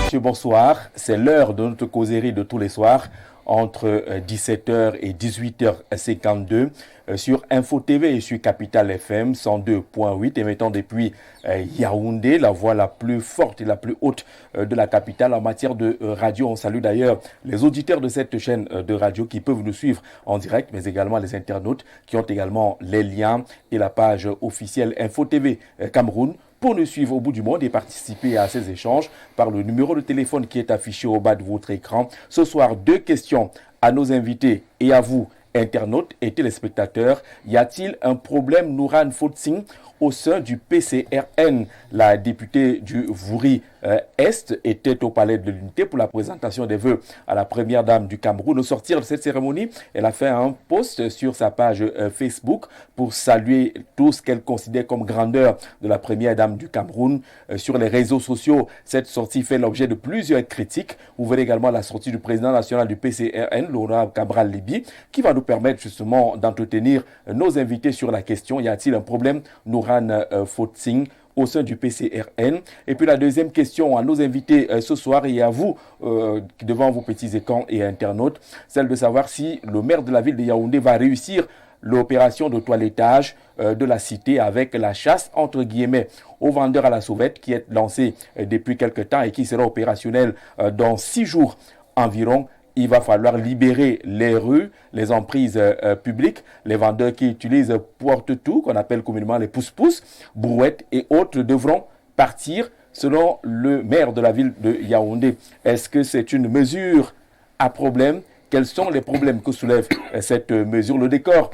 messieurs, bonsoir. C'est l'heure de notre causerie de tous les soirs entre 17h et 18h52 sur Info TV et sur Capital FM 102.8 émettant depuis Yaoundé, la voix la plus forte et la plus haute de la capitale en matière de radio. On salue d'ailleurs les auditeurs de cette chaîne de radio qui peuvent nous suivre en direct, mais également les internautes qui ont également les liens et la page officielle Info TV Cameroun pour nous suivre au bout du monde et participer à ces échanges par le numéro de téléphone qui est affiché au bas de votre écran. Ce soir, 2 questions à nos invités et à vous, internautes et téléspectateurs. Y a-t-il un problème Nourane Fotsing au sein du PCRN? La députée du Vouri Est était au Palais de l'Unité pour la présentation des vœux à la première dame du Cameroun. Au sortir de cette cérémonie, elle a fait un post sur sa page Facebook pour saluer tout ce qu'elle considère comme grandeur de la première dame du Cameroun. Sur les réseaux sociaux, cette sortie fait l'objet de plusieurs critiques. Vous verrez également la sortie du président national du PCRN, Laurent Cabral Libi, qui va nous permettre justement d'entretenir nos invités sur la question: y a-t-il un problème Nourane Fotsing au sein du PCRN? Et puis la deuxième question à nos invités ce soir et à vous devant vos petits écrans et internautes, celle de savoir si le maire de la ville de Yaoundé va réussir l'opération de toilettage de la cité avec la chasse entre guillemets aux vendeurs à la sauvette qui est lancée depuis quelque temps et qui sera opérationnelle dans 6 jours environ. Il va falloir libérer les rues, les emprises publiques, les vendeurs qui utilisent porte-tout, qu'on appelle communément les pousse-pousse, brouettes et autres devront partir selon le maire de la ville de Yaoundé. Est-ce que c'est une mesure à problème? Quels sont les problèmes que soulève cette mesure? Le décor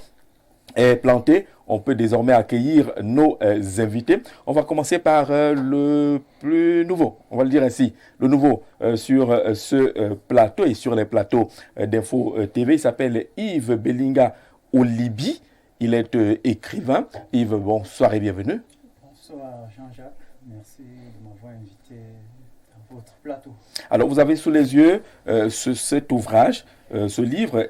est planté. On peut désormais accueillir nos invités. On va commencer par le plus nouveau, on va le dire ainsi, le nouveau sur ce plateau et sur les plateaux d'Info TV. Il s'appelle Yves Belinga Olibi. Il est écrivain. Yves, bonsoir et bienvenue. Bonsoir Jean-Jacques, merci de m'avoir invité à votre plateau. Alors vous avez sous les yeux cet ouvrage, ce livre,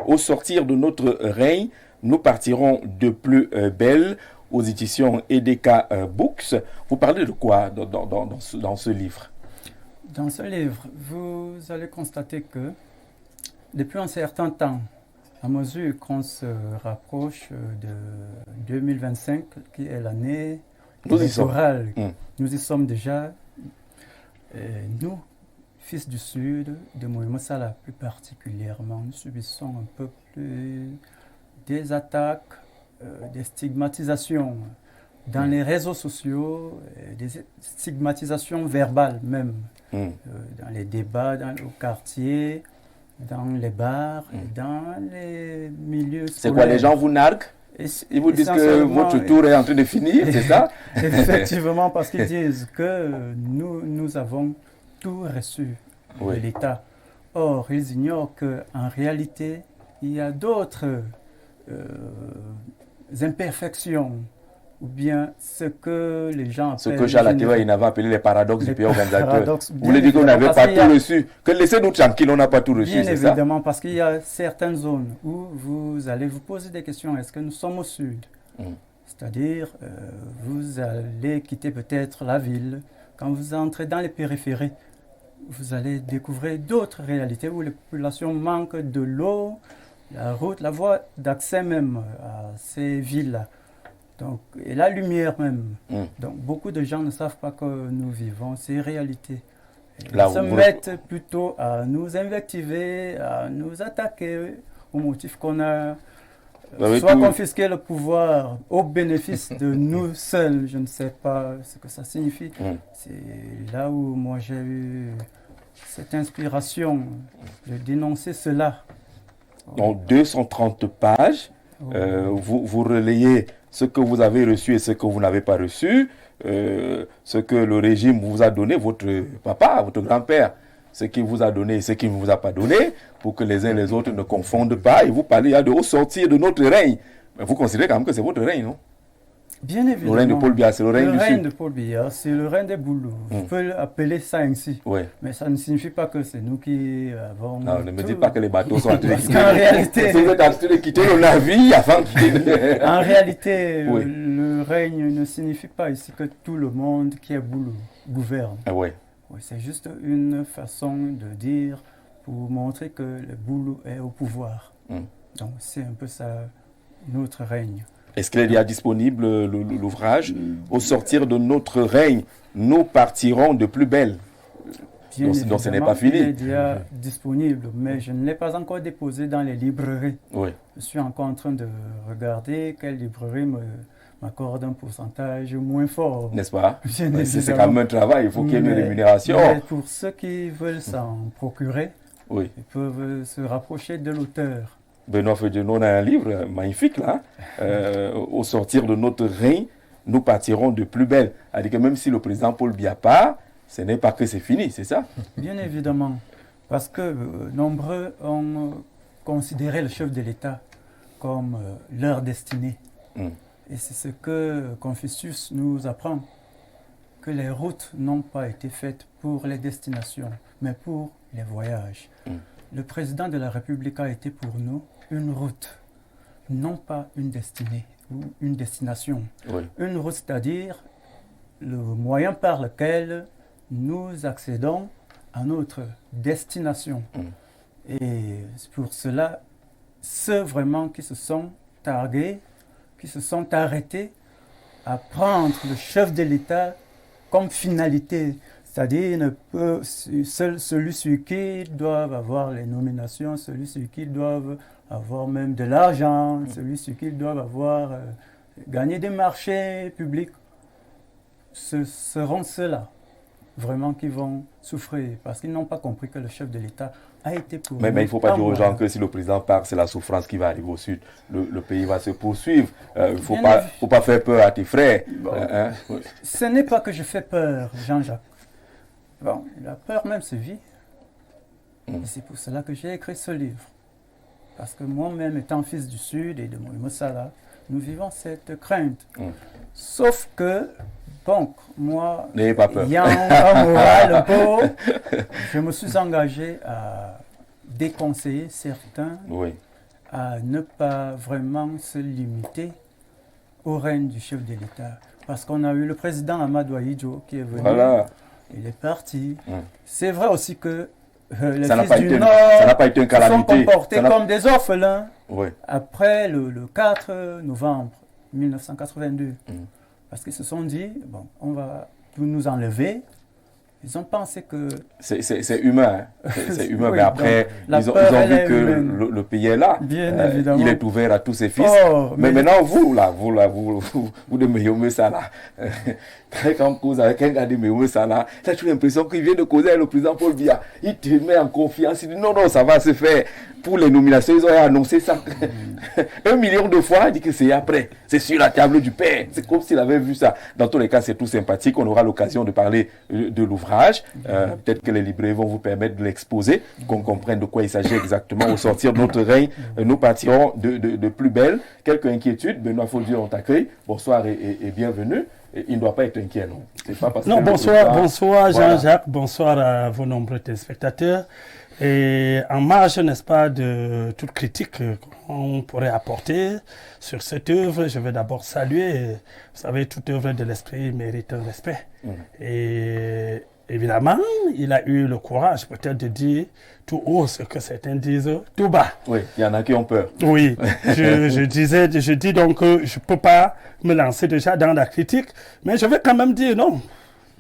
Au sortir de notre règne, nous partirons de plus belle, aux éditions Edeka Books. Vous parlez de quoi dans ce livre? Dans ce livre, vous allez constater que depuis un certain temps, à mesure qu'on se rapproche de 2025, qui est l'année électorale, nous y sommes déjà. Nous, fils du Sud, de Moïse Sala plus particulièrement, nous subissons un peu plus des attaques, des stigmatisations dans les réseaux sociaux, des stigmatisations verbales même, dans les débats, dans le quartier, dans les bars, dans les milieux scolaires. C'est quoi, les gens vous narguent? Ils vous disent que votre tour est en train de finir, c'est ça? Effectivement, parce qu'ils disent que nous avons tout reçu de l'État. Or, ils ignorent qu'en réalité, il y a d'autres imperfections, ou bien ce que les gens appellent... Ce que Charles Attiwa avait appelé les paradoxes du pays organisateur. Vous voulez dire qu'on n'avait pas tout reçu? Que laissez-nous tranquilles, on n'a pas tout reçu, c'est ça? Bien évidemment, parce qu'il y a certaines zones où vous allez vous poser des questions. Est-ce que nous sommes au sud? C'est-à-dire, vous allez quitter peut-être la ville. Quand vous entrez dans les périphéries, vous allez découvrir d'autres réalités où les populations manquent de l'eau, la route, la voie d'accès même à ces villes-là. Donc, et la lumière même. Donc, beaucoup de gens ne savent pas que nous vivons ces réalités. Ils se mettent plutôt à nous invectiver, à nous attaquer au motif qu'on a soit confisqué le pouvoir au bénéfice de nous seuls. Je ne sais pas ce que ça signifie. C'est là où moi j'ai eu cette inspiration de dénoncer cela. Donc 230 pages, vous relayez ce que vous avez reçu et ce que vous n'avez pas reçu, ce que le régime vous a donné, votre papa, votre grand-père, ce qu'il vous a donné et ce qu'il ne vous a pas donné, pour que les uns et les autres ne confondent pas. Et vous parlez de au sortir de notre règne. Mais vous considérez quand même que c'est votre règne, non? Bien évidemment. Le règne de Paul Biya, c'est le règne du Sud. Le règne de Paul Biya, c'est le règne des Boulous. Vous pouvez appeler ça ainsi. Mais ça ne signifie pas que c'est nous qui avons... Non, ne me dites pas que les bateaux sont en train de quitter. En réalité... Vous êtes en train de quitter le navire avant de quitter... En réalité, le règne ne signifie pas ici que tout le monde qui est Boulou gouverne. Oui, c'est juste une façon de dire pour montrer que le boulot est au pouvoir. Donc c'est un peu ça, notre règne. Est-ce qu'il est déjà disponible l'ouvrage? Au sortir de notre règne, nous partirons de plus belle. Donc ce n'est pas fini. Il est déjà disponible, mais je ne l'ai pas encore déposé dans les librairies. Oui. Je suis encore en train de regarder quelle librairie m'accorde un pourcentage moins fort. N'est-ce pas? C'est quand même un travail, il faut qu'il y ait une rémunération. Mais pour ceux qui veulent s'en procurer, oui, ils peuvent se rapprocher de l'auteur. Benoît Fedjenon a un livre magnifique là. Au sortir de notre règne, nous partirons de plus belle. C'est-à-dire que même si le président Paul Biya part, ce n'est pas que c'est fini, c'est ça? Bien évidemment, parce que nombreux ont considéré le chef de l'État comme leur destinée. Et c'est ce que Confucius nous apprend, que les routes n'ont pas été faites pour les destinations, mais pour les voyages. Le président de la République a été pour nous une route, non pas une destinée ou une destination. Oui. Une route, c'est-à-dire le moyen par lequel nous accédons à notre destination. Et c'est pour cela, ceux vraiment qui se sont targués, qui se sont arrêtés à prendre le chef de l'État comme finalité, c'est-à-dire celui sur qui ils doivent avoir les nominations, celui sur qui ils doivent avoir même de l'argent, celui sur qui ils doivent avoir gagné des marchés publics. Ce seront ceux-là vraiment qui vont souffrir parce qu'ils n'ont pas compris que le chef de l'État a été pour mais il ne faut pas dire aux gens que si le président part, c'est la souffrance qui va arriver au sud. Le pays va se poursuivre. Il ne faut pas faire peur à tes frères. Bon, ce n'est pas que je fais peur, Jean-Jacques. Bon, la peur même se vit. Et c'est pour cela que j'ai écrit ce livre. Parce que moi-même, étant fils du Sud et de Moïmosala, nous vivons cette crainte. Sauf que, donc, moi, ayant un moral beau, je me suis engagé à déconseiller certains à ne pas vraiment se limiter au règne du chef de l'État. Parce qu'on a eu le président Amadou Ahidjo qui est venu, il est parti. C'est vrai aussi que les fils du Nord se sont comportés comme des orphelins après le 4 novembre 1982. Parce qu'ils se sont dit, bon, on va tout nous enlever. Ils ont pensé que... C'est humain, hein. C'est humain, mais après, ils ont vu que le pays est là. Bien évidemment. Il est ouvert à tous ses fils. Mais maintenant, vous de Meyome Sala, quand vous avez quelqu'un de Meyome Sala, tu as l'impression qu'il vient de causer avec le président Paul Biya. Il te met en confiance, il dit non, ça va se faire. Pour les nominations, ils ont annoncé ça 1 million de fois, il dit que c'est après. C'est sur la table du père. C'est comme s'il avait vu ça. Dans tous les cas, c'est tout sympathique. On aura l'occasion de parler de l'ouvrage. Peut-être que les librairies vont vous permettre de l'exposer, qu'on comprenne de quoi il s'agit exactement. Au sortir de notre règne, nous partirons de plus belle. Quelques inquiétudes. Benoît Fodjian, on t'accueille. Bonsoir et bienvenue. Il ne doit pas être inquiet, non? C'est pas parce non, bonsoir Jean-Jacques. Bonsoir à vos nombreux téléspectateurs. Et en marge, n'est-ce pas, de toute critique qu'on pourrait apporter sur cette œuvre, je vais d'abord saluer, vous savez, toute œuvre de l'esprit mérite un respect. Et évidemment, il a eu le courage peut-être de dire tout haut ce que certains disent tout bas. Oui, il y en a qui ont peur. Oui, je dis donc que je ne peux pas me lancer déjà dans la critique, mais je vais quand même dire non.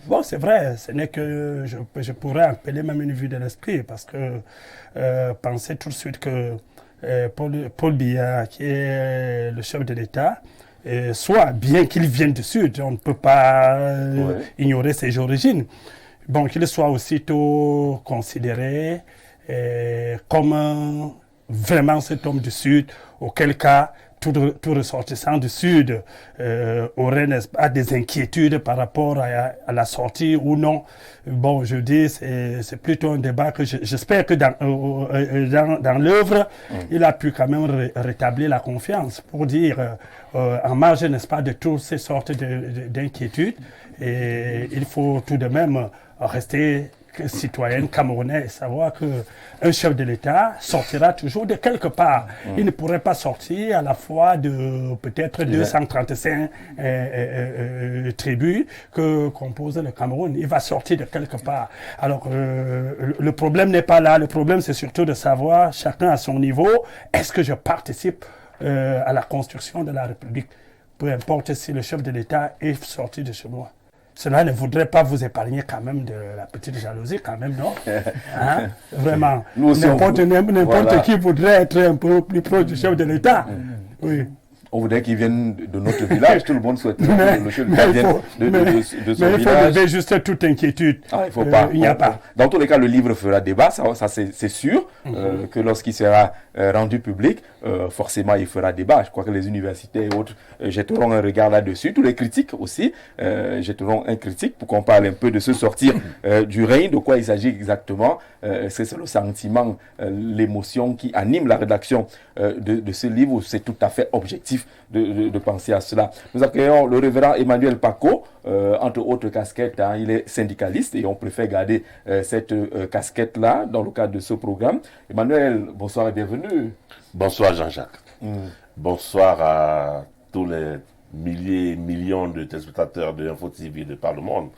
Bon, c'est vrai, ce n'est que je pourrais appeler même une vue de l'esprit parce que penser tout de suite que Paul Biya, qui est le chef de l'État, soit bien qu'il vienne du Sud, on ne peut pas ignorer ses origines, bon, qu'il soit aussitôt considéré comme vraiment cet homme du Sud, auquel cas tout ressortissant du Sud aurait, n'est-ce pas, des inquiétudes par rapport à la sortie ou non. Bon, je dis, c'est plutôt un débat que j'espère que dans l'œuvre, il a pu quand même rétablir la confiance pour dire, en marge, n'est-ce pas, de toutes ces sortes d'inquiétudes. Et il faut tout de même rester citoyens camerounais, savoir qu'un chef de l'État sortira toujours de quelque part. Il ne pourrait pas sortir à la fois de peut-être 235 tribus que compose le Cameroun. Il va sortir de quelque part. Alors, le problème n'est pas là. Le problème, c'est surtout de savoir, chacun à son niveau, est-ce que je participe à la construction de la République? Peu importe si le chef de l'État est sorti de chez moi. Cela ne voudrait pas vous épargner quand même de la petite jalousie, quand même, non? Hein? Vraiment. N'importe qui voudrait être un peu plus proche du chef de l'État. Oui. On voudrait qu'il vienne de notre village, tout le monde souhaite que le chef de l'État vienne de son village. Mais il faut lever juste toute inquiétude. Il faut pas. Il n'y a pas. Dans tous les cas, le livre fera débat, ça c'est sûr, que lorsqu'il sera rendu public, forcément il fera débat. Je crois que les universités et autres jetteront un regard là-dessus. Tous les critiques aussi jetteront un critique pour qu'on parle un peu de se sortir du règne, de quoi il s'agit exactement. C'est le sentiment, l'émotion qui anime la rédaction de ce livre. C'est tout à fait objectif de penser à cela. Nous accueillons le révérend Emmanuel Paco, entre autres casquettes, hein, il est syndicaliste et on préfère garder cette casquette-là dans le cadre de ce programme. Emmanuel, bonsoir et bienvenue. Bonsoir Jean-Jacques. Bonsoir à tous les milliers et millions de téléspectateurs de Info TV de par le monde,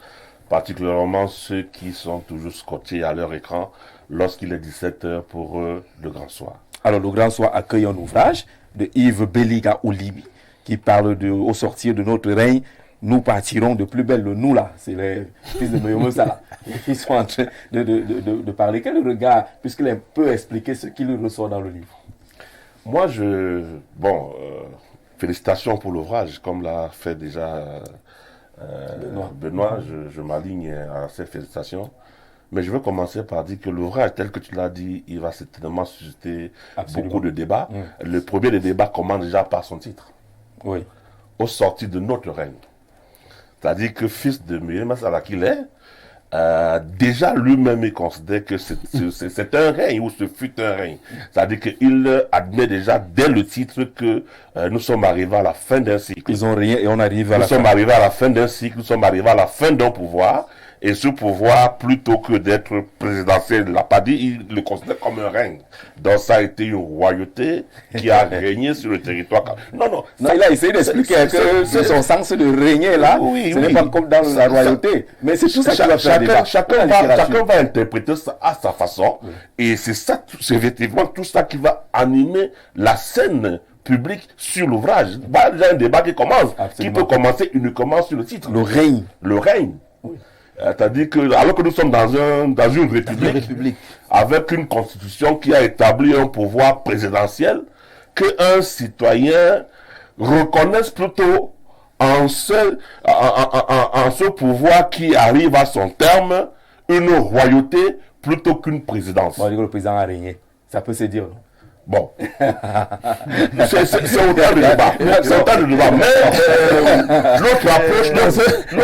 particulièrement ceux qui sont toujours scotchés à leur écran lorsqu'il est 17h pour le Grand Soir. Alors le Grand Soir accueille un ouvrage de Yves Béliga Oulibi qui parle au sortir de notre règne, nous partirons de plus belle. Le nous là, c'est les fils de Moyomo Salah. Ils sont en train de parler. Quel regard, puisqu'il peut expliquer ce qu'il ressort dans le livre? Moi, félicitations pour l'ouvrage, comme l'a fait déjà Benoît. Je m'aligne à ces félicitations. Mais je veux commencer par dire que l'ouvrage, tel que tu l'as dit, il va certainement susciter beaucoup de débats. Le premier des débats commence déjà par son titre. Oui. Au sortir de notre règne. C'est-à-dire que fils de Moyomo Salah qu'il est, déjà lui-même il considère que c'est un règne ou ce fut un règne. C'est-à-dire qu'il admet déjà dès le titre que nous sommes arrivés à la fin d'un cycle. Ils ont rien et on arrive à la fin. Nous sommes arrivés à la fin d'un cycle, nous sommes arrivés à la fin d'un pouvoir. Et ce pouvoir, plutôt que d'être présidentiel, il l'a pas dit, il le considère comme un règne. Donc ça a été une royauté qui a régné sur le territoire. Non, il a essayé d'expliquer que son sens de régner là, ce n'est pas comme dans la royauté. Mais c'est tout ça qui va faire débat. Chacun va interpréter ça à sa façon. Et c'est ça, c'est effectivement tout ça qui va animer la scène publique sur l'ouvrage. Voilà déjà un débat qui commence, qui peut commencer uniquement sur le titre. Le règne. Le règne. Oui. C'est-à-dire que, alors que nous sommes dans une république, avec une constitution qui a établi un pouvoir présidentiel, qu'un citoyen reconnaisse plutôt en ce pouvoir qui arrive à son terme, une royauté plutôt qu'une présidence. Bon, le président a régné. Ça peut se dire, non? Bon, c'est autant de débat. C'est autant de débat. Mais l'autre approche,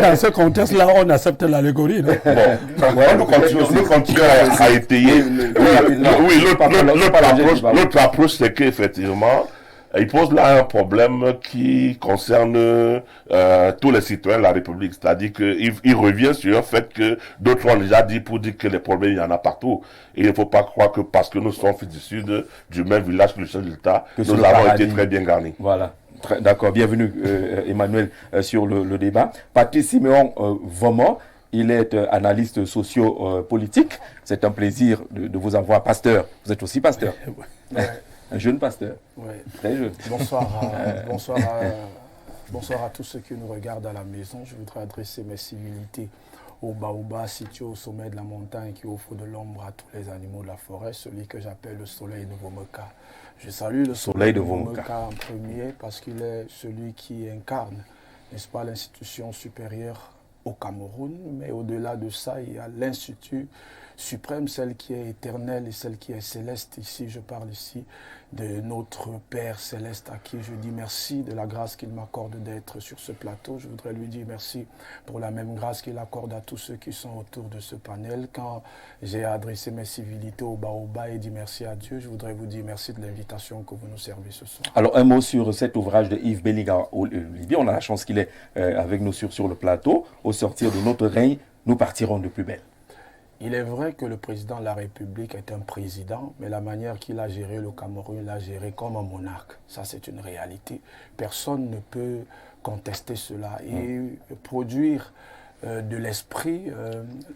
dans ce contexte-là, on accepte l'allégorie. Bon, nous continuons à étayer. Oui, l'autre approche, c'est qu'effectivement, il pose là un problème qui concerne tous les citoyens de la République. C'est-à-dire qu'il revient sur le fait que d'autres ont déjà dit pour dire que les problèmes, il y en a partout. Et il ne faut pas croire que parce que nous sommes fils du Sud, du même village que le chef de l'État, nous avons été très bien garnis. Voilà. D'accord. Bienvenue, Emmanuel, sur le débat. Patrice Siméon Vomon, il est analyste socio-politique. C'est un plaisir de vous avoir. Pasteur, vous êtes aussi pasteur. Un jeune pasteur. Oui. Très jeune. Bonsoir à tous ceux qui nous regardent à la maison. Je voudrais adresser mes civilités au baobab situé au sommet de la montagne qui offre de l'ombre à tous les animaux de la forêt, celui que j'appelle le soleil de Womoka. Je salue le soleil de Womoka en premier parce qu'il est celui qui incarne, n'est-ce pas, l'institution supérieure au Cameroun, mais au-delà de ça, il y a l'institut suprême, celle qui est éternelle et celle qui est céleste. Ici, je parle ici de notre Père céleste à qui je dis merci de la grâce qu'il m'accorde d'être sur ce plateau. Je voudrais lui dire merci pour la même grâce qu'il accorde à tous ceux qui sont autour de ce panel. Quand j'ai adressé mes civilités au baobab et dit merci à Dieu, je voudrais vous dire merci de l'invitation que vous nous servez ce soir. Alors, un mot sur cet ouvrage de Yves Béliga Oulibi. On a la chance qu'il est avec nous sur le plateau. Au sortir de notre règne, nous partirons de plus belle. Il est vrai que le président de la République est un président, mais la manière qu'il a géré le Cameroun, il l'a géré comme un monarque. Ça, c'est une réalité. Personne ne peut contester cela. Et produire de l'esprit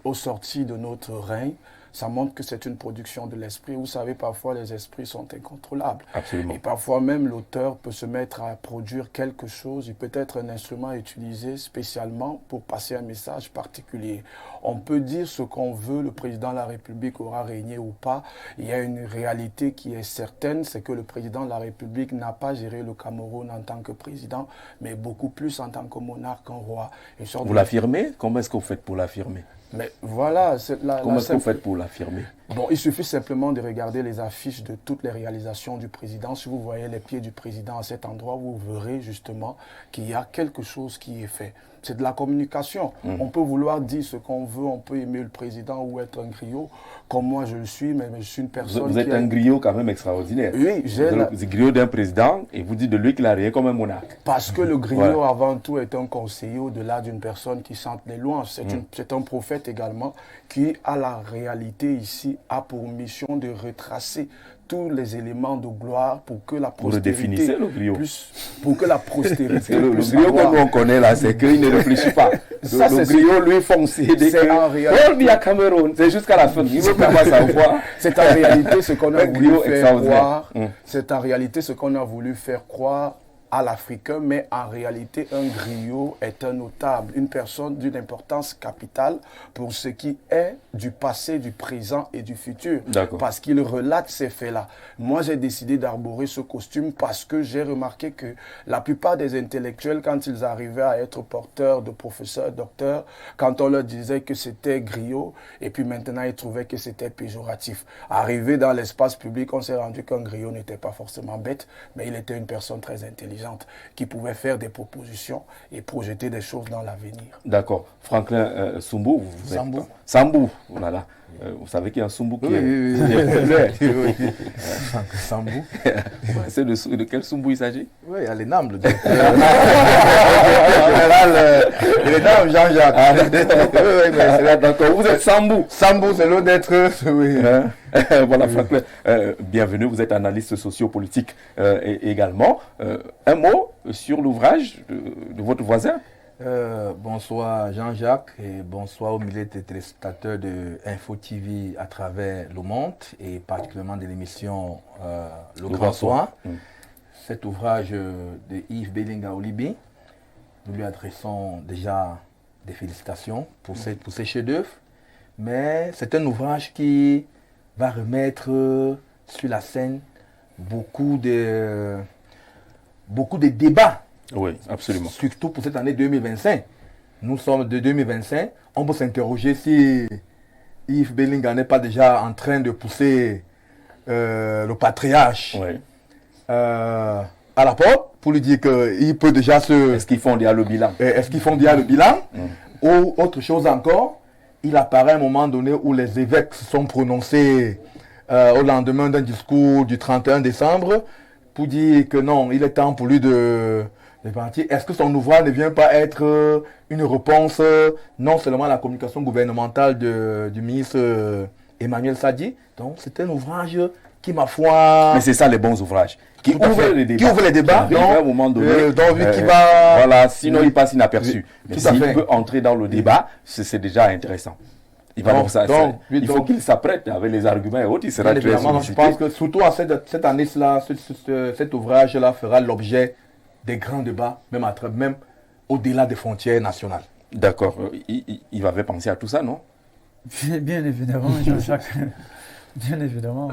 au sorti de notre règne, ça montre que c'est une production de l'esprit. Vous savez, parfois, les esprits sont incontrôlables. Absolument. Et parfois même, l'auteur peut se mettre à produire quelque chose. Il peut être un instrument utilisé spécialement pour passer un message particulier. On peut dire ce qu'on veut, le président de la République aura régné ou pas. Il y a une réalité qui est certaine, c'est que le président de la République n'a pas géré le Cameroun en tant que président, mais beaucoup plus en tant que monarque, un roi. Vous l'affirmez? Comment est-ce que vous faites pour l'affirmer? Mais voilà, comment est-ce que vous faites pour l'affirmer? Bon, il suffit simplement de regarder les affiches de toutes les réalisations du président. Si vous voyez les pieds du président à cet endroit, vous verrez justement qu'il y a quelque chose qui est fait. C'est de la communication. On peut vouloir dire ce qu'on veut, on peut aimer le président ou être un griot, comme moi je le suis, mais je suis une personne Vous êtes un griot quand même extraordinaire. Oui, vous êtes le griot d'un président et vous dites de lui qu'il a rien comme un monarque. Parce que le griot, avant tout, est un conseiller au-delà d'une personne qui chante les louanges. C'est un prophète également qui, à la réalité ici, a pour mission de retracer tous les éléments de gloire pour que la postérité le griot. Pour que la postérité le griot que nous on connaît là, c'est qu'il ne réfléchit pas. Le griot, lui, fonce. C'est en réalité. À Cameroun, c'est jusqu'à la fin. Il veut pas savoir. C'est en réalité ce qu'on a voulu faire croire. C'est en réalité ce qu'on a voulu faire croire à l'Africain, mais en réalité, un griot est un notable, une personne d'une importance capitale pour ce qui est du passé, du présent et du futur. Parce qu'il relate ces faits-là. Moi, j'ai décidé d'arborer ce costume parce que j'ai remarqué que la plupart des intellectuels, quand ils arrivaient à être porteurs de professeurs, docteurs, quand on leur disait que c'était griot, et puis maintenant, ils trouvaient que c'était péjoratif. Arrivé dans l'espace public, on s'est rendu qu'un griot n'était pas forcément bête, mais il était une personne très intelligente qui pouvait faire des propositions et projeter des choses dans l'avenir. D'accord. Franklin Sambou, Sambou, voilà. Vous savez qu'il y a un Sambou qui est Sambou. C'est de quel Sambou il s'agit? Oui, il y a les Nambles. En général, les Nambles, Jean-Jacques. D'accord, vous êtes Sambou. Sambou, c'est l'autre d'être. Oui. Voilà, Franklin. Bienvenue, vous êtes analyste sociopolitique également. Un mot sur l'ouvrage de votre voisin? Bonsoir Jean-Jacques et bonsoir aux milliers de téléspectateurs de Info TV à travers le monde et particulièrement de l'émission Le Grand Soir. Cet ouvrage de Yves Bellinga Olibi, nous lui adressons déjà des félicitations pour ces chefs-d'œuvre, mais c'est un ouvrage qui va remettre sur la scène beaucoup de débats. Oui, absolument. Surtout pour cette année 2025. Nous sommes de 2025. On peut s'interroger si Yves Bellinga n'est pas déjà en train de pousser le patriarche à la porte pour lui dire qu'il peut déjà se... Est-ce qu'ils font déjà le bilan? Ou autre chose encore, il apparaît à un moment donné où les évêques se sont prononcés au lendemain d'un discours du 31 décembre pour dire que non, il est temps pour lui de partir. Est-ce que son ouvrage ne vient pas être une réponse non seulement à la communication gouvernementale du ministre Emmanuel Sadi? Donc c'est un ouvrage qui, ma foi... Mais c'est ça les bons ouvrages. Qui ouvrent les débats. Qui ouvrent les débats. Donc, à un moment donné, qui va... Voilà, sinon il passe inaperçu. Mais s'il peut entrer dans le débat, c'est déjà intéressant. Il faut qu'il s'apprête avec les arguments et autres, il sera très sollicité. Je pense que surtout à cette année-là, cet ouvrage-là fera l'objet des grands débats, même au-delà des frontières nationales. D'accord. Il avait pensé à tout ça, non? Bien évidemment, Jean-Jacques. Bien évidemment.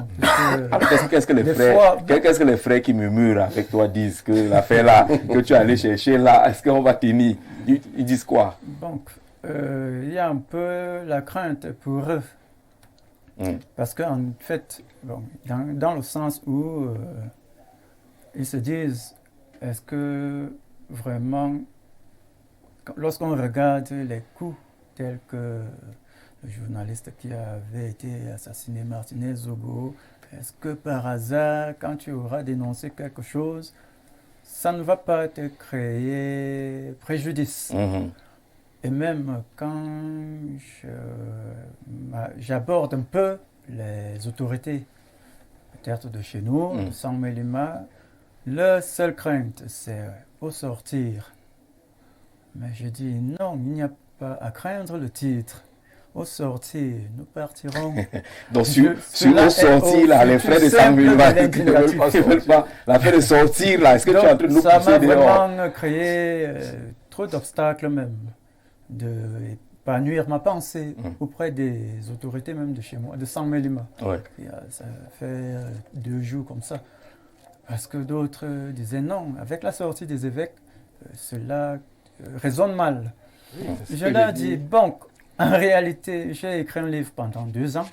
Qu'est-ce que les frères qui murmurent avec toi disent que l'affaire là, que tu es allé chercher là, est-ce qu'on va tenir? Ils disent quoi? Donc, il y a un peu la crainte pour eux. Parce qu'en fait, dans le sens où ils se disent, est-ce que vraiment, lorsqu'on regarde les coups tels que le journaliste qui avait été assassiné, Martinez Zogo, est-ce que par hasard, quand tu auras dénoncé quelque chose, ça ne va pas te créer préjudice? Et même quand j'aborde un peu les autorités, peut-être de chez nous, de San Melima, leur seule crainte, c'est au sortir. Mais je dis non, il n'y a pas à craindre le titre. Au sortir, nous partirons. Donc, sur au sortir, là, les frais de 100 000 balles, la frais de sortir, là, est-ce que tu es en train de nous pousser dehors? Ça m'a vraiment créé trop d'obstacles même, d'épanouir ma pensée auprès des autorités même de chez moi, de San Melima. Ouais. Ça fait 2 jours comme ça. Parce que d'autres disaient non, avec la sortie des évêques, cela résonne mal. Oui, je leur dis, bon, en réalité, j'ai écrit un livre pendant 2 ans.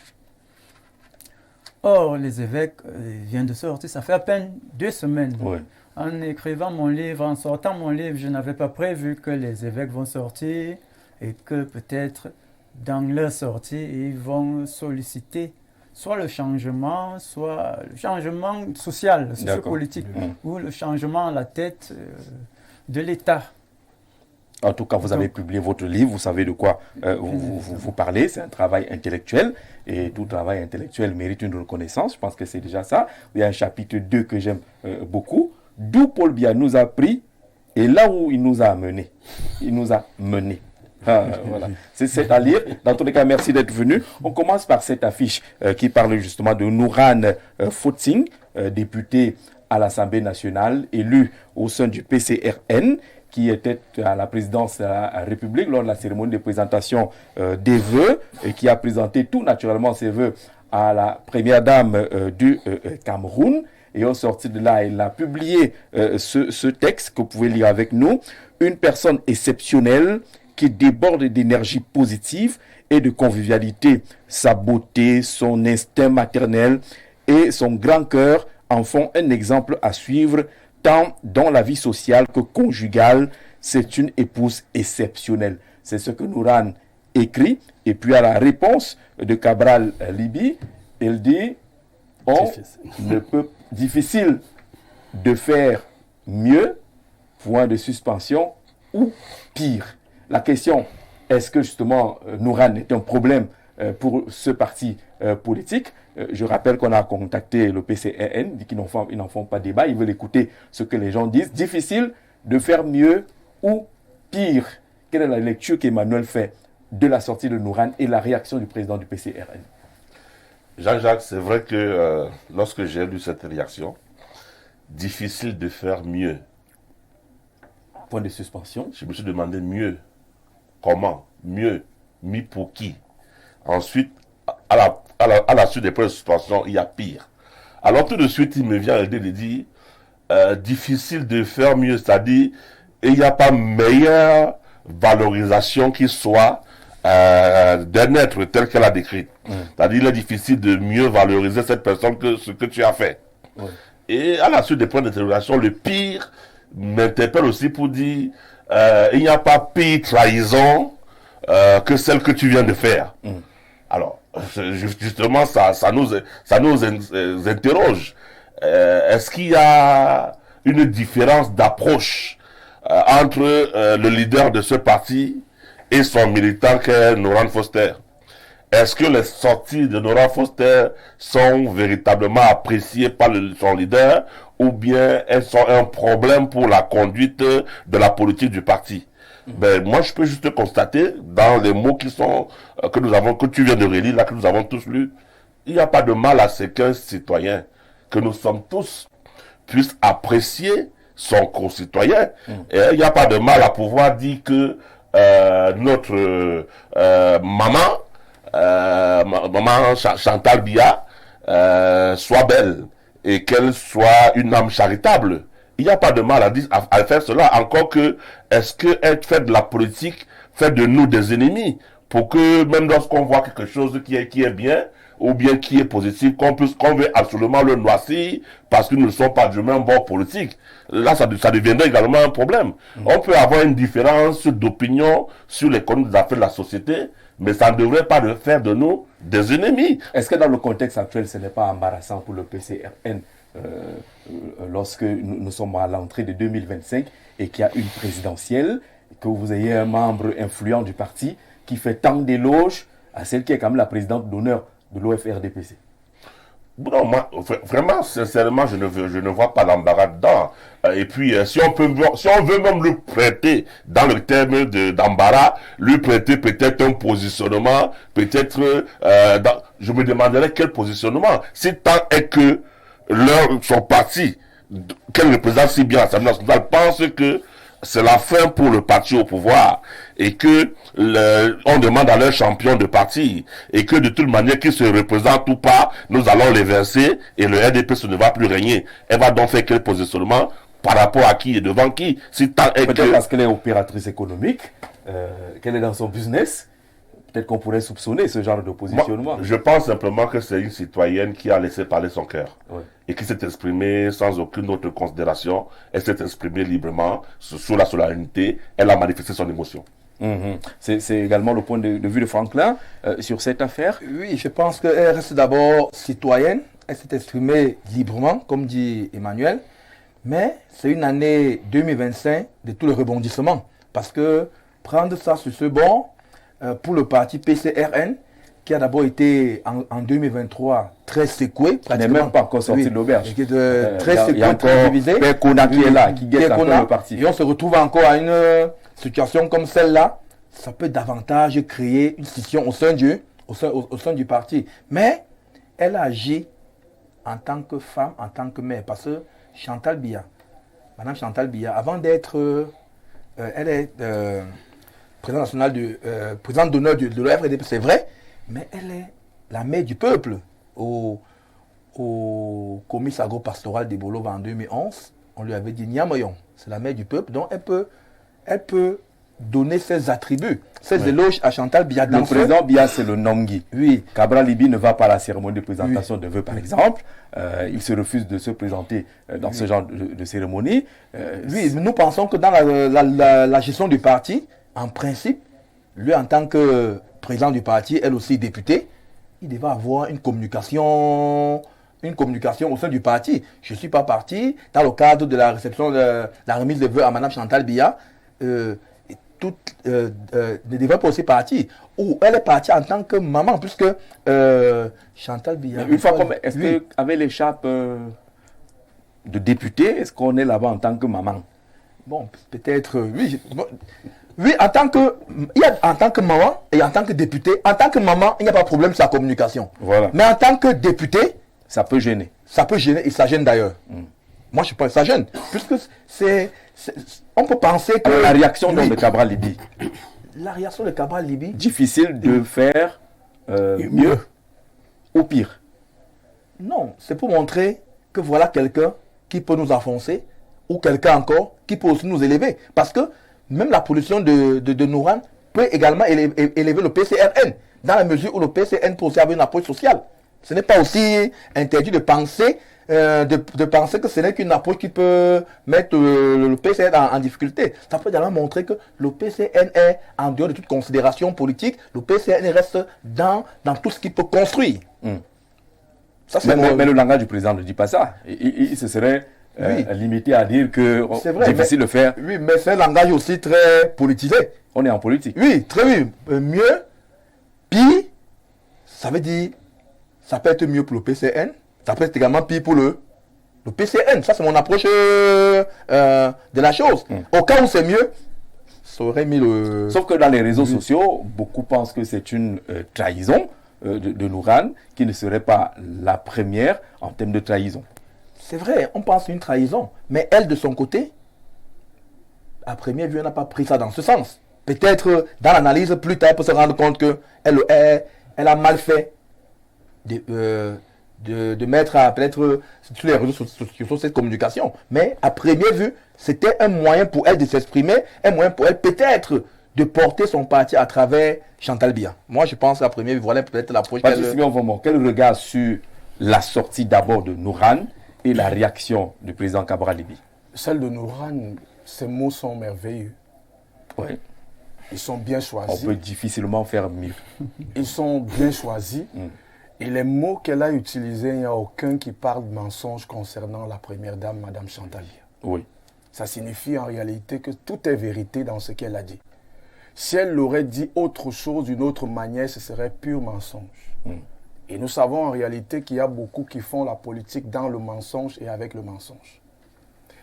Or, les évêques viennent de sortir, ça fait à peine 2 semaines. Oui. En écrivant mon livre, en sortant mon livre, je n'avais pas prévu que les évêques vont sortir et que peut-être dans leur sortie, ils vont solliciter soit le changement social, sociopolitique, ou le changement à la tête de l'État. En tout cas, vous avez publié votre livre, vous savez de quoi vous parlez, c'est un travail intellectuel, et tout travail intellectuel mérite une reconnaissance, je pense que c'est déjà ça. Il y a un chapitre 2 que j'aime beaucoup, d'où Paul Biya nous a pris, et là où il nous a amenés. Il nous a menés. Voilà. C'est à lire. Dans tous les cas, merci d'être venu. On commence par cette affiche qui parle justement de Nouran Fotsing, député à l'Assemblée nationale, élu au sein du PCRN, qui était à la présidence de la République lors de la cérémonie de présentation des vœux, et qui a présenté tout naturellement ses vœux à la première dame du Cameroun. Et au sortir de là, il a publié ce texte que vous pouvez lire avec nous. Une personne exceptionnelle qui déborde d'énergie positive et de convivialité. Sa beauté, son instinct maternel et son grand cœur en font un exemple à suivre, tant dans la vie sociale que conjugale. C'est une épouse exceptionnelle. C'est ce que Nouran écrit. Et puis à la réponse de Cabral Libi, il dit, difficile de faire mieux, point de suspension, ou pire. La question, est-ce que justement Nouran est un problème pour ce parti politique? Je rappelle qu'on a contacté le PCRN, dit qu'ils n'en font pas débat, ils veulent écouter ce que les gens disent. Difficile de faire mieux ou pire. Quelle est la lecture qu'Emmanuel fait de la sortie de Nouran et la réaction du président du PCRN? Jean-Jacques, c'est vrai que lorsque j'ai lu cette réaction, difficile de faire mieux. Point de suspension. Je me suis demandé mieux. Comment? Mieux. Mis pour qui? Ensuite, à la suite des points de suspension, il y a pire. Alors tout de suite, il me vient l'idée de dire difficile de faire mieux, c'est-à-dire il n'y a pas meilleure valorisation qui soit d'un être tel qu'elle a décrit. C'est-à-dire il est difficile de mieux valoriser cette personne que ce que tu as fait. Et à la suite des points d'interrogation, le pire m'interpelle aussi pour dire il n'y a pas pire trahison que celle que tu viens de faire. Alors, justement, ça nous interroge. Est-ce qu'il y a une différence d'approche entre le leader de ce parti et son militant qu'est Nouran Foster? Est-ce que les sorties de Nouran Foster sont véritablement appréciées par son leader, ou bien elles sont un problème pour la conduite de la politique du parti? Ben, moi, je peux juste constater, dans les mots que tu viens de relire, là, que nous avons tous lus, il n'y a pas de mal à ce qu'un citoyen, que nous sommes tous, puisse apprécier son concitoyen. Et il n'y a pas de mal à pouvoir dire que notre maman Chantal Biya soit belle et qu'elle soit une âme charitable. Il n'y a pas de mal à faire cela. Encore que, est-ce qu'elle fait de la politique, fait de nous des ennemis, pour que même lorsqu'on voit quelque chose qui est bien, ou bien qui est positif, qu'on veut absolument le noircir, parce qu'ils ne sont pas du même bord politique. Là, ça deviendrait également un problème. On peut avoir une différence d'opinion sur les conduites des affaires de la société, mais ça ne devrait pas faire de nous des ennemis. Est-ce que dans le contexte actuel, ce n'est pas embarrassant pour le PCRN lorsque nous sommes à l'entrée de 2025 et qu'il y a une présidentielle que vous ayez un membre influent du parti qui fait tant d'éloges à celle qui est quand même la présidente d'honneur de l'OFRDPC? Non, moi, vraiment, sincèrement, je ne vois pas l'embarras dedans. Et puis, si on veut même lui prêter, dans le terme d'embarras, lui prêter peut-être un positionnement, peut-être, je me demanderais quel positionnement. Si tant est que son parti, qu'elle représente si bien l'Assemblée nationale, pense que c'est la fin pour le parti au pouvoir et que on demande à leur champion de partir et que de toute manière qu'ils se représentent ou pas, nous allons les verser et le RDPC ne va plus régner. Elle va donc faire quel positionnement par rapport à qui et devant qui? Si tant est peut-être parce qu'elle est opératrice économique, qu'elle est dans son business, peut-être qu'on pourrait soupçonner ce genre de positionnement. Moi, je pense simplement que c'est une citoyenne qui a laissé parler son cœur. Ouais. Et qui s'est exprimée sans aucune autre considération. Elle s'est exprimée librement, sous la solennité. Elle a manifesté son émotion. C'est également le point de vue de Franklin sur cette affaire. Oui, je pense qu'elle reste d'abord citoyenne. Elle s'est exprimée librement, comme dit Emmanuel. Mais c'est une année 2025 de tout le rebondissement. Parce que prendre ça sur ce banc, pour le parti PCRN, qui a d'abord été en 2023 très secoué. Il n'est même pas encore sorti de l'auberge. Très secoué, très divisé. Père Kona qui est là, qui guette encore le parti. Et on se retrouve encore à une situation comme celle-là. Ça peut davantage créer une scission au sein du parti. Mais elle a agi en tant que femme, en tant que mère. Parce que Chantal Biya, Madame Chantal Biya, avant d'être... elle est... présidente d'honneur de l'OFRDP, c'est vrai, mais elle est la mère du peuple. Au comice agro-pastoral de Bolova en 2011, on lui avait dit Niamoyon, c'est la mère du peuple, donc elle peut donner ses attributs, ses éloges à Chantal Biya. Le président Biya, c'est le Nongui. Oui. Cabral Libi ne va pas à la cérémonie de présentation de vœux, par exemple. Il se refuse de se présenter dans ce genre de cérémonie. Oui, nous pensons que dans la gestion du parti, en principe, lui en tant que président du parti, elle aussi députée, il devait avoir une communication au sein du parti. Je ne suis pas parti dans le cadre de la réception de la remise de vœux à Mme Chantal Biya. Ne devait pas aussi partir. Ou elle est partie en tant que maman, puisque Chantal Biya... Une fois comme, est-ce qu'avec l'échappe de député, est-ce qu'on est là-bas en tant que maman? Bon, peut-être, oui. Oui, en tant que maman et en tant que député, en tant que maman, il n'y a pas de problème sur la communication. Voilà. Mais en tant que député, ça peut gêner. Ça peut gêner et ça gêne d'ailleurs. Moi, je pense que ça gêne. Puisque on peut penser que... Alors, la réaction de Cabral Libi. La réaction de Cabral Libi. Difficile de faire mieux ou pire. Non, c'est pour montrer que voilà quelqu'un qui peut nous enfoncer ou quelqu'un encore qui peut aussi nous élever. Parce que même la position de Nouran peut également élever le PCRN, dans la mesure où le PCRN peut aussi avoir une approche sociale. Ce n'est pas aussi interdit de penser, que ce n'est qu'une approche qui peut mettre le PCRN en difficulté. Ça peut également montrer que le PCRN est en dehors de toute considération politique, le PCRN reste dans tout ce qu'il peut construire. Ça, mais le langage du président ne dit pas ça. Il se serait... limité à dire que c'est difficile de faire. Oui, mais c'est un langage aussi très politisé. On est en politique. Oui, très bien. Mieux, pire, ça veut dire, ça peut être mieux pour le PCN, ça peut être également pire pour le PCN. Ça, c'est mon approche de la chose. Au cas où c'est mieux, ça aurait mis le... Sauf que dans les réseaux sociaux, beaucoup pensent que c'est une trahison de Nouran, qui ne serait pas la première en termes de trahison. C'est vrai, on pense à une trahison. Mais elle, de son côté, à première vue, elle n'a pas pris ça dans ce sens. Peut-être, dans l'analyse, plus tard, elle peut se rendre compte qu'elle a mal fait de mettre peut-être sur les réseaux sociaux cette communication. Mais à première vue, c'était un moyen pour elle de s'exprimer, un moyen pour elle peut-être de porter son parti à travers Chantal Biya. Moi, je pense qu'à première vue, voilà peut-être l'approche qu'elle... Quel regard sur la sortie d'abord de Nouran et la réaction du président Cabral Libi? Celle de Nouran, ces mots sont merveilleux. Oui. Ils sont bien choisis. On peut difficilement faire mieux. Ils sont bien choisis. Et les mots qu'elle a utilisés, il n'y a aucun qui parle de mensonge concernant la première dame, Madame Chantal Biya. Oui. Ça signifie en réalité que tout est vérité dans ce qu'elle a dit. Si elle aurait dit autre chose d'une autre manière, ce serait pur mensonge. Et nous savons en réalité qu'il y a beaucoup qui font la politique dans le mensonge et avec le mensonge.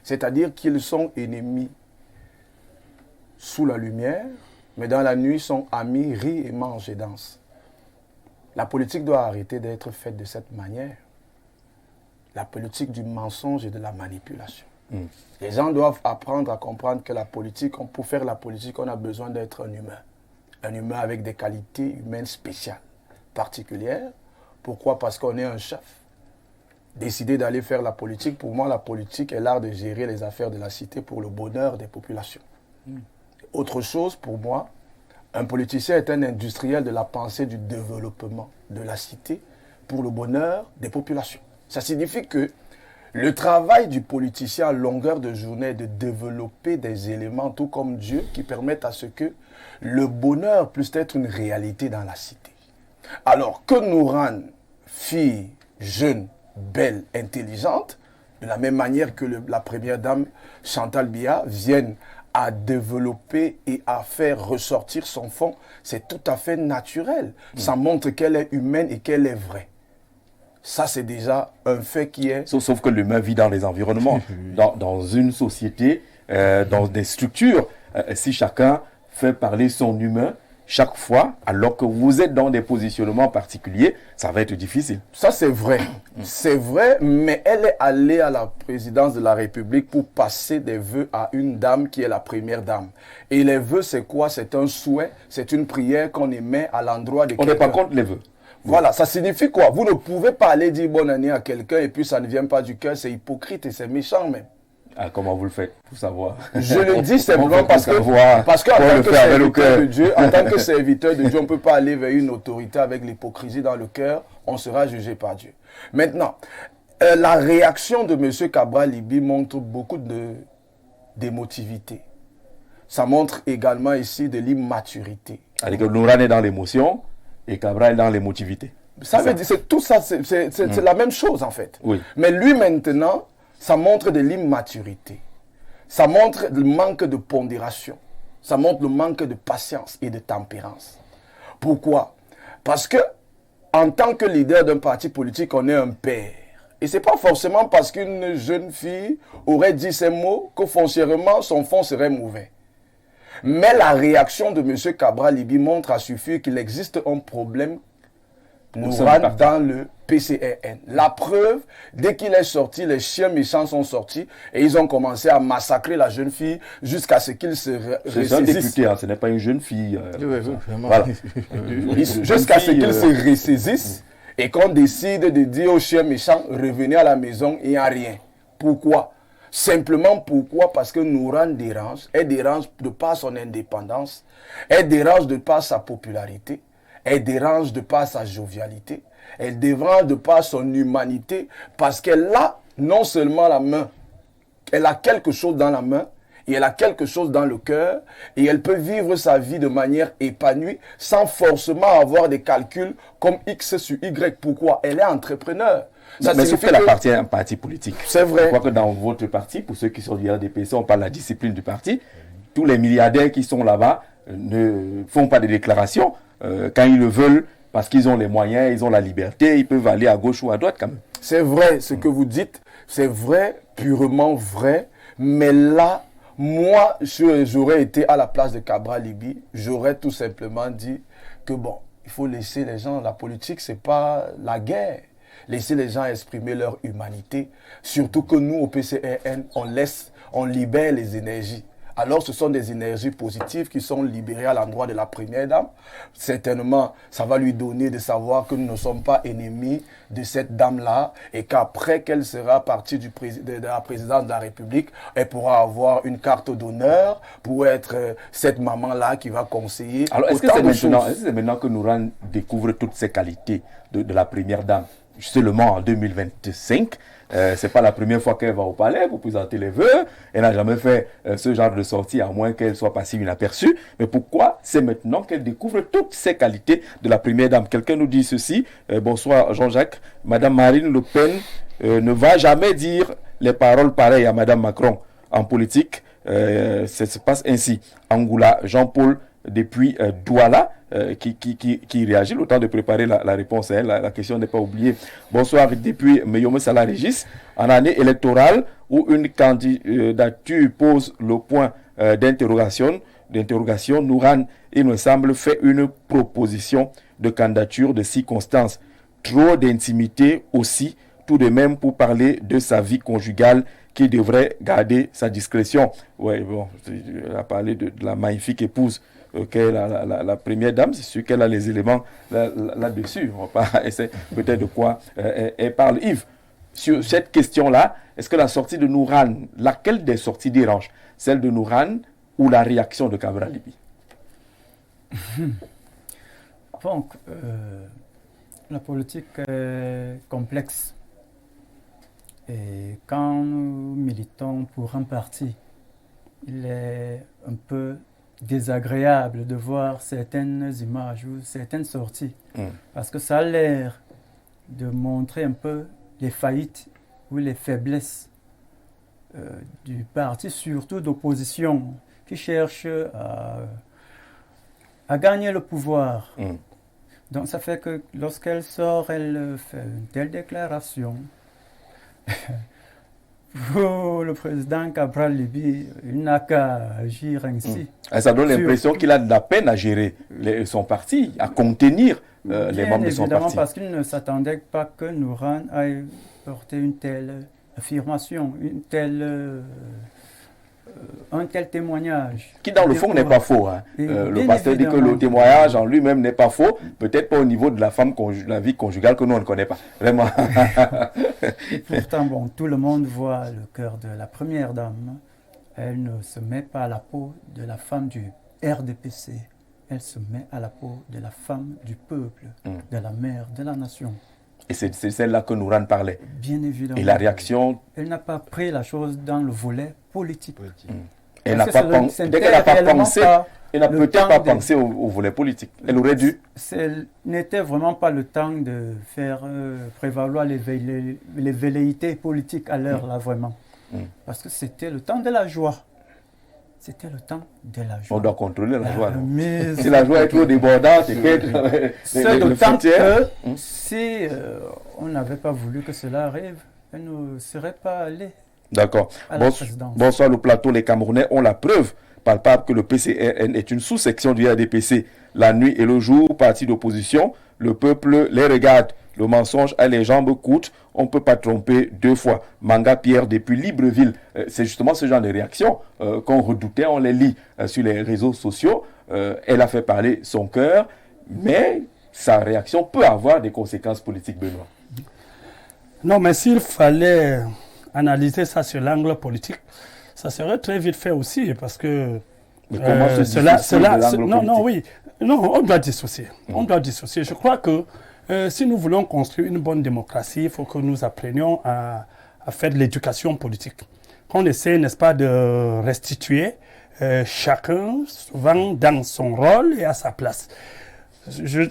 C'est-à-dire qu'ils sont ennemis sous la lumière, mais dans la nuit sont amis, rient et mangent et dansent. La politique doit arrêter d'être faite de cette manière. La politique du mensonge et de la manipulation. Les gens doivent apprendre à comprendre que la politique, pour faire la politique, on a besoin d'être un humain. Un humain avec des qualités humaines spéciales, particulières. Pourquoi? Parce qu'on est un chef. Décider d'aller faire la politique, pour moi, la politique est l'art de gérer les affaires de la cité pour le bonheur des populations. Autre chose, pour moi, un politicien est un industriel de la pensée du développement de la cité pour le bonheur des populations. Ça signifie que le travail du politicien à longueur de journée est de développer des éléments, tout comme Dieu, qui permettent à ce que le bonheur puisse être une réalité dans la cité. Alors que nous rendre filles, jeunes, belles, intelligentes, de la même manière que la première dame Chantal Biya vienne à développer et à faire ressortir son fond, c'est tout à fait naturel. Ça montre qu'elle est humaine et qu'elle est vraie. Ça, c'est déjà un fait qui est... Sauf que l'humain vit dans les environnements, dans une société, dans des structures. Si chacun fait parler son humain chaque fois, alors que vous êtes dans des positionnements particuliers, ça va être difficile. Ça, c'est vrai. C'est vrai, mais elle est allée à la présidence de la République pour passer des vœux à une dame qui est la première dame. Et les vœux, c'est quoi? C'est un souhait, c'est une prière qu'on émet à l'endroit de quelqu'un. On n'est pas contre les vœux. Voilà, ça signifie quoi? Vous ne pouvez pas aller dire bonne année à quelqu'un et puis ça ne vient pas du cœur, c'est hypocrite et c'est méchant même. Ah, comment vous le faites pour savoir? Je le dis simplement parce qu'en tant que serviteur de Dieu, en tant que serviteur de Dieu, on ne peut pas aller vers une autorité avec l'hypocrisie dans le cœur, on sera jugé par Dieu. Maintenant, la réaction de M. Cabral Libby montre beaucoup d'émotivité. Ça montre également ici de l'immaturité. C'est-à-dire que Nourane est dans l'émotion et Cabral est dans l'émotivité. Ça veut dire, tout ça, c'est la même chose en fait. Oui. Mais lui maintenant, ça montre de l'immaturité. Ça montre le manque de pondération. Ça montre le manque de patience et de tempérance. Pourquoi? Parce que, en tant que leader d'un parti politique, on est un père. Et ce n'est pas forcément parce qu'une jeune fille aurait dit ces mots que foncièrement son fond serait mauvais. Mais la réaction de M. Cabral Libby montre à suffire qu'il existe un problème dans le PCRN. La preuve, dès qu'il est sorti, les chiens méchants sont sortis et ils ont commencé à massacrer la jeune fille jusqu'à ce qu'il se ressaisisse. C'est un député, hein, ce n'est pas une jeune fille. Voilà. Jusqu'à ce qu'il se ressaisisse et qu'on décide de dire aux chiens méchants, revenez à la maison et il n'y a rien. Pourquoi? Simplement pourquoi? Parce que Nourane dérange. Elle dérange de par son indépendance. Elle dérange de par sa popularité. Elle dérange de par sa jovialité. Elle dérange de par son humanité. Parce qu'elle a non seulement la main, elle a quelque chose dans la main, et elle a quelque chose dans le cœur, et elle peut vivre sa vie de manière épanouie sans forcément avoir des calculs comme X sur Y. Pourquoi? Elle est entrepreneur. Ça mais sauf qu'elle appartient à un parti politique. C'est vrai. Je crois que dans votre parti, pour ceux qui sont du RDPC, on parle de la discipline du parti. Tous les milliardaires qui sont là-bas ne font pas de déclarations. Quand ils le veulent, parce qu'ils ont les moyens, ils ont la liberté, ils peuvent aller à gauche ou à droite quand même. C'est vrai, ce que vous dites, c'est vrai, purement vrai. Mais là, moi, j'aurais été à la place de Cabral Libby, j'aurais tout simplement dit que bon, il faut laisser les gens, la politique, c'est pas la guerre. Laisser les gens exprimer leur humanité. Surtout que nous, au PCRN, on libère les énergies. Alors, ce sont des énergies positives qui sont libérées à l'endroit de la première dame. Certainement, ça va lui donner de savoir que nous ne sommes pas ennemis de cette dame-là et qu'après qu'elle sera partie de la présidence de la République, elle pourra avoir une carte d'honneur pour être cette maman-là qui va conseiller. Alors, est-ce que c'est maintenant que Nourane découvre toutes ces qualités de la première dame? Seulement en 2025, c'est pas la première fois qu'elle va au palais pour présenter les vœux. Elle n'a jamais fait ce genre de sortie, à moins qu'elle soit passée inaperçue. Mais pourquoi c'est maintenant qu'elle découvre toutes ces qualités de la première dame? Quelqu'un nous dit ceci. Bonsoir Jean-Jacques. Madame Marine Le Pen ne va jamais dire les paroles pareilles à Madame Macron. en politique, ça se passe ainsi. Angoula, Jean-Paul, depuis Douala, qui réagit, le temps de préparer la réponse. Hein, la question n'est pas oubliée. Bonsoir, depuis Meyome Salah Régis, en année électorale où une candidature pose le point d'interrogation, Nouran, il me semble, fait une proposition de candidature de circonstance. Trop d'intimité aussi, tout de même pour parler de sa vie conjugale qui devrait garder sa discrétion. Oui, bon, elle a parlé de la magnifique épouse qu'est la première dame, c'est sûr qu'elle a les éléments là-dessus. On va pas essayer peut-être de quoi elle parle. Yves, sur cette question-là, est-ce que la sortie de Nouran, laquelle des sorties dérange? Celle de Nouran ou la réaction de Cabral Libby? Donc, la politique est complexe. Et quand nous militons pour un parti, il est un peu désagréable de voir certaines images ou certaines sorties. Parce que ça a l'air de montrer un peu les faillites ou les faiblesses du parti, surtout d'opposition, qui cherche à gagner le pouvoir. Donc ça fait que lorsqu'elle sort, elle fait une telle déclaration. Pour le président Cabral Libby, il n'a qu'à agir ainsi. Et ça donne l'impression qu'il a de la peine à gérer son parti, à contenir les membres de son parti. Parce qu'il ne s'attendait pas que Nouran aille porter une telle affirmation, un tel témoignage. Qui dans le fond n'est pas faux. Hein. Le pasteur dit que le témoignage en lui-même n'est pas faux, peut-être pas au niveau de la femme, la vie conjugale que nous on ne connaît pas. Vraiment. Et pourtant, bon, tout le monde voit le cœur de la première dame. Elle ne se met pas à la peau de la femme du RDPC. Elle se met à la peau de la femme du peuple, de la mère de la nation. Et c'est celle-là que Nouran parlait. Bien évidemment. Et la réaction... Elle n'a pas pris la chose dans le volet politique. Elle n'a pas pensé... Dès qu'elle n'a pas pensé, elle n'a peut-être pas pensé au volet politique. Elle aurait dû... Ce n'était vraiment pas le temps de faire prévaloir les velléités politiques à l'heure, là, vraiment. Parce que c'était le temps de la joie. C'était le temps de la joie. On doit contrôler la joie. Si la joie est trop débordante, c'est le temps que si on n'avait pas voulu que cela arrive, elle ne serait pas allée. D'accord. Bonsoir le plateau. Les Camerounais ont la preuve palpable que le PCRN est une sous-section du RDPC. La nuit et le jour, parti d'opposition, le peuple les regarde. Le mensonge a les jambes courtes, on ne peut pas tromper deux fois. Manga Pierre depuis Libreville, c'est justement ce genre de réaction qu'on redoutait, on les lit sur les réseaux sociaux. Elle a fait parler son cœur, mais sa réaction peut avoir des conséquences politiques, Benoît. Non, mais s'il fallait analyser ça sur l'angle politique, ça serait très vite fait aussi, parce que... Mais comment se dissocier de l'angle politique? Non, on doit dissocier. On doit dissocier. Je crois que si nous voulons construire une bonne démocratie, il faut que nous apprenions à faire de l'éducation politique. Qu'on essaie, n'est-ce pas, de restituer chacun souvent dans son rôle et à sa place.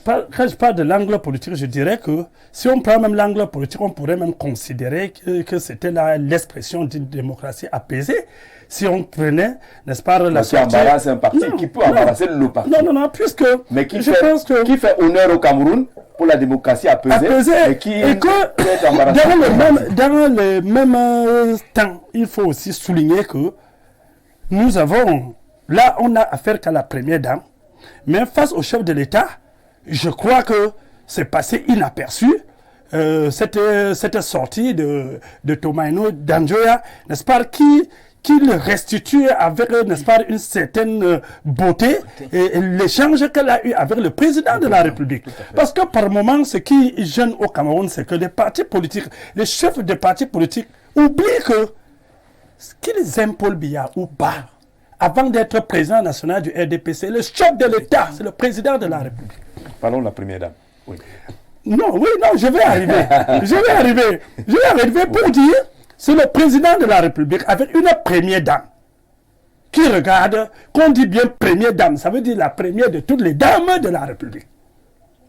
Quand je parle de l'angle politique, je dirais que si on prend même l'angle politique, on pourrait même considérer que c'était l'expression d'une démocratie apaisée. Si on prenait, n'est-ce pas, la sortie... Qui embarrasse un parti, qui peut embarrasser le parti. Non, puisque... Mais qui fait honneur au Cameroun pour la démocratie apaisée. Et que dans le même temps, il faut aussi souligner que nous avons... Là, on a affaire qu'à la première dame. Mais face au chef de l'État, je crois que c'est passé inaperçu. Cette sortie de Tomaino Danjoya, n'est-ce pas, qui le restitue avec, n'est-ce pas, une certaine beauté et l'échange qu'elle a eu avec le président de la République. Parce que par moment, ce qui gêne au Cameroun, c'est que les partis politiques, les chefs des partis politiques oublient que qu'ils aiment Paul Biya ou pas, avant d'être président national du RDPC, le chef de l'État, c'est le président de la République. Parlons de la première dame. Oui. Non, je vais arriver. Je vais arriver pour dire, c'est le président de la République avec une première dame qui regarde, qu'on dit bien première dame, ça veut dire la première de toutes les dames de la République.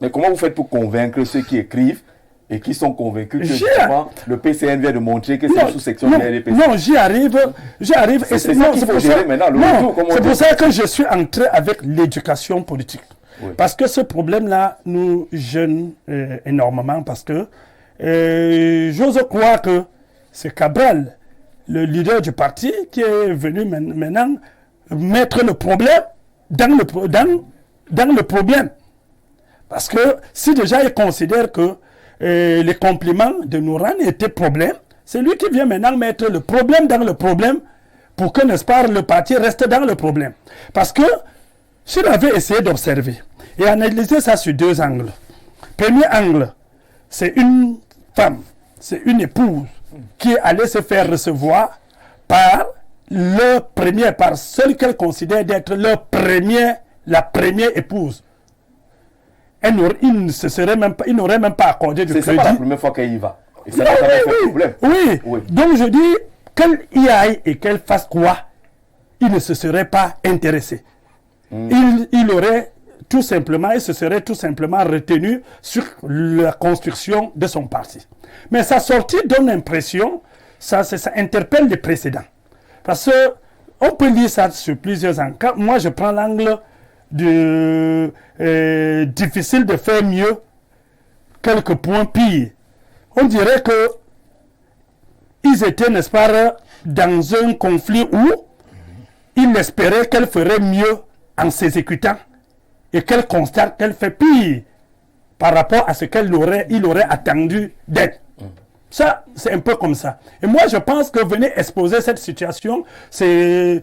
Mais comment vous faites pour convaincre ceux qui écrivent Et qui sont convaincus que justement, le PCN vient de montrer que c'est une sous-section de l'RDPC. Non, j'y arrive. C'est ça qu'il faut gérer maintenant. C'est pour ça que je suis entré avec l'éducation politique. Oui. Parce que ce problème-là nous gêne énormément parce que j'ose croire que c'est Cabral, le leader du parti, qui est venu maintenant mettre le problème dans le problème. Parce que si déjà il considère que les compliments de Nouran étaient problème, c'est lui qui vient maintenant mettre le problème dans le problème pour que, n'est-ce pas, le parti reste dans le problème. Parce que s'il avait essayé d'observer et analyser ça sur deux angles. Premier angle, c'est une femme, c'est une épouse qui allait se faire recevoir par celle qu'elle considère d'être la première épouse. Il n'aurait même pas accordé de crédit. C'est pas la première fois qu'elle y va. Et ça n'a jamais fait problème. Oui. Donc je dis, qu'elle y aille et qu'elle fasse quoi, il ne se serait pas intéressé. Il aurait tout simplement, il se serait tout simplement retenu sur la construction de son parti. Mais sa sortie donne l'impression, ça interpelle les précédents. Parce que on peut lire ça sur plusieurs angles. Moi, je prends l'angle difficile de faire mieux, quelques points pires. On dirait que ils étaient, n'est-ce pas, dans un conflit où ils espéraient qu'elle ferait mieux en s'exécutant et qu'elle constate qu'elle fait pire par rapport à ce il aurait attendu d'être. Ça, c'est un peu comme ça. Et moi, je pense que venir exposer cette situation, je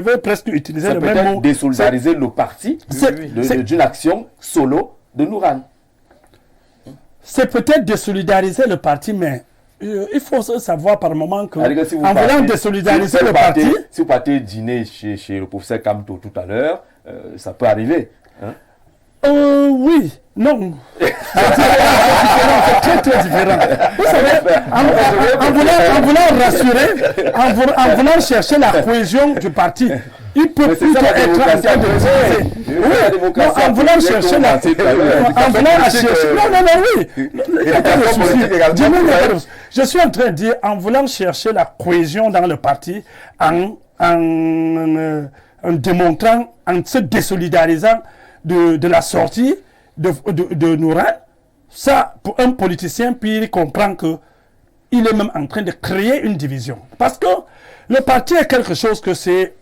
vais presque utiliser le même mot. Désolidariser le parti d'une action solo de Nouran. C'est peut-être désolidariser le parti, mais il faut savoir par moment que, en voulant désolidariser le parti... Si vous partez dîner chez le professeur Kamto tout à l'heure, ça peut arriver. Hein? Oui, non. C'est très différent. Vous savez, en voulant rassurer, en voulant chercher la cohésion du parti, il peut plutôt être en train de dire. Oui, en voulant chercher la. En voulant chercher. Oui. Il n'y a pas de souci. Je suis en train de dire, en voulant chercher la cohésion dans le parti, en démontrant, en se désolidarisant de la sortie de Nouran, ça, pour un politicien, puis il comprend que il est même en train de créer une division. Parce que le parti est quelque chose que c'est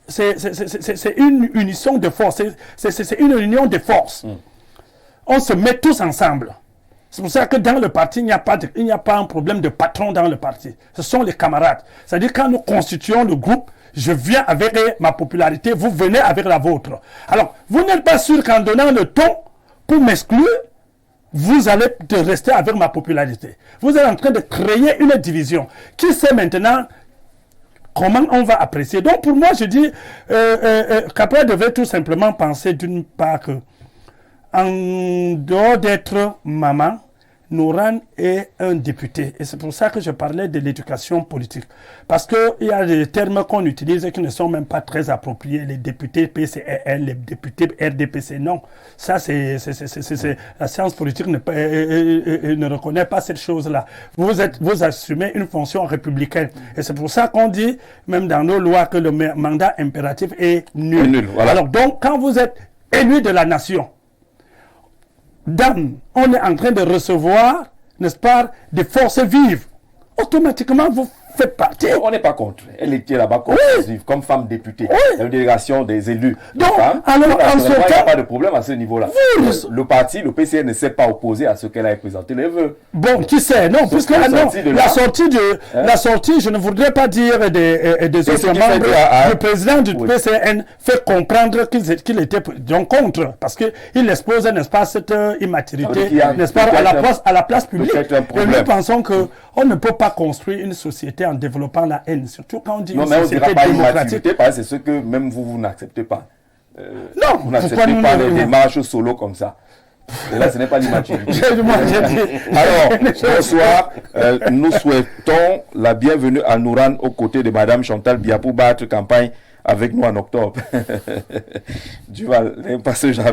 une unisson de forces, c'est une union de forces. On se met tous ensemble. C'est pour ça que dans le parti, il n'y a pas un problème de patron dans le parti. Ce sont les camarades. C'est-à-dire quand nous constituons le groupe, je viens avec ma popularité, vous venez avec la vôtre. Alors, vous n'êtes pas sûr qu'en donnant le ton pour m'exclure, vous allez rester avec ma popularité. Vous êtes en train de créer une division. Qui sait maintenant comment on va apprécier? Donc, pour moi, je dis qu'après, devait tout simplement penser d'une part que, en dehors d'être maman, Nouran est un député. Et c'est pour ça que je parlais de l'éducation politique. Parce qu'il y a des termes qu'on utilise qui ne sont même pas très appropriés. Les députés PCRL, les députés RDPC. Non. Ça, c'est la science politique ne reconnaît pas cette chose-là. Vous assumez une fonction républicaine. Et c'est pour ça qu'on dit, même dans nos lois, que le mandat impératif est nul. Voilà. Alors donc, quand vous êtes élu de la nation, on est en train de recevoir, n'est-ce pas, des forces vives. Automatiquement, vous faites partie. On n'est pas contre. Elle était là-bas comme femme députée. Une délégation des élus. Donc, femmes. Alors, en ce cas, il n'y a pas de problème à ce niveau-là. Le parti, le PCN ne s'est pas opposé à ce qu'elle a présenté les vœux. Bon, qui sait? Non, puisque la sortie, je ne voudrais pas dire des autres membres. Le président du PCN fait comprendre qu'il était donc contre, parce qu'il expose, n'est-ce pas, cette immaturité, n'est-ce pas, à la place publique. Et nous pensons qu'on ne peut pas construire une société en développant la haine, surtout quand on dit une société démocratique. Parce que c'est ce que même vous n'acceptez pas. Non, vous n'acceptez pas les démarches solo comme ça. Et là, ce n'est pas l'immaturité. Alors, bonsoir. Nous souhaitons la bienvenue à Nouran aux côtés de Madame Chantal Biya pour battre campagne avec nous en octobre. Duval n'aime pas ce genre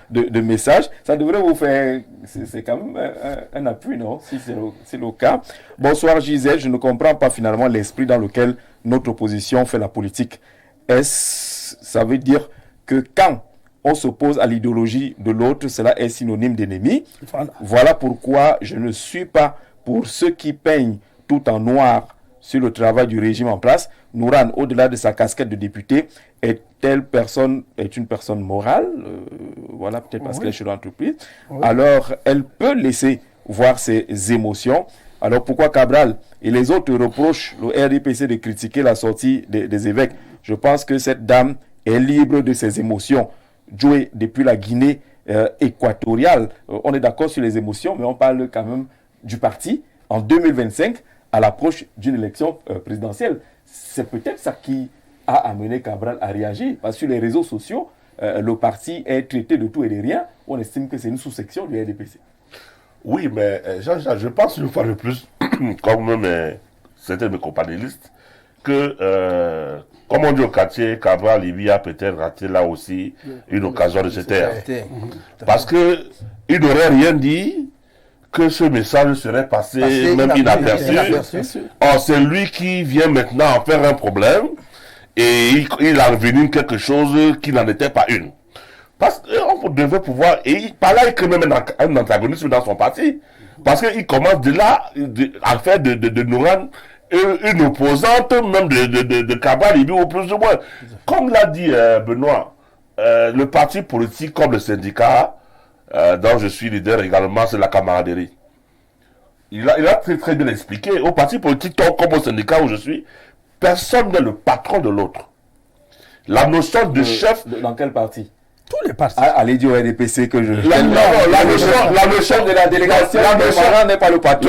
de message. Ça devrait vous faire... C'est quand même un appui, non? Si c'est le cas. Bonsoir Gisèle, je ne comprends pas finalement l'esprit dans lequel notre opposition fait la politique. Ça veut dire que quand on s'oppose à l'idéologie de l'autre, cela est synonyme d'ennemi. Voilà pourquoi je ne suis pas pour ceux qui peignent tout en noir sur le travail du régime en place. Nourane, au-delà de sa casquette de député, est une personne morale, voilà, peut-être parce qu'elle est chef d'entreprise. Alors, elle peut laisser voir ses émotions. Alors, pourquoi Cabral et les autres reprochent le RDPC de critiquer la sortie des évêques? Je pense que cette dame est libre de ses émotions. Joué depuis la Guinée équatoriale, on est d'accord sur les émotions, mais on parle quand même du parti en 2025 à l'approche d'une élection présidentielle. C'est peut-être ça qui a amené Cabral à réagir, parce que sur les réseaux sociaux, le parti est traité de tout et de rien. On estime que c'est une sous-section du RDPC. Oui, mais Jean-Jacques, je pense une fois de plus, comme certains de mes companélistes, que, comme on dit au quartier, Cabral Libye a peut-être raté là aussi une occasion de se taire. Parce qu'il n'aurait rien dit que ce message serait passé même inaperçu. Or, c'est lui qui vient maintenant en faire un problème et il a revenu quelque chose qui n'en était pas une. Parce qu'on devait pouvoir, et par là, il crée même un antagonisme dans son parti. Parce qu'il commence de là à faire de Nourane une opposante même de Cabral Libye au plus ou moins. Comme l'a dit Benoît, le parti politique comme le syndicat, dont je suis leader également, c'est la camaraderie. Il a très très bien expliqué. Au parti politique, comme au syndicat où je suis, personne n'est le patron de l'autre. La notion de chef... Dans quel parti? Tous les partis. Allez dire au RDPC que je... La notion de la délégation, n'est pas le patron.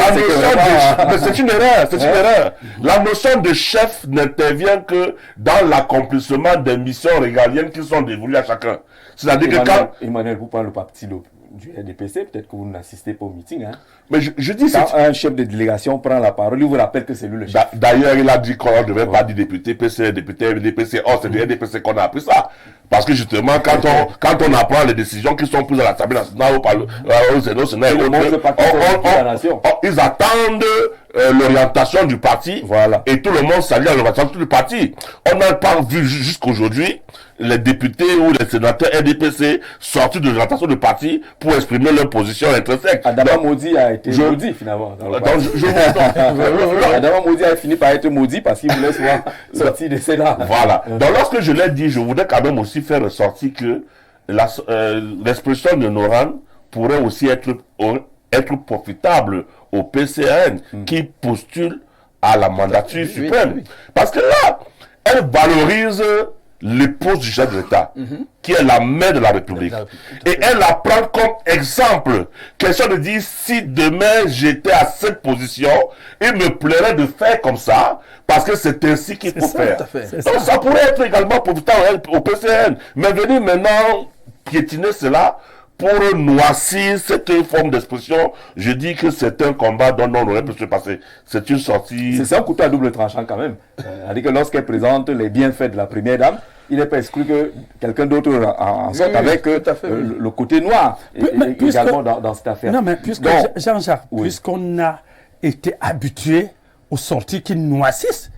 C'est une erreur, c'est une erreur. La notion de chef n'intervient que dans l'accomplissement des missions régaliennes qui sont dévolues à chacun. C'est-à-dire que quand... Emmanuel, vous parlez le parti du RDPC, peut-être que vous n'assistez pas au meeting. Hein. Mais je dis quand un chef de délégation prend la parole, il vous rappelle que c'est lui le chef. D'ailleurs, il a dit qu'on ne devait pas dire député PC, député RDPC. Oh, c'est du RDPC qu'on a appris ça. Parce que justement, quand on apprend les décisions qui sont prises à l'Assemblée nationale, au Sénat, ils attendent l'orientation du parti. Voilà. Et tout le monde salue l'orientation du parti. On n'a pas vu jusqu'aujourd'hui les députés ou les sénateurs RDPC sortis de l'orientation du parti pour exprimer leur position intrinsèque. Adama Maudit a été maudit finalement. Adama Maudit a fini par être maudit parce qu'il voulait soit sorti de cela. Voilà. Donc lorsque je l'ai dit, je voudrais quand même aussi faire ressortir que l'expression de Nourane pourrait aussi être profitable au PCN qui postule à la mandature suprême. Oui. Parce que là, elle valorise l'épouse du chef de l'État, qui est la mère de la République. Et elle la prend comme exemple. Question de dire, si demain j'étais à cette position, il me plairait de faire comme ça, parce que c'est ainsi qu'il faut faire. Donc ça pourrait être également profitable au PCN. Mais venir maintenant piétiner cela, pour noircir cette forme d'expression, je dis que c'est un combat dont on aurait pu se passer. C'est une sortie... C'est un couteau à double tranchant quand même. C'est-à-dire que lorsqu'elle présente les bienfaits de la première dame, il n'est pas exclu que quelqu'un d'autre en sorte avec le côté noir également dans cette affaire. Non, mais puisque Jean-Jacques, puisqu'on a été habitué aux sorties qui noircissent,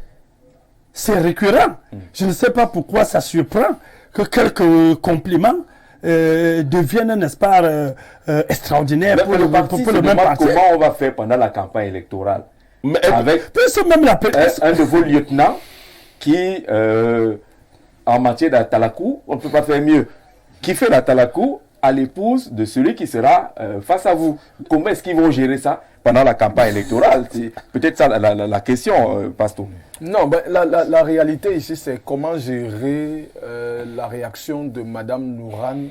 c'est récurrent. Je ne sais pas pourquoi ça surprend que quelques compliments deviennent, n'est-ce pas, extraordinaires pour le même parti. Comment on va faire pendant la campagne électorale avec même un de vos lieutenants qui, en matière d'atalakou, on ne peut pas faire mieux, qui fait l'atalakou à l'épouse de celui qui sera face à vous. Comment est-ce qu'ils vont gérer ça pendant la campagne électorale? C'est peut-être ça la question, Pasteur. Non, ben, la réalité ici, c'est comment gérer la réaction de Madame Nourane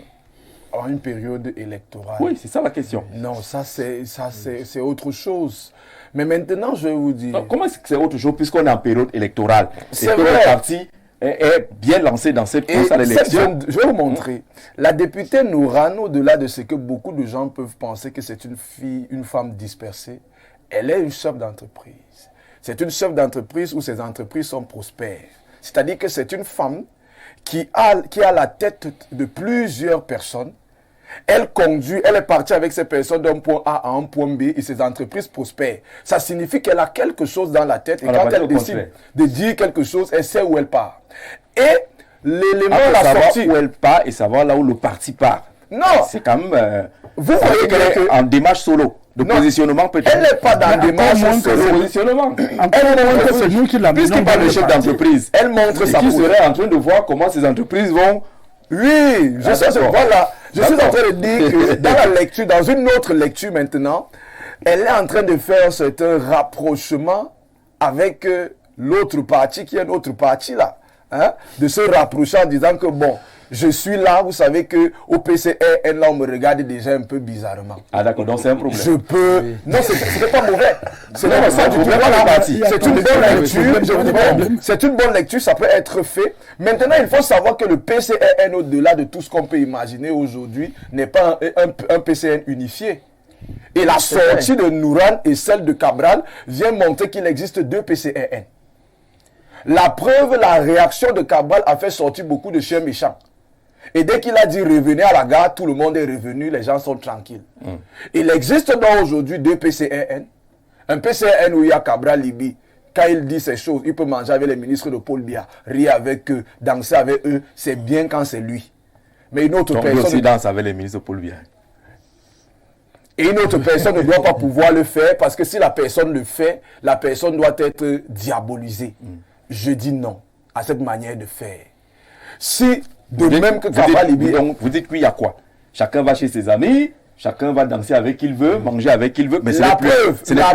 en une période électorale. Oui, c'est ça la question. Non, ça c'est autre chose. Mais maintenant, je vais vous dire... Non, comment est-ce que c'est autre chose puisqu'on est en période électorale? C'est que vrai. Le parti est bien lancé dans cette course à l'élection. Je vais vous montrer. La députée Nourane, au-delà de ce que beaucoup de gens peuvent penser que c'est une femme dispersée, elle est une chef d'entreprise. C'est une chef d'entreprise où ses entreprises sont prospères. C'est-à-dire que c'est une femme qui a la tête de plusieurs personnes. Elle conduit, elle est partie avec ces personnes d'un point A à un point B et ses entreprises prospèrent. Ça signifie qu'elle a quelque chose dans la tête et quand elle décide de dire quelque chose, elle sait où elle part. Et l'élément la sortie où elle part et savoir là où le parti part. Non. C'est quand même... vous voyez qu'elle est en démarche solo. De positionnement peut-être. Elle n'est pas dans des démarche de positionnement. C'est nous qui l'amenons. Puisqu'il parle de chef d'entreprise. Elle montre sa qui serait en train de voir comment ces entreprises vont... Oui, je suis en train de dire que dans la lecture, dans une autre lecture maintenant, elle est en train de faire un certain rapprochement avec l'autre parti qui est notre parti là. Hein, de se rapprocher en disant que bon, je suis là, vous savez que au PCRN là on me regarde déjà un peu bizarrement. Ah d'accord, donc c'est un problème. Je peux... Oui. Non, c'est pas mauvais. C'est pas ça du tout. C'est une bonne lecture. C'est une bonne lecture, ça peut être fait. Maintenant, il faut savoir que le PCRN, au-delà de tout ce qu'on peut imaginer aujourd'hui, n'est pas un PCN unifié. Et la sortie de Nourane et celle de Cabral vient montrer qu'il existe deux PCRN. La preuve, la réaction de Cabral a fait sortir beaucoup de chiens méchants. Et dès qu'il a dit revenez à la gare, tout le monde est revenu, les gens sont tranquilles. Il existe donc aujourd'hui deux PCRN. Un PCRN où il y a Cabral Libi. Quand il dit ces choses, il peut manger avec les ministres de Paul Biya, rire avec eux, danser avec eux. C'est bien quand c'est lui. Mais une autre personne... Lui aussi danse avec les ministres de Paul Biya. Et une autre personne ne doit pas pouvoir le faire parce que si la personne le fait, la personne doit être diabolisée. Je dis non à cette manière de faire. Si, même que Cabral Libi... Vous dites qu'il y a quoi? Chacun va chez ses amis, chacun va danser avec qui il veut, manger avec qui il veut, mais ce n'est plus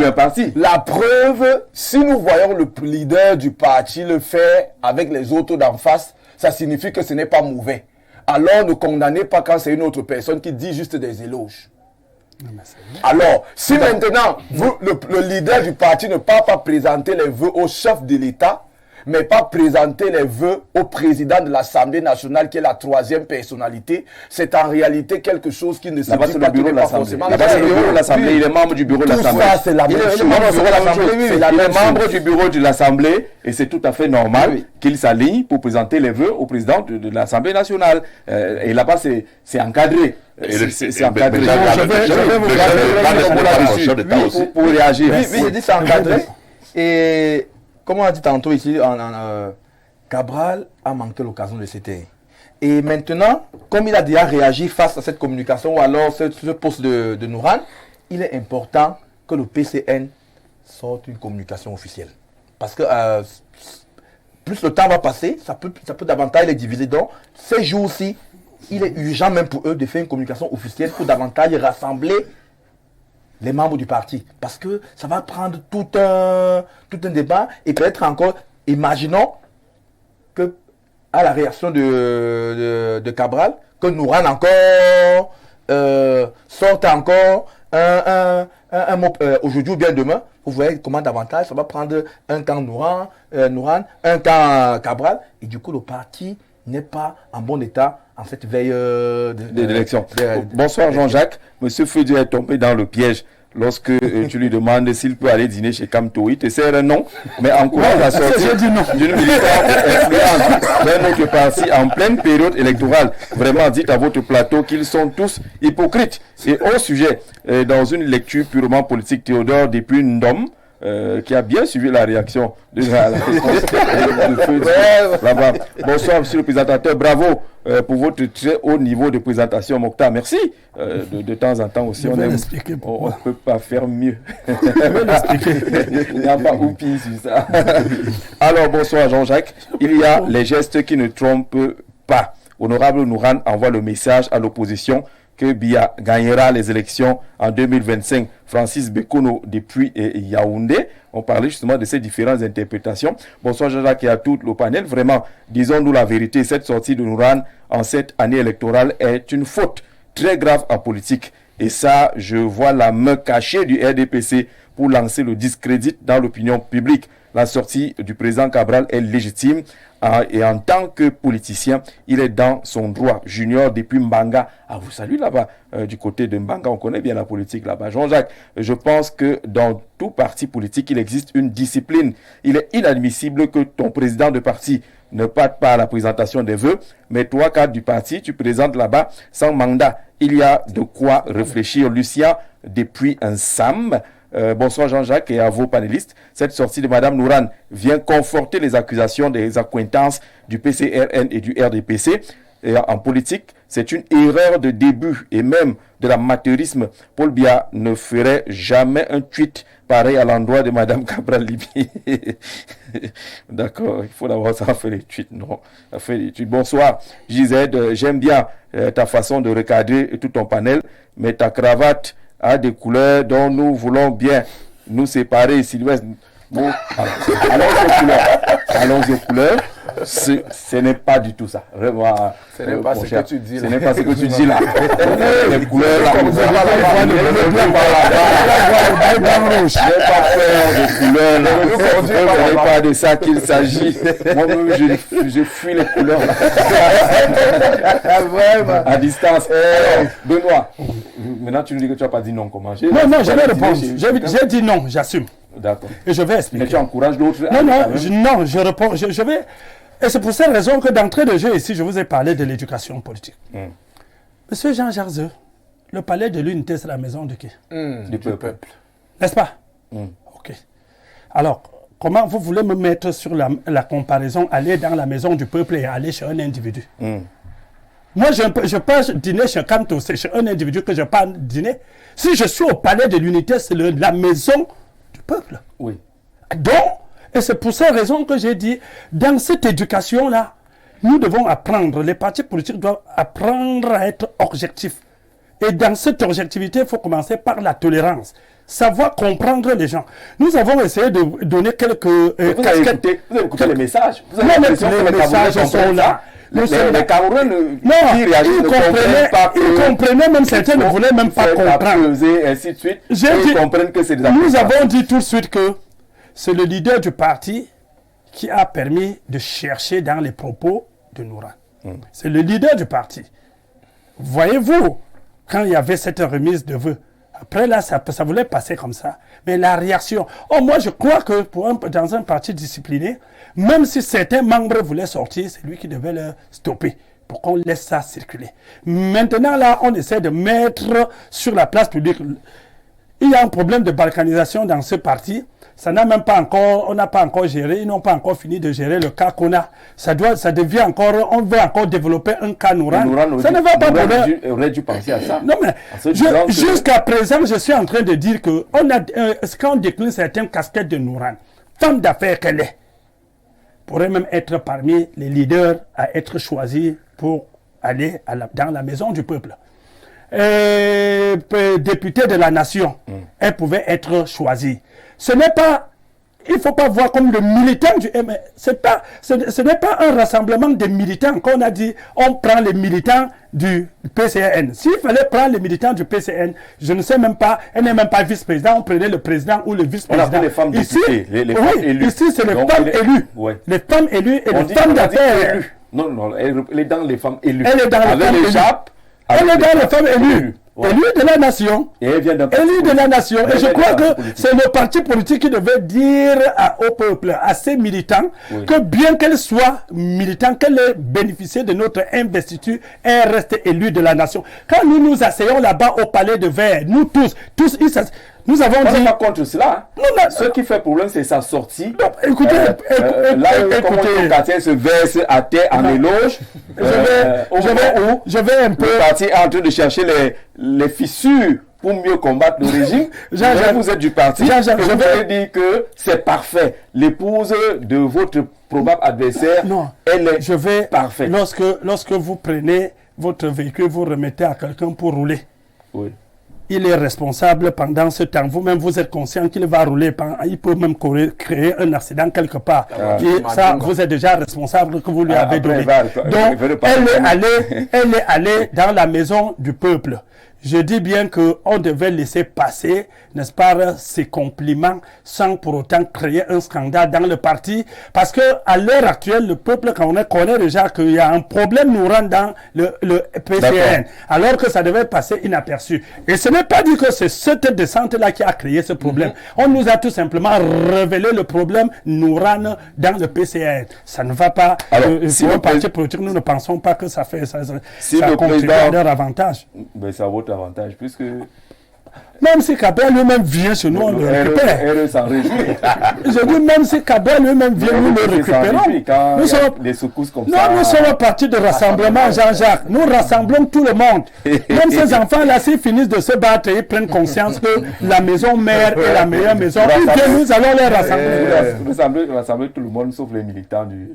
un parti. La preuve, si nous voyons le leader du parti le faire avec les autres d'en face, ça signifie que ce n'est pas mauvais. Alors ne condamnez pas quand c'est une autre personne qui dit juste des éloges. Alors, si maintenant le leader du parti ne part pas présenter les vœux au chef de l'État, mais pas présenter les vœux au président de l'Assemblée nationale, qui est la troisième personnalité, c'est en réalité quelque chose qui ne se dit pas, le bureau de l'Assemblée. Il est membre du bureau de l'Assemblée. Tout ça, c'est la même chose. Il est membre du bureau de l'Assemblée et c'est tout à fait normal qu'il s'aligne pour présenter les vœux au président de l'Assemblée nationale. Et là-bas, c'est encadré. C'est encadré. Je vais vous pour réagir. Oui, je dis c'est encadré. Et... Comme on a dit tantôt ici, Cabral a manqué l'occasion de s'éteindre. Et maintenant, comme il a déjà réagi face à cette communication ou alors ce poste de Nourane, il est important que le PCN sorte une communication officielle. Parce que plus le temps va passer, ça peut davantage les diviser. Donc, ces jours-ci, il est urgent même pour eux de faire une communication officielle pour davantage rassembler les membres du parti, parce que ça va prendre tout un débat et peut-être encore, imaginons que à la réaction de Cabral, que Nourane encore sorte encore un mot aujourd'hui ou bien demain. Vous voyez comment davantage ça va prendre un camp Nourane, un camp Cabral, et du coup le parti n'est pas en bon état en cette veille d'élection. Bonsoir Jean-Jacques. Monsieur Feudier est tombé dans le piège lorsque tu lui demandes s'il peut aller dîner chez Camto. Il te sert un nom, mais encourage la sortie d'une militante influente d'un autre parti en pleine période électorale. Vraiment, dites à votre plateau qu'ils sont tous hypocrites. Et au sujet, dans une lecture purement politique, Théodore depuis Ndom, qui a bien suivi la réaction de la là-bas. Bonsoir, monsieur le présentateur. Bravo pour votre très haut niveau de présentation, Mokhtar. Merci. De temps en temps aussi, on ne peut pas faire mieux. Il n'y a pas oupi sur ça. Alors, bonsoir, Jean-Jacques. Il y a les gestes qui ne trompent pas. Honorable Nourane envoie le message à l'opposition que Biya gagnera les élections en 2025. Francis Bekono depuis Yaoundé. On parlait justement de ces différentes interprétations. Bonsoir Jean-Jacques et à tout le panel. Vraiment, disons-nous la vérité, cette sortie de Nourane en cette année électorale est une faute très grave en politique. Et ça, je vois la main cachée du RDPC pour lancer le discrédit dans l'opinion publique. La sortie du président Cabral est légitime et en tant que politicien, il est dans son droit. Junior depuis Mbanga, vous salue là-bas, du côté de Mbanga, on connaît bien la politique là-bas. Jean-Jacques, je pense que dans tout parti politique, il existe une discipline. Il est inadmissible que ton président de parti ne parte pas à la présentation des vœux, mais toi, cadre du parti, tu présentes là-bas sans mandat. Il y a de quoi réfléchir. Lucien, depuis un SAM. Bonsoir Jean-Jacques et à vos panélistes. Cette sortie de Madame Nourane vient conforter les accusations des accointances du PCRN et du RDPC. Et en politique, c'est une erreur de début et même de l'amateurisme. Paul Biya ne ferait jamais un tweet pareil à l'endroit de Madame Cabral-Libye. D'accord, il faut d'abord ça faire les tweets. Non, ça fait les tweets. Bonsoir JZ, j'aime bien ta façon de recadrer tout ton panel, mais ta cravate a des couleurs dont nous voulons bien nous séparer. Sylvestre, bon, allons aux couleurs. Ce n'est pas du tout ça. Vraiment, ce n'est pas ce que tu dis là. Ce n'est pas ce que tu dis là. Les couleurs là. Je n'ai pas peur des couleurs là. Ce n'est pas de ça qu'il s'agit. Moi-même, je fuis les couleurs là. À distance. Benoît, maintenant tu nous dis que tu n'as pas dit non. Comment? Non, je vais répondre. J'ai dit non, j'assume. D'accord. Et je vais expliquer. Mais tu encourages d'autres. Non, je réponds. Je vais. Et c'est pour cette raison que d'entrée de jeu ici, je vous ai parlé de l'éducation politique. Monsieur Jean Jarzeux, le palais de l'unité, c'est la maison de qui? Du peuple. N'est-ce pas? Ok. Alors, comment vous voulez me mettre sur la comparaison, aller dans la maison du peuple et aller chez un individu? Moi, je ne peux pas dîner chez Kanto, c'est chez un individu que je ne peux pas dîner. Si je suis au palais de l'unité, c'est la maison du peuple. Oui. Donc, et c'est pour cette raison que j'ai dit, dans cette éducation-là, nous devons apprendre, les partis politiques doivent apprendre à être objectifs. Et dans cette objectivité, il faut commencer par la tolérance. Savoir comprendre les gens. Nous avons essayé de donner quelques casquettes. Vous avez écouté les messages. Non, mais les messages sont là. Les Camerounais ils comprenaient même certains ne voulaient même pas comprendre. Et ainsi de suite. Ils comprennent que c'est des accusations. Nous avons dit tout de suite que c'est le leader du parti qui a permis de chercher dans les propos de Nourane. C'est le leader du parti. Voyez-vous, quand il y avait cette remise de vœux, après là, ça voulait passer comme ça. Mais la réaction... moi, je crois que dans un parti discipliné, même si certains membres voulaient sortir, c'est lui qui devait le stopper pour qu'on laisse ça circuler. Maintenant, là, on essaie de mettre sur la place publique. Il y a un problème de balkanisation dans ce parti. Ça n'a même pas encore, on n'a pas encore géré, ils n'ont pas encore fini de gérer le cas qu'on a. Ça devient encore, on veut encore développer un cas Nourane. Ça ne va pas Nourane aurait dû penser à ça. Non mais, jusqu'à présent, je suis en train de dire que quand on décline certaines casquettes de Nourane, femme d'affaires qu'elle est, pourrait même être parmi les leaders à être choisis pour aller dans la maison du peuple. Députée de la nation, elle pouvait être choisie. Ce n'est pas, il ne faut pas voir comme le militant du MS. Ce n'est pas un rassemblement de militants qu'on a dit, on prend les militants du PCN. S'il fallait prendre les militants du PCN, je ne sais même pas, elle n'est même pas vice-président, on prenait le président ou le vice-président. On a les femmes députées, les femmes élues. Ici, c'est les femmes élues. Ouais. Les femmes élues et les femmes d'affaires. Non, elle est dans les femmes élues. Elle est dans les femmes élues. Elle est dans les femmes élues. Ouais. Élu de la nation. Et elle vient d'un élu de la nation. Et je crois que c'est le parti politique qui devait dire au peuple, à ses militants, que bien qu'elle soit militant, qu'elle ait bénéficié de notre investiture, elle reste élue de la nation. Quand nous asseyons là-bas au palais de Verre, nous tous, nous avons dit... On n'est pas contre cela. Ce qui fait problème, c'est sa sortie. Non, écoutez, écoutez. Se verse à terre en éloge. Je vais un peu... Le parti est en train de chercher les fissures pour mieux combattre le régime. Vous êtes du parti. Je vais dire que c'est parfait. L'épouse de votre probable adversaire, elle est parfaite. Lorsque vous prenez votre véhicule, vous remettez à quelqu'un pour rouler. Oui. Il est responsable pendant ce temps. Vous-même, vous êtes conscient qu'il va rouler. Il peut même créer un accident quelque part. Et ça, vous êtes déjà responsable que vous lui avez donné. Donc, elle est allée dans la maison du peuple. je dis bien qu'on devait laisser passer, n'est-ce pas, ces compliments sans pour autant créer un scandale dans le parti. Parce que à l'heure actuelle, le peuple connaît déjà qu'il y a un problème nous rend dans le PCN, alors que ça devait passer inaperçu. Et ce n'est pas dit que c'est cette descente-là qui a créé ce problème. On nous a tout simplement révélé le problème nous rend dans le PCN. Ça ne va pas. Alors, si pour un parti politique, nous ne pensons pas que ça fait ça si ça le contribue président- à leur avantage. Ben, c'est à votre avantage, puisque Même si Kabila lui-même vient chez nous, on le récupère. RE s'en réjouit. Je dis même si Kabila lui-même vient, nous le récupérons. Quand Nous il y a sommes, des secousses comme non, ça. nous sommes un parti de rassemblement, Jean-Jacques. Nous rassemblons tout le monde. Même ces enfants-là, s'ils finissent de se battre, ils prennent conscience que la maison mère est la meilleure maison. Ils viennent, nous allons les rassembler. Vous rassemblez tout le monde sauf les militants du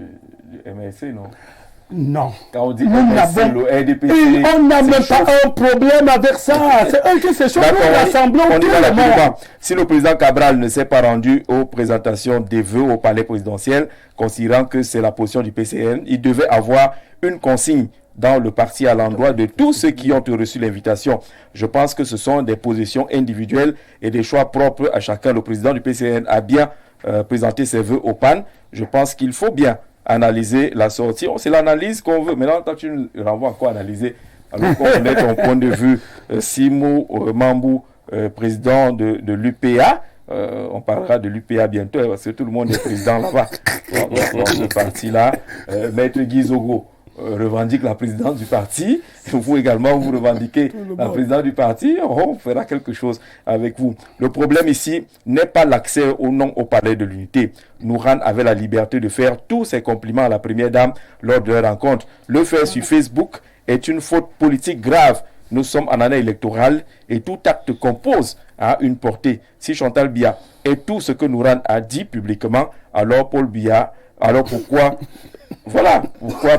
MSC, non? Non. Quand on dit Nous MSC, n'avons- le RDPC, On n'a c'est même chaud. pas un problème avec ça. C'est eux qui se chauffent. D'accord, Nous rassemblons on y tout va le rapidement. monde. Si le président Cabral ne s'est pas rendu aux présentations des vœux au palais présidentiel, considérant que c'est la position du PCN, il devait avoir une consigne dans le parti à l'endroit de tous ceux qui ont reçu l'invitation. Je pense que ce sont des positions individuelles et des choix propres à chacun. Le président du PCN a bien présenté ses vœux au PAN. Je pense qu'il faut bien analyser la sortie. C'est l'analyse qu'on veut. Maintenant, toi, tu nous renvoies encore à analyser. Alors qu'on connaît ton point de vue, Simo Mambou, président de l'UPA. On parlera de l'UPA bientôt, parce que tout le monde est président là-bas, dans ce parti-là. Maître Guy Zogo revendique la présidence du parti. Vous également, vous revendiquez la présidence du parti. On fera quelque chose avec vous. Le problème ici n'est pas l'accès ou non au palais de l'unité. Nouran avait la liberté de faire tous ses compliments à la première dame lors de leur rencontre. Le faire sur Facebook est une faute politique grave. Nous sommes en année électorale et tout acte qu'on pose a une portée. Si Chantal Biya est tout ce que Nouran a dit publiquement, alors Paul Biya, alors pourquoi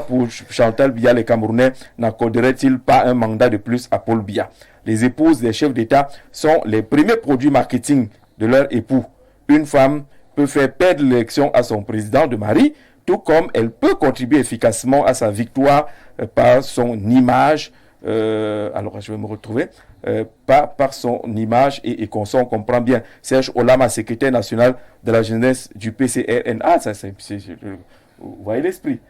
pour Chantal Biya, les Camerounais n'accorderaient-ils pas un mandat de plus à Paul Biya? Les épouses des chefs d'État sont les premiers produits marketing de leur époux. Une femme peut faire perdre l'élection à son président de mari, tout comme elle peut contribuer efficacement à sa victoire par son image. Alors je vais me retrouver. Par son image et on comprend bien. Serge Olama, secrétaire national de la jeunesse du PCRN. Ah, ça c'est vous voyez l'esprit.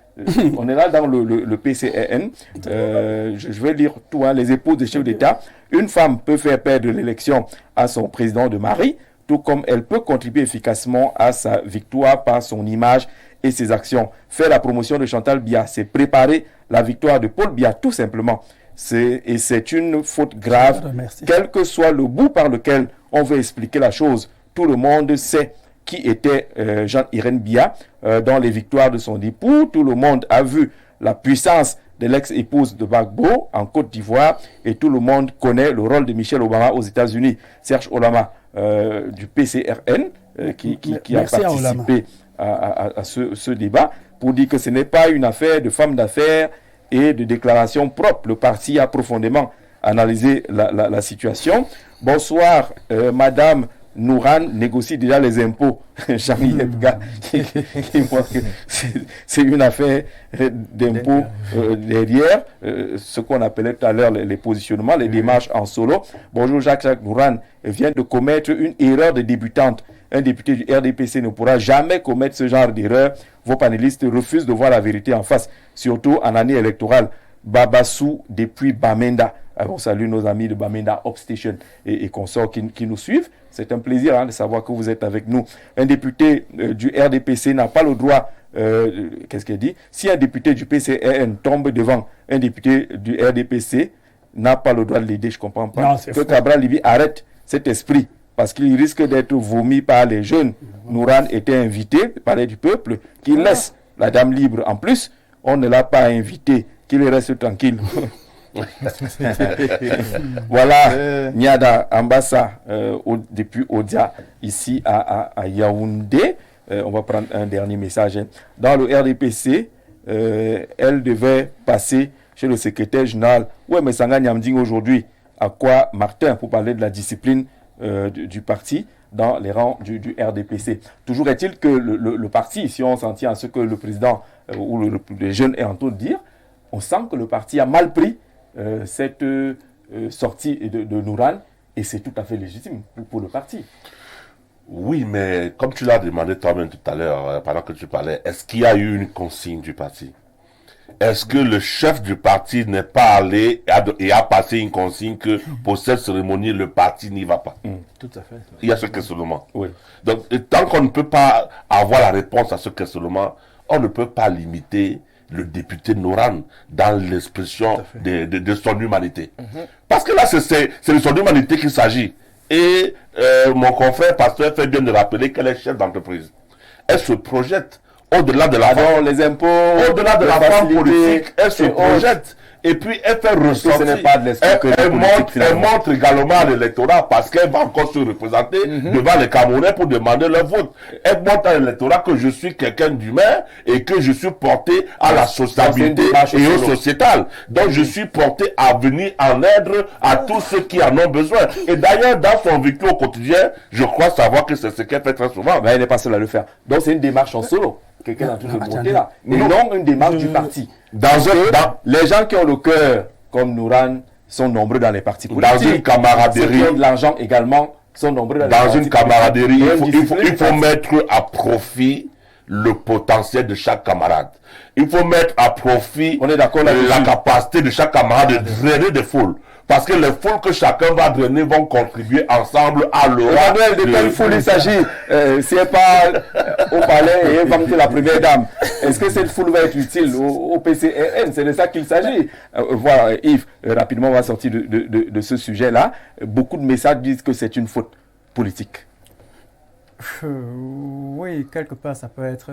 On est là dans le PCRN. Je vais lire tout. Les épouses des chefs d'État. Une femme peut faire perdre l'élection à son président de mari, tout comme elle peut contribuer efficacement à sa victoire par son image et ses actions. Faire la promotion de Chantal Biya, c'est préparer la victoire de Paul Biya, tout simplement. Et c'est une faute grave, quel que soit le bout par lequel on veut expliquer la chose. Tout le monde sait qui était Jean-Irène Biya dans les victoires de son époux. Tout le monde a vu la puissance de l'ex-épouse de Gbagbo en Côte d'Ivoire et tout le monde connaît le rôle de Michelle Obama aux États-Unis. Serge Olama du PCRN qui a participé à ce débat pour dire que ce n'est pas une affaire de femme d'affaires et de déclaration propre. Le parti a profondément analysé la situation. Bonsoir, Madame Nouran négocie déjà les impôts. Jean-Yves Gars, c'est une affaire d'impôts derrière, ce qu'on appelait tout à l'heure les positionnements, les démarches en solo. Bonjour, Jacques Nouran vient de commettre une erreur de débutante. Un député du RDPC ne pourra jamais commettre ce genre d'erreur. Vos panélistes refusent de voir la vérité en face, surtout en année électorale. Babassou depuis Bamenda. On salue nos amis de Bamenda Upstation et consorts qui nous suivent. C'est un plaisir de savoir que vous êtes avec nous. Un député du RDPC n'a pas le droit, qu'est-ce qu'il dit? Si un député du PCRN tombe devant un député du RDPC, n'a pas le droit de l'aider, je ne comprends pas. Non, que Cabral Libi arrête cet esprit, parce qu'il risque d'être vomi par les jeunes. Nouran était invité, parler du peuple, qu'il laisse la dame libre. En plus, on ne l'a pas invité, qu'il reste tranquille. Voilà, Niada Ambassa depuis Odia, ici à Yaoundé. On va prendre un dernier message. Dans le RDPC, elle devait passer chez le secrétaire général. Ouais, mais Sanga Nyamding aujourd'hui, à quoi Martin, pour parler de la discipline du parti dans les rangs du RDPC. Toujours est-il que le parti, si on s'en tient à ce que le président ou les jeunes est en train de dire, on sent que le parti a mal pris cette sortie de Nouran, et c'est tout à fait légitime pour le parti. Oui, mais comme tu l'as demandé toi-même tout à l'heure, pendant que tu parlais, est-ce qu'il y a eu une consigne du parti? Est-ce que le chef du parti n'est pas allé et a passé une consigne que pour cette cérémonie, le parti n'y va pas? Tout à fait. Il y a ce questionnement. Oui. Donc, tant qu'on ne peut pas avoir la réponse à ce questionnement, on ne peut pas limiter le député Nouran dans l'expression de son humanité. Parce que là, c'est de son humanité qu'il s'agit. Et mon confrère pasteur fait bien de rappeler qu'elle est chef d'entreprise. Elle se projette au-delà de la forme, les impôts, au-delà de la forme politique, elle se projette. Et puis elle fait ressortir. Ce n'est pas de elle montre également à l'électorat parce qu'elle va encore se représenter devant les Camerounais pour demander leur vote. Elle montre à l'électorat que je suis quelqu'un d'humain et que je suis porté à la sociabilité et au sociétal. Donc je suis porté à venir en aide à tous ceux qui en ont besoin. Et d'ailleurs, dans son vécu au quotidien, je crois savoir que c'est ce qu'elle fait très souvent. Mais elle n'est pas seule à le faire. Donc c'est une démarche en solo. Quelqu'un a toujours monté là. Mais non une démarche du parti. Les gens qui ont le cœur, comme Nouran, sont nombreux dans les partis politiques. Dans une camaraderie. Ceux qui ont de l'argent également sont nombreux dans les partis politiques. Dans une camaraderie, il faut mettre à profit le potentiel de chaque camarade. Il faut mettre à profit la capacité de chaque camarade de drainer des foules. Parce que les foules que chacun va drainer vont contribuer ensemble à l'aura. Emmanuel, de quelle foule il s'agit? Si elle parle au palais et elle va monter la première dame, est-ce que cette foule va être utile au PCRN? C'est de ça qu'il s'agit. Voilà, Yves, rapidement, on va sortir de ce sujet-là. Beaucoup de messages disent que c'est une faute politique. Oui, quelque part, ça peut être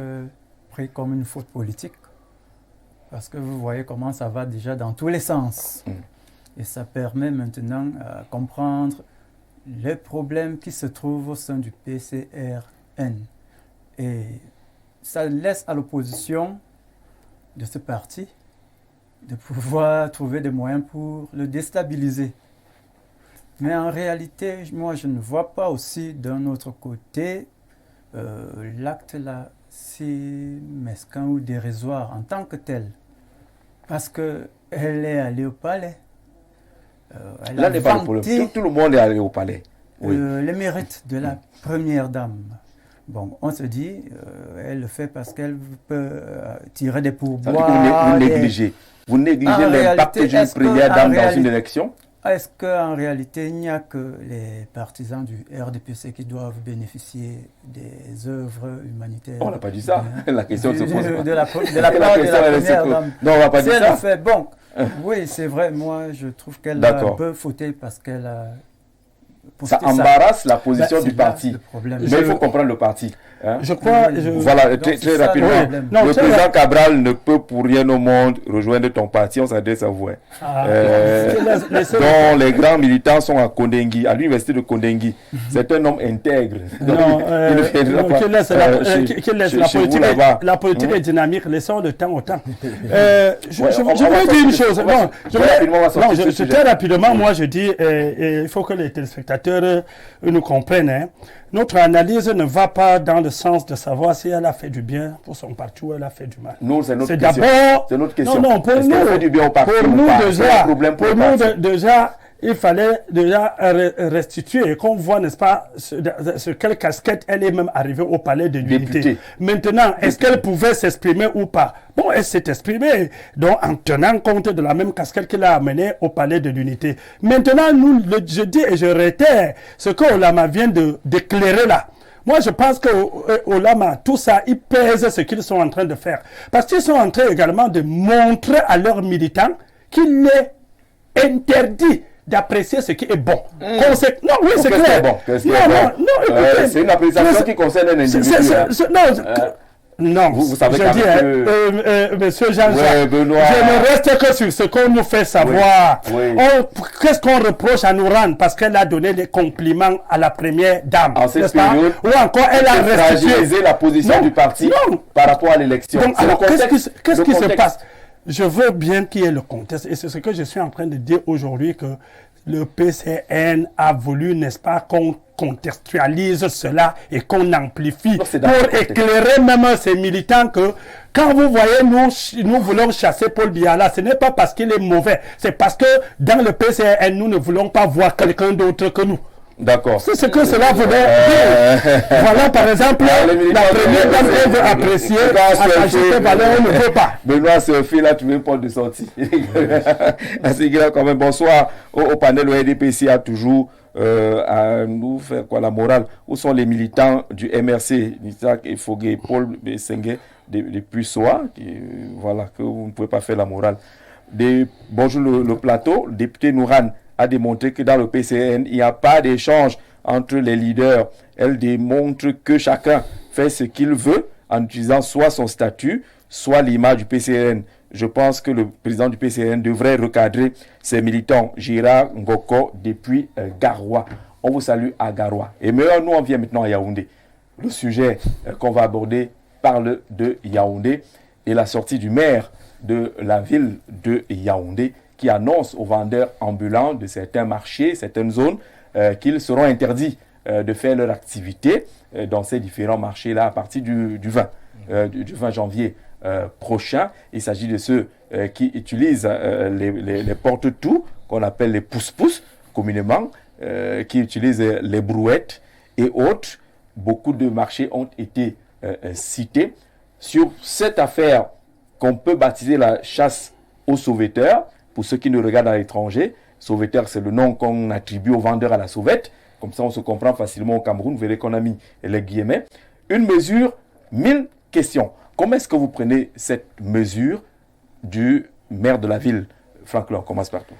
pris comme une faute politique. Parce que vous voyez comment ça va déjà dans tous les sens. Et ça permet maintenant à comprendre les problèmes qui se trouvent au sein du PCRN. Et ça laisse à l'opposition de ce parti de pouvoir trouver des moyens pour le déstabiliser. Mais en réalité, moi, je ne vois pas aussi d'un autre côté l'acte là si mesquin ou dérisoire en tant que tel. Parce qu'elle est allée au palais. Là n'est pas le problème. Tout le monde est allé au palais. Oui. Les mérites de la première dame. Bon, on se dit, elle le fait parce qu'elle peut tirer des pourboires. Vous négligez l'impact d'une première dame dans une élection? Est-ce qu'en réalité, il n'y a que les partisans du RDPC qui doivent bénéficier des œuvres humanitaires? On n'a pas dit ça. La question se pose pas. De la part de la première dame. Non, on va pas dire ça. Fait, bon, oui, c'est vrai. Moi, je trouve qu'elle a un peu fauté parce qu'elle a... Ça embarrasse la position du parti. Mais il faut comprendre le parti. Hein? Je crois... Voilà, très rapidement. Le président Cabral ne peut pour rien au monde rejoindre ton parti. On s'adresse à vous. Dont les grands militants sont à Kondengi, à l'université de Kondengi. C'est un homme intègre. La politique est dynamique. Laissons le temps au temps. Je voulais dire une chose. Très rapidement, moi je dis, il faut que les téléspectateurs nous comprennent. Hein. Notre analyse ne va pas dans le sens de savoir si elle a fait du bien pour son parti ou elle a fait du mal. Non, c'est notre question. C'est notre question. Non, pour nous, fait du bien au parti pour nous déjà, il fallait déjà restituer, qu'on voit, n'est-ce pas, sur quelle casquette elle est même arrivée au palais de l'unité. Maintenant, est-ce qu'elle pouvait s'exprimer ou pas? Bon, elle s'est exprimée, donc en tenant compte de la même casquette qu'elle a amenée au palais de l'unité. Maintenant, je dis et je réitère ce que Olama vient d'éclairer là. Moi, je pense qu'Olama, tout ça, ils pèsent ce qu'ils sont en train de faire. Parce qu'ils sont en train également de montrer à leurs militants qu'il est interdit d'apprécier ce qui est bon. Non, oui, c'est clair. C'est une appréciation qui concerne un individu. Non, vous savez je dis, monsieur Jean-Jacques, je ne reste que sur ce qu'on nous fait savoir. Qu'est-ce qu'on reproche à Nouran parce qu'elle a donné des compliments à la première dame, n'est-ce pas? Ou encore elle a restitué la position du parti par rapport à l'élection. Donc, alors, qu'est-ce qui se passe? Je veux bien qu'il y ait le contexte, et c'est ce que je suis en train de dire aujourd'hui, que le PCN a voulu, n'est-ce pas, qu'on contextualise cela et qu'on amplifie pour éclairer même ces militants que quand vous voyez nous voulons chasser Paul Biya, ce n'est pas parce qu'il est mauvais, c'est parce que dans le PCN, nous ne voulons pas voir quelqu'un d'autre que nous. D'accord. C'est ce que cela voulait dire. Voilà, par exemple, la première dame qu'on veut apprécier, à sa juste valeur, on ne veut pas. Benoît, ce fil là, tu veux pas de sortie. Assez grave quand même. Bonsoir au panel. Le RDPC a toujours à nous faire quoi la morale. Où sont les militants du MRC, Isaac et Fogué, Paul Bessengue, depuis soir, voilà, que vous ne pouvez pas faire la morale. Bonjour le plateau. Le député Nouran a démontré que dans le PCN, il n'y a pas d'échange entre les leaders. Elle démontre que chacun fait ce qu'il veut en utilisant soit son statut, soit l'image du PCN. Je pense que le président du PCN devrait recadrer ses militants. Gérard Ngoko depuis Garoua. On vous salue à Garoua. Et meilleur, nous on vient maintenant à Yaoundé. Le sujet qu'on va aborder parle de Yaoundé et la sortie du maire de la ville de Yaoundé qui annonce aux vendeurs ambulants de certains marchés, certaines zones, qu'ils seront interdits de faire leur activité dans ces différents marchés-là à partir du 20 janvier prochain. Il s'agit de ceux qui utilisent les porte-tout, qu'on appelle les pousse-pousse communément, qui utilisent les brouettes et autres. Beaucoup de marchés ont été cités. Sur cette affaire qu'on peut baptiser la chasse aux sauveteurs, pour ceux qui nous regardent à l'étranger, sauveteur, c'est le nom qu'on attribue aux vendeurs à la sauvette. Comme ça, on se comprend facilement au Cameroun. Vous verrez qu'on a mis les guillemets. Une mesure, 1000 questions. Comment est-ce que vous prenez cette mesure du maire de la ville? Franklin, on commence par toi.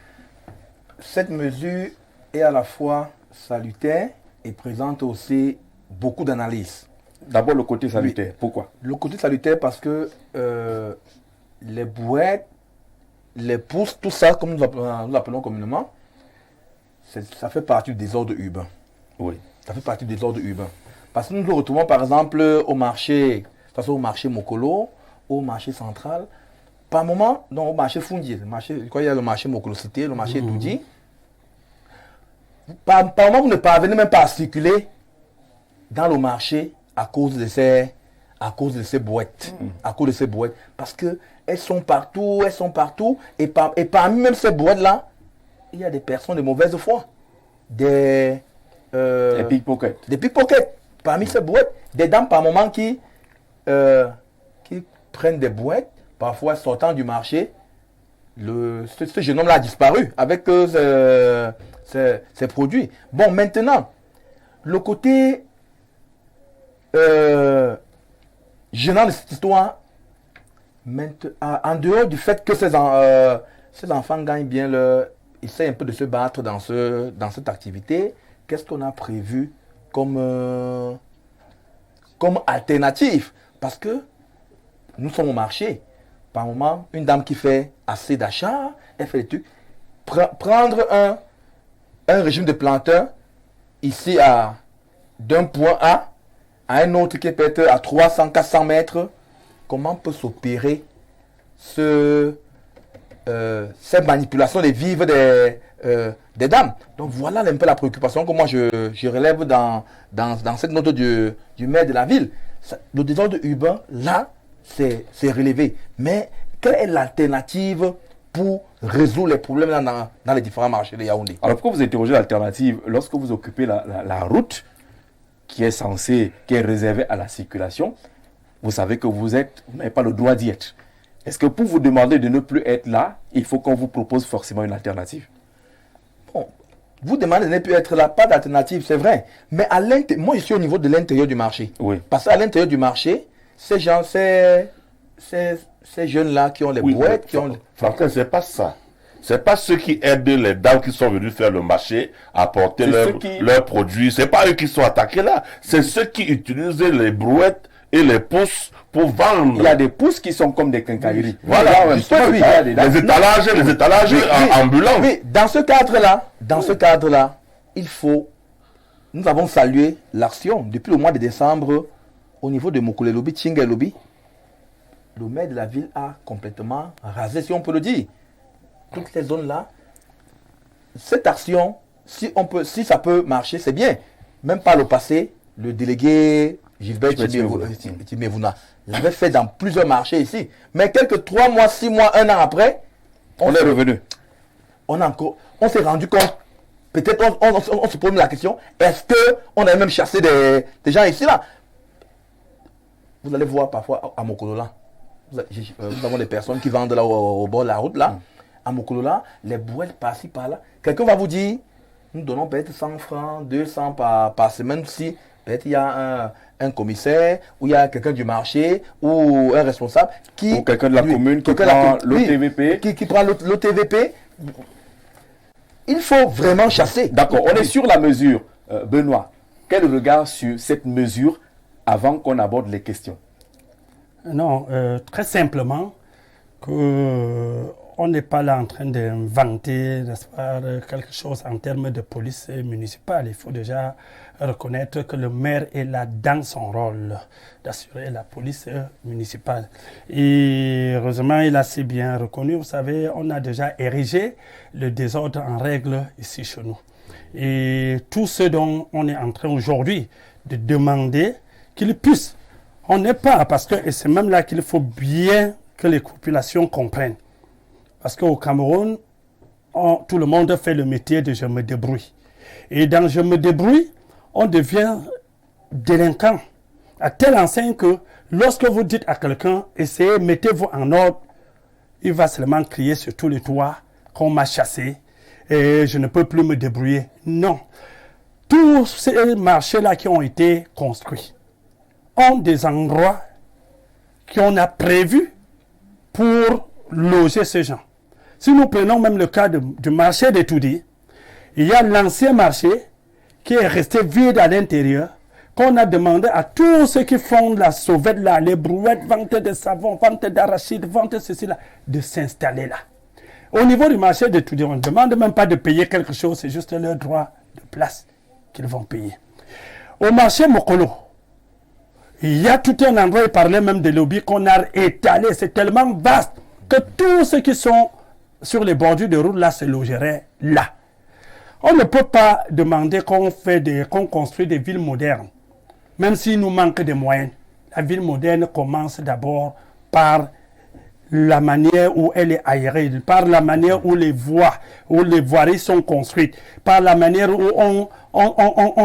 Cette mesure est à la fois salutaire et présente aussi beaucoup d'analyses. D'abord, le côté salutaire. Oui. Pourquoi? Le côté salutaire parce que les brouettes, les pousses, tout ça, comme nous l'appelons communément, ça fait partie du désordre urbain. Oui. Ça fait partie du désordre urbain. Parce que nous nous retrouvons par exemple au marché, que ce soit au marché Mokolo, au marché central, par moment, non, au marché Fundier, il y a le marché Mokolo Cité, le marché Doudi. Par moment, vous ne parvenez même pas à circuler dans le marché à cause de ces boîtes. À cause de ces boîtes. Parce qu'elles sont partout, et parmi même ces boîtes-là, il y a des personnes de mauvaise foi. Des pickpockets. Des pickpockets. Parmi ces boîtes, des dames par moment qui prennent des boîtes, parfois sortant du marché. Ce jeune homme-là a disparu avec ces produits. Bon, maintenant, le côté gênant de cette histoire, en dehors du fait que ces enfants gagnent bien essayent un peu de se battre dans cette activité, qu'est-ce qu'on a prévu comme alternative? Parce que nous sommes au marché. Par moment, une dame qui fait assez d'achats, elle fait des trucs. Prendre un régime de planteurs ici d'un point A à un autre qui peut être à 300, 400 mètres, comment peut s'opérer cette manipulation des vivres des dames? Donc voilà un peu la préoccupation que moi je relève dans cette note du maire de la ville. Le désordre urbain, là, c'est relevé. Mais quelle est l'alternative pour résoudre les problèmes dans les différents marchés de Yaoundé? Alors pourquoi vous interrogez l'alternative? Lorsque vous occupez la route qui est réservée à la circulation, vous savez que vous n'avez pas le droit d'y être. Est-ce que pour vous demander de ne plus être là, il faut qu'on vous propose forcément une alternative? Bon, vous demandez de ne plus être là, pas d'alternative, c'est vrai. Mais moi, je suis au niveau de l'intérieur du marché. Oui. Parce qu'à l'intérieur du marché, ces jeunes-là qui ont les boîtes, qui ont... Franklin, c'est pas ça. C'est pas ceux qui aident les dames qui sont venus faire le marché à porter leurs produits. C'est pas eux qui sont attaqués là. C'est ceux qui utilisent les brouettes et les pousses pour vendre. Il y a des pousses qui sont comme des quincailleries. Voilà, les étalages ambulants. Oui, dans ce cadre-là, nous avons salué l'action depuis le mois de décembre au niveau de Mokole Lobby, Tchinga Lobby. Le maire de la ville a complètement rasé, si on peut le dire. Toutes ces zones-là, cette action, si ça peut marcher, c'est bien. Même par le passé, le délégué Gilbert Timévouna l'avait fait dans plusieurs marchés ici. Mais quelques 3 mois, 6 mois, 1 an après, on est revenu. On s'est rendu compte. Peut-être on se pose la question, est-ce qu'on a même chassé des gens ici là? Vous allez voir parfois à Mokolola, nous avons des personnes qui vendent là au bord de la route là. À Mokolola, les brouettes par-ci par-là. Quelqu'un va vous dire, nous donnons peut-être 100 francs, 200 par semaine si peut-être il y a un commissaire, ou il y a quelqu'un du marché, ou un responsable qui... Ou quelqu'un de la commune qui prend l'OTVP. Qui prend l'OTVP. Il faut vraiment chasser. D'accord, on est sur la mesure. Benoît, quel regard sur cette mesure avant qu'on aborde les questions? Non, très simplement, on n'est pas là en train d'inventer, n'est-ce pas, quelque chose en termes de police municipale. Il faut déjà reconnaître que le maire est là dans son rôle d'assurer la police municipale. Et heureusement, il a si bien reconnu. Vous savez, on a déjà érigé le désordre en règle ici chez nous. Et tout ce dont on est en train aujourd'hui de demander qu'il puisse, on n'est pas, parce que, et c'est même là qu'il faut bien que les populations comprennent. Parce qu'au Cameroun, tout le monde fait le métier de je me débrouille. Et dans je me débrouille, on devient délinquant. À telle enseigne que lorsque vous dites à quelqu'un, essayez, mettez-vous en ordre, il va seulement crier sur tous les toits qu'on m'a chassé et je ne peux plus me débrouiller. Non. Tous ces marchés-là qui ont été construits ont des endroits qu'on a prévus pour loger ces gens. Si nous prenons même le cas du marché de Toudi, il y a l'ancien marché qui est resté vide à l'intérieur, qu'on a demandé à tous ceux qui font la sauvette là, les brouettes, vente de savon, vente d'arachide, vente de ceci là, de s'installer là. Au niveau du marché de Toudi, on ne demande même pas de payer quelque chose, c'est juste leur droit de place qu'ils vont payer. Au marché Mokolo, il y a tout un endroit, il parlait même de lobby qu'on a étalé, c'est tellement vaste que tous ceux qui sont sur les bordures de route là se logeraient là. On ne peut pas demander qu'on construise des villes modernes, même s'il nous manque de moyens. La ville moderne commence d'abord par la manière où elle est aérée, par la manière où les voiries sont construites, par la manière où on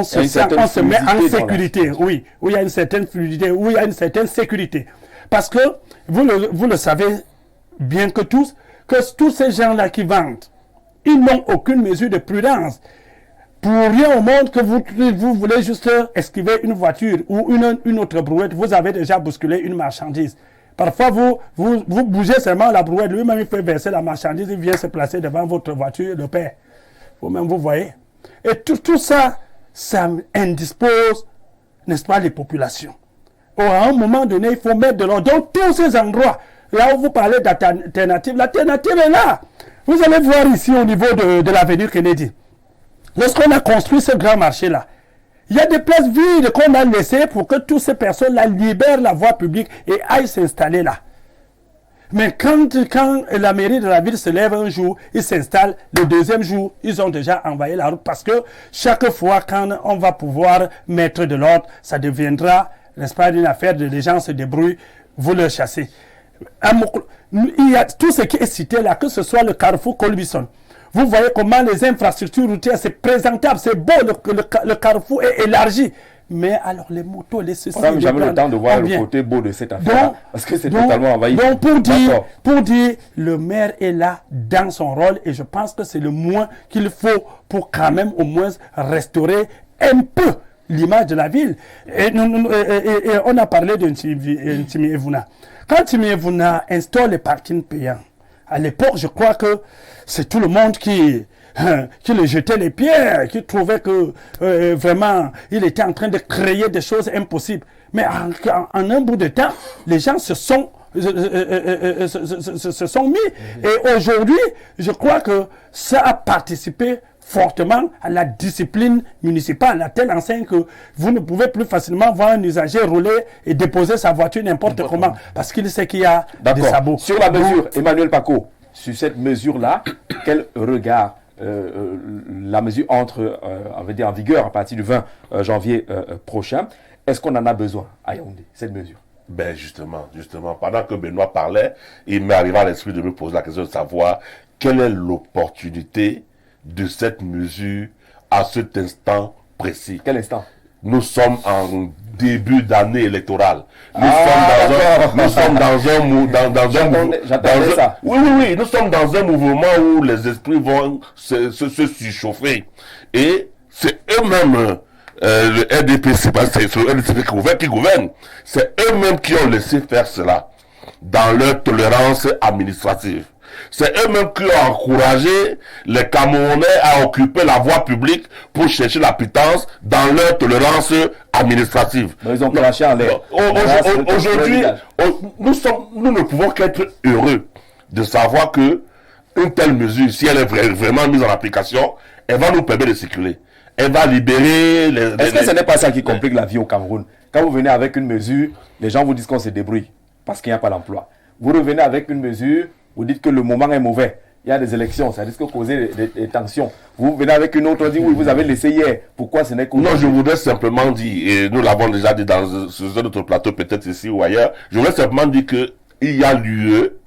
se met en sécurité, oui, où il y a une certaine fluidité, où il y a une certaine sécurité. Parce que vous le savez bien que tous ces gens-là qui vendent, ils n'ont aucune mesure de prudence. Pour rien au monde que vous voulez juste esquiver une voiture ou une autre brouette, vous avez déjà bousculé une marchandise. Parfois, vous bougez seulement la brouette, lui-même il fait verser la marchandise, il vient se placer devant votre voiture, le père. Vous-même, vous voyez. Et tout ça, ça indispose, n'est-ce pas, les populations. À un moment donné, il faut mettre de l'ordre dans tous ces endroits. Là où vous parlez d'alternative, l'alternative est là. Vous allez voir ici au niveau de l'avenue Kennedy. Lorsqu'on a construit ce grand marché-là, il y a des places vides qu'on a laissées pour que toutes ces personnes-là libèrent la voie publique et aillent s'installer là. Mais quand la mairie de la ville se lève un jour, ils s'installent, le deuxième jour, ils ont déjà envahi la route parce que chaque fois quand on va pouvoir mettre de l'ordre, ça deviendra, n'est-ce pas, une affaire de les gens se débrouillent, vous le chassez. Il y a tout ce qui est cité là, que ce soit le carrefour Colbison. Vous voyez comment les infrastructures routières, c'est présentable, c'est beau, le carrefour est élargi. Mais alors les motos, les ceci... On n'a jamais le temps de voir le côté beau de cette affaire parce que c'est totalement envahi. Donc pour dire, le maire est là dans son rôle et je pense que c'est le moins qu'il faut pour quand même au moins restaurer un peu l'image de la ville. Et on a parlé de Timévouna. Quand Timévouna instaure les parkings payants, à l'époque, je crois que c'est tout le monde qui le jetait les pierres, qui trouvait que vraiment, il était en train de créer des choses impossibles. Mais en un bout de temps, les gens se sont mis. Et aujourd'hui, je crois que ça a participé fortement à la discipline municipale, à telle enseigne que vous ne pouvez plus facilement voir un usager rouler et déposer sa voiture n'importe comment, parce qu'il sait qu'il y a des sabots. Sur la mesure, Emmanuel Paco, sur cette mesure-là, quel regard la mesure entre, on va dire, en vigueur à partir du 20 janvier prochain. Est-ce qu'on en a besoin à Yaoundé, cette mesure? Ben justement, pendant que Benoît parlait, il m'est arrivé à l'esprit de me poser la question de savoir quelle est l'opportunité de cette mesure à cet instant précis. Quel instant? Nous sommes en début d'année électorale. Nous sommes dans un mouvement où les esprits vont se surchauffer. Et c'est eux-mêmes, le RDP, c'est le RDP qui gouverne, c'est eux-mêmes qui ont laissé faire cela dans leur tolérance administrative. C'est eux-mêmes qui ont encouragé les Camerounais à occuper la voie publique pour chercher la pitance dans leur tolérance administrative. Mais ils ont craché en l'air. Aujourd'hui, nous ne pouvons qu'être heureux de savoir que une telle mesure, si elle est vraiment mise en application, elle va nous permettre de circuler. Elle va libérer les... Est-ce que ce n'est pas ça qui complique la vie au Cameroun? Quand vous venez avec une mesure, les gens vous disent qu'on se débrouille parce qu'il n'y a pas d'emploi. Vous revenez avec une mesure, vous dites que le moment est mauvais. Il y a des élections, ça risque de causer des tensions. Vous venez avec une autre, on dit oui, vous avez laissé hier. Pourquoi ce n'est qu'aujourd'hui? Non, je voudrais simplement dire, et nous l'avons déjà dit sur un autre plateau, peut-être ici ou ailleurs, je voudrais simplement dire qu'il y a lieu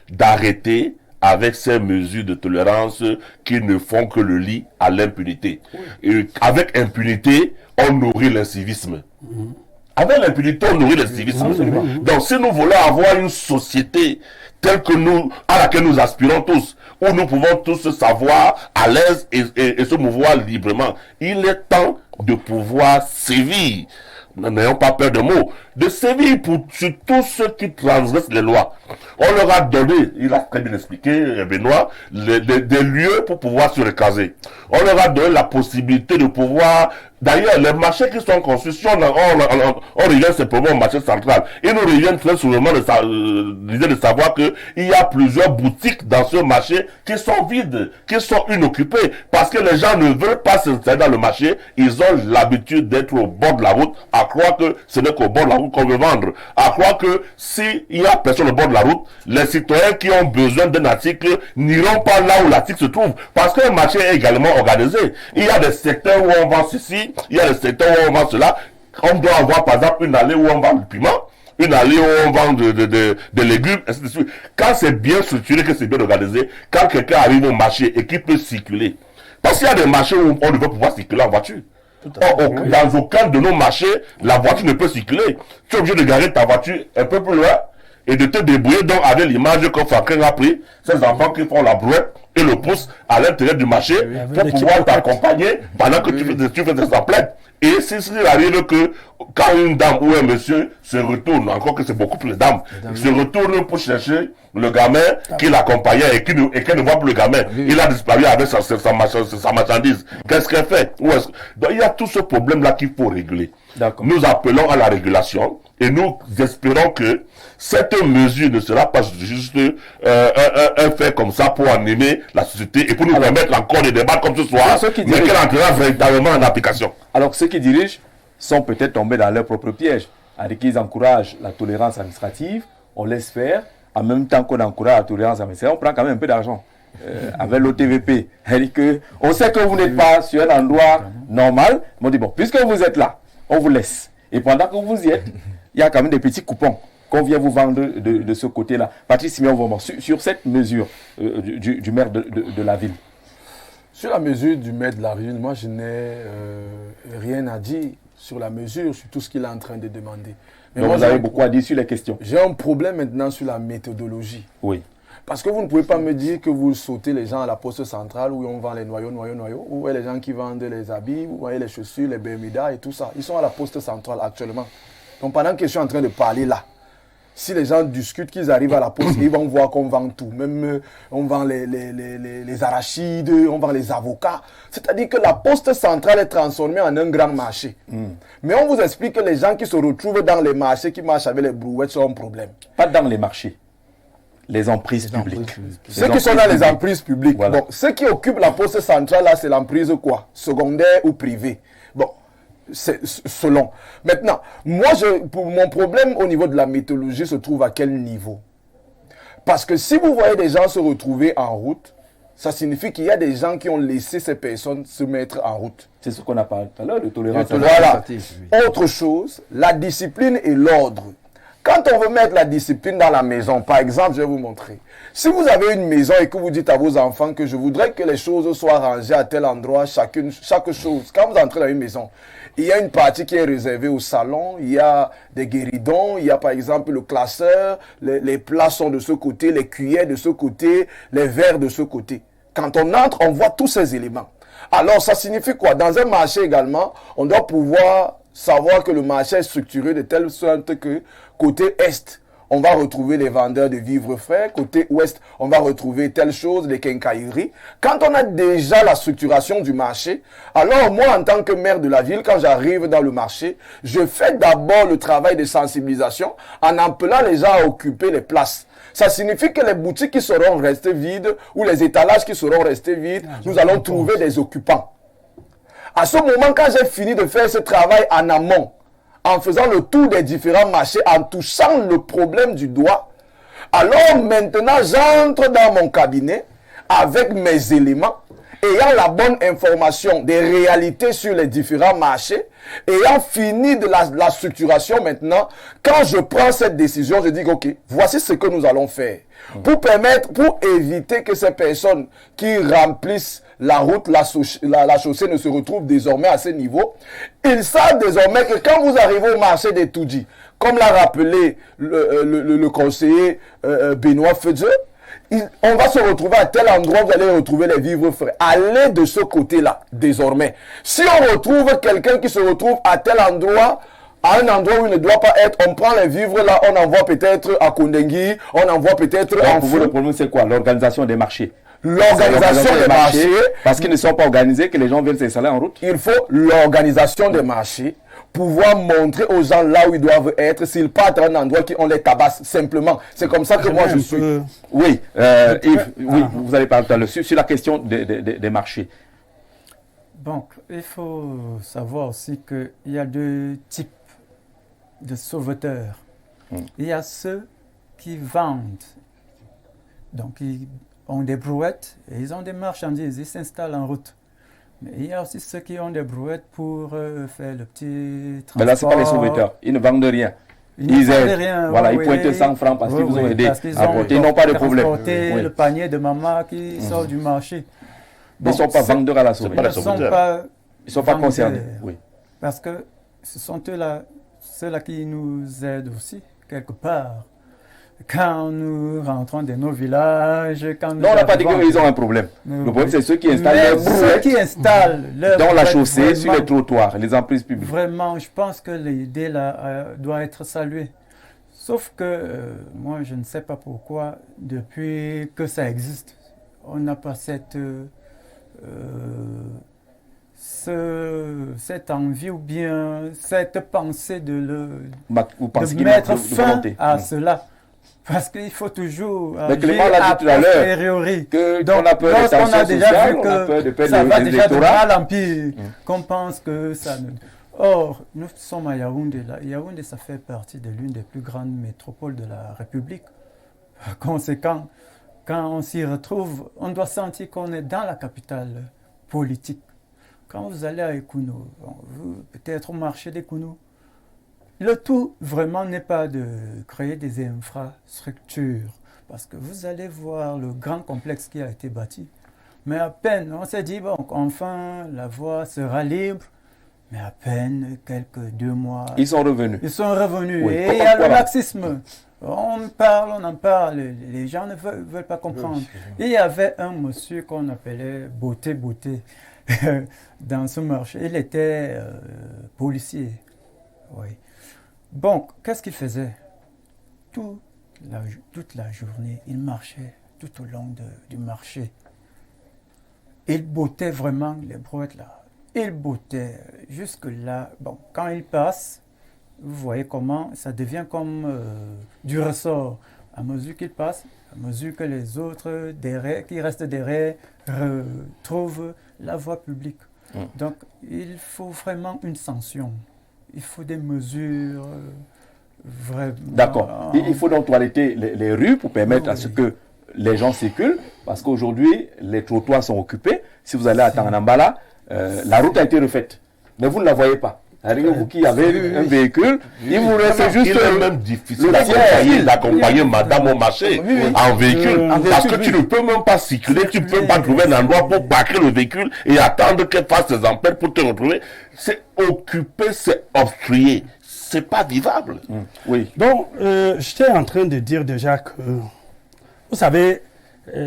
d'arrêter avec ces mesures de tolérance qui ne font que le lit à l'impunité. Et avec impunité, on nourrit l'incivisme. Avec l'impunité, on nourrit l'incivisme. Donc, si nous voulons avoir une société telle que nous, à laquelle nous aspirons tous, où nous pouvons tous se savoir à l'aise et se mouvoir librement, il est temps de pouvoir sévir. N'ayons pas peur de mots, de sévir sur tous ceux qui transgressent les lois. On leur a donné, il a très bien expliqué, Benoît, des lieux pour pouvoir se recaser. On leur a donné la possibilité de pouvoir... D'ailleurs, les marchés qui sont construits, si on revient simplement au marché central, ils nous reviennent très souvent l'idée de savoir qu'il y a plusieurs boutiques dans ce marché qui sont vides, qui sont inoccupées, parce que les gens ne veulent pas s'installer dans le marché, ils ont l'habitude d'être au bord de la route, à croire que ce n'est qu'au bord de la route qu'on veut vendre, à croire que s'il y a personne au bord de la route, les citoyens qui ont besoin d'un article n'iront pas là où l'article se trouve, parce que le marché est également organisé. Il y a des secteurs où on vend ceci, il y a des secteurs où on vend cela. On doit avoir par exemple une allée où on vend du piment, une allée où on vend des légumes, ainsi de suite. Quand c'est bien structuré, que c'est bien organisé, quand quelqu'un arrive au marché et qu'il peut circuler, parce qu'il y a des marchés où on ne veut pouvoir circuler en voiture. Dans aucun de nos marchés, la voiture ne peut circuler. Tu es obligé de garer ta voiture un peu plus loin et de te débrouiller donc avec l'image que Franklin a pris, ces enfants qui font la brouette et le pouce à l'intérieur du marché pour pouvoir t'accompagner pendant que tu fais des emplettes. Et s'il arrive que quand une dame ou un monsieur se retourne, encore que c'est beaucoup plus les dames, se retourne pour chercher le gamin qui l'accompagnait et qui ne voit plus le gamin, il a disparu avec sa marchandise. Qu'est-ce qu'elle fait? Donc il y a tout ce problème-là qu'il faut réguler. Nous appelons à la régulation et nous espérons que cette mesure ne sera pas juste un fait comme ça pour animer la société et pour nous permettre encore de débattre comme ce soir, mais qu'elle entrera véritablement en application. Alors ceux qui dirigent sont peut-être tombés dans leur propre piège, avec qu'ils encouragent la tolérance administrative, on laisse faire, en même temps qu'on encourage la tolérance administrative, on prend quand même un peu d'argent. Avec l'OTVP, on sait que vous n'êtes pas sur un endroit normal, mais on dit bon, puisque vous êtes là, on vous laisse. Et pendant que vous y êtes, il y a quand même des petits coupons qu'on vient vous vendre de ce côté-là. Patrice Simeon, sur cette mesure du maire de la ville. Sur la mesure du maire de la ville, moi je n'ai rien à dire sur la mesure, sur tout ce qu'il est en train de demander. Mais donc moi, vous avez beaucoup à dire sur les questions. J'ai un problème maintenant sur la méthodologie. Oui. Parce que vous ne pouvez pas me dire que vous sautez les gens à la poste centrale où on vend les noyaux, où voyez les gens qui vendent les habits, où voyez les chaussures, les Bermudas et tout ça. Ils sont à la poste centrale actuellement. Donc pendant que je suis en train de parler là, si les gens discutent qu'ils arrivent à la poste, ils vont voir qu'on vend tout. Même on vend les arachides, on vend les avocats. C'est-à-dire que la poste centrale est transformée en un grand marché. Mais on vous explique que les gens qui se retrouvent dans les marchés, qui marchent avec les brouettes, sont un problème. Pas dans les marchés. Les emprises publiques. Ceux qui sont dans les emprises publiques. Voilà. Bon, ceux qui occupent la poste centrale, là, c'est l'emprise quoi? Secondaire ou privée. Bon, c'est selon. Maintenant, moi, mon problème au niveau de la méthodologie se trouve à quel niveau? Parce que si vous voyez des gens se retrouver en route, Ça signifie qu'il y a des gens qui ont laissé ces personnes se mettre en route. C'est ce qu'on a parlé tout à l'heure, de tolérance. Voilà. Autre chose, la discipline et l'ordre. Quand on veut mettre la discipline dans la maison, par exemple, je vais vous montrer. Si vous avez une maison et que vous dites à vos enfants que je voudrais que les choses soient rangées à tel endroit, chaque chose, quand vous entrez dans une maison, il y a une partie qui est réservée au salon, il y a des guéridons, il y a par exemple le classeur, les plats sont de ce côté, les cuillères de ce côté, les verres de ce côté. Quand on entre, on voit tous ces éléments. Alors, ça signifie quoi? Dans un marché également, on doit pouvoir savoir que le marché est structuré de telle sorte que côté Est, on va retrouver les vendeurs de vivres frais. Côté ouest, on va retrouver telle chose, les quincailleries. Quand on a déjà la structuration du marché, alors moi, en tant que maire de la ville, quand j'arrive dans le marché, je fais d'abord le travail de sensibilisation en appelant les gens à occuper les places. Ça signifie que les boutiques qui seront restées vides ou les étalages qui seront restés vides, nous allons trouver des occupants. À ce moment, quand j'ai fini de faire ce travail en amont, en faisant le tour des différents marchés, en touchant le problème du doigt, alors maintenant j'entre dans mon cabinet avec mes éléments, ayant la bonne information des réalités sur les différents marchés, ayant fini de la structuration maintenant, quand je prends cette décision, je dis ok, voici ce que nous allons faire. Pour éviter que ces personnes qui remplissent la route, la chaussée ne se retrouve désormais à ce niveau. Ils savent désormais que quand vous arrivez au marché des Toudji, comme l'a rappelé le conseiller Benoît Fedje, on va se retrouver à tel endroit, vous allez retrouver les vivres frais. Allez de ce côté-là, désormais. Si on retrouve quelqu'un qui se retrouve à tel endroit, à un endroit où il ne doit pas être, on prend les vivres là, on envoie peut-être à Kondengui, on envoie peut-être en Fou. Le problème, c'est quoi? L'organisation des marchés. L'organisation des marchés. Parce qu'ils ne sont pas organisés, que les gens viennent s'installer en route. Il faut l'organisation des marchés, pouvoir montrer aux gens là où ils doivent être. S'ils partent à un endroit on les tabasse simplement. C'est comme ça que moi je suis. Oui, Yves, oui, vous allez parler tout à l'heure sur la question des marchés. Donc, il faut savoir aussi qu'il y a deux types de sauveteurs. Il y a ceux qui vendent. Donc, ils ont des brouettes et ils ont des marchandises, ils s'installent en route. Mais il y a aussi ceux qui ont des brouettes pour faire le petit transport. Mais là, ce n'est pas les sauveteurs, ils ne vendent rien. Ils aident. Rien, voilà, ils pointent 100 francs parce qu'ils vous ont aidé à porter. Ils n'ont pas de problème. Le panier de maman qui sort du marché. Ils ne sont pas vendeurs à la sauveteur. Ils ne sont pas concernés. Oui. Parce que ce sont ceux-là qui nous aident aussi, quelque part. Quand nous rentrons dans nos villages, quand nous on n'a pas dit qu'ils ont un problème. Le problème, c'est ceux qui installent leurs brouettes, ceux qui installent dans la chaussée, sur les trottoirs, les emprises publiques. Vraiment, je pense que l'idée là doit être saluée. Sauf que moi, je ne sais pas pourquoi, depuis que ça existe, on n'a pas cette envie ou bien cette pensée de mettre fin à cela. Parce qu'il faut toujours agir a posteriori. Donc, lorsqu'on a déjà vu que ça va déjà de mal en pire, qu'on pense que ça ne... Or, nous sommes à Yaoundé. Yaoundé, ça fait partie de l'une des plus grandes métropoles de la République. Par conséquent, quand on s'y retrouve, on doit sentir qu'on est dans la capitale politique. Quand vous allez à Ekounou, peut-être au marché d'Ekounou, le tout vraiment n'est pas de créer des infrastructures, parce que vous allez voir le grand complexe qui a été bâti. Mais à peine, on s'est dit, bon, enfin, la voie sera libre, mais à peine quelques 2 mois. Ils sont revenus. Ils sont revenus. Oui. Et il y a le laxisme. On en parle, les gens ne veulent pas comprendre. Il y avait un monsieur qu'on appelait Beauté, dans ce marché. Il était policier. Oui. Bon, qu'est-ce qu'il faisait? Toute la journée, il marchait tout au long du marché. Il bottait vraiment les brouettes là. Il bottait jusque là. Bon, quand il passe, vous voyez comment ça devient comme du ressort. À mesure qu'il passe, à mesure que les autres qui restent derrière retrouvent la voie publique. Donc, il faut vraiment une sanction. Il faut des mesures vraiment... D'accord. Il faut donc toiletter les rues pour permettre à ce que les gens circulent, parce qu'aujourd'hui, les trottoirs sont occupés. Si vous allez à Tanganambala, la route a été refaite, mais vous ne la voyez pas. Vous qui avez un véhicule, il vous reste juste... Il est même difficile d'accompagner madame au marché en véhicule, parce que tu ne peux même pas circuler, tu ne peux pas trouver un endroit pour parquer le véhicule et attendre qu'elle fasse ses emplettes pour te retrouver. C'est occupé, c'est obstrué. C'est pas vivable. Oui. Donc, j'étais en train de dire déjà que, vous savez,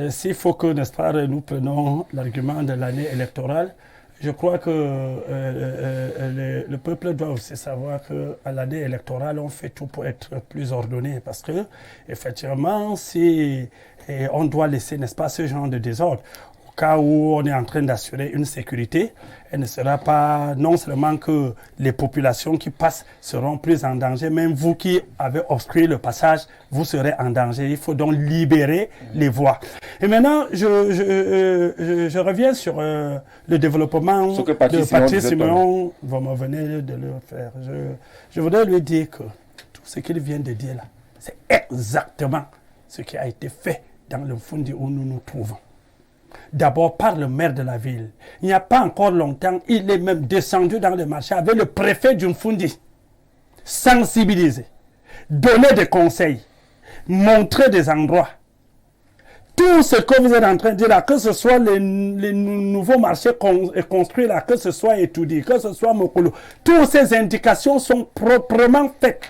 s'il faut que, n'est-ce pas, nous prenons l'argument de l'année électorale, je crois que le peuple doit aussi savoir qu'à l'année électorale, on fait tout pour être plus ordonné. Parce que, effectivement, si on doit laisser, n'est-ce pas, ce genre de désordre, au cas où on est en train d'assurer une sécurité, elle ne sera pas non seulement que les populations qui passent seront plus en danger, même vous qui avez obstrué le passage, vous serez en danger. Il faut donc libérer les voies. Et maintenant, je reviens sur le développement de Patrice Siméon. Vous me venez de le faire. Je voudrais lui dire que tout ce qu'il vient de dire là, c'est exactement ce qui a été fait dans le Mfundi où nous nous trouvons. D'abord par le maire de la ville. Il n'y a pas encore longtemps, il est même descendu dans le marché avec le préfet du Mfundi. Sensibiliser, donner des conseils, montrer des endroits. Tout ce que vous êtes en train de dire là, que ce soit les nouveaux marchés construits là, que ce soit Etoudi, que ce soit Mokolo, toutes ces indications sont proprement faites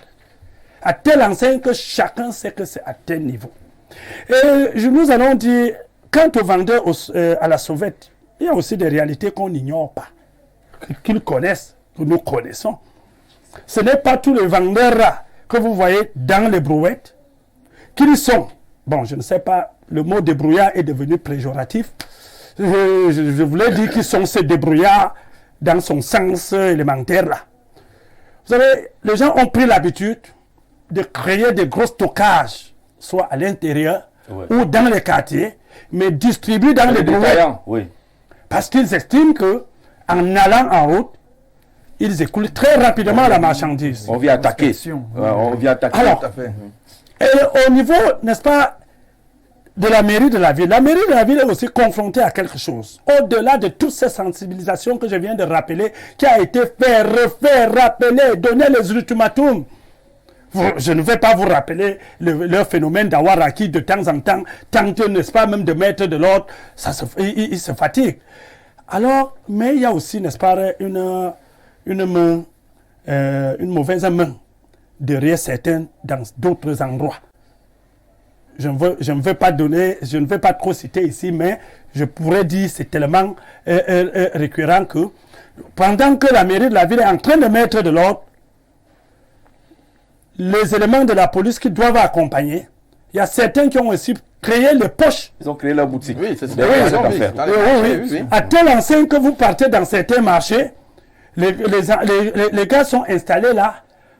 à telle enseigne que chacun sait que c'est à tel niveau. Et nous allons dire, quant aux vendeurs à la sauvette, il y a aussi des réalités qu'on n'ignore pas, qu'ils connaissent, que nous connaissons. Ce n'est pas tous les vendeurs là que vous voyez dans les brouettes, qu'ils sont. Bon, je ne sais pas, le mot débrouillard est devenu péjoratif. Je voulais dire qu'ils sont ces débrouillards dans son sens élémentaire là. Vous savez, les gens ont pris l'habitude de créer des gros stockages, soit à l'intérieur ou dans les quartiers, mais distribués dans les brouettes. Oui. Parce qu'ils estiment que en allant en route, ils écoulent très rapidement la marchandise. On vient attaquer. On vient attaquer. Alors, et au niveau, n'est-ce pas, de la mairie de la ville est aussi confrontée à quelque chose. Au-delà de toutes ces sensibilisations que je viens de rappeler, qui a été fait, refait, rappelé, donner les ultimatums. Je ne vais pas vous rappeler le phénomène d'Awara de temps en temps, tente, n'est-ce pas, même de mettre de l'ordre, il se fatigue. Alors, mais il y a aussi, n'est-ce pas, une mauvaise main derrière certains dans d'autres endroits. Je ne veux pas trop citer ici, mais je pourrais dire c'est tellement récurrent que pendant que la mairie de la ville est en train de mettre de l'ordre, les éléments de la police qui doivent accompagner, il y a certains qui ont aussi créé les poches. Ils ont créé leur boutique. Oui, c'est ça. Oui. À telle enseigne que vous partez dans certains marchés, les gars sont installés là,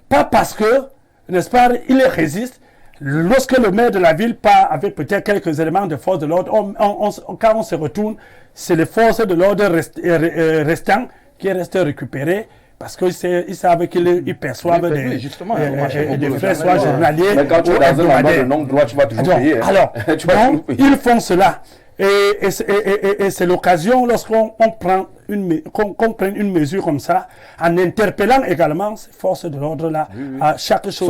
pas parce que, n'est-ce pas, ils résistent. Lorsque le maire de la ville part avec peut-être quelques éléments de force de l'ordre, quand on se retourne, c'est les forces de l'ordre restants qui restent récupérées parce qu'ils savent qu'ils perçoivent des frais, soit journaliers. Mais quand tu es dans un endroit de non-droit, tu vas toujours payer. Alors, ils font cela. Et c'est l'occasion, lorsqu'on prend une mesure comme ça, en interpellant également ces forces de l'ordre-là, à chaque chose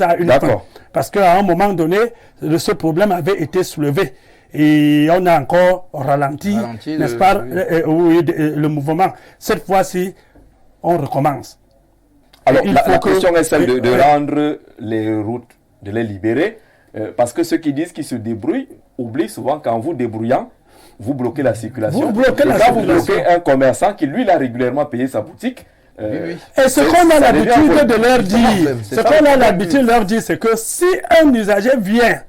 a une fin. Parce qu'à un moment donné, ce problème avait été soulevé. Et on a encore ralenti n'est-ce pas, le mouvement. Cette fois-ci, on recommence. Alors, la question est celle de rendre les routes, de les libérer, parce que ceux qui disent qu'ils se débrouillent oublient souvent qu'en vous débrouillant, vous bloquez la circulation. Vous bloquez un commerçant qui, lui, a régulièrement payé sa boutique. Et ce qu'on a l'habitude de leur dire, c'est que si un usager vient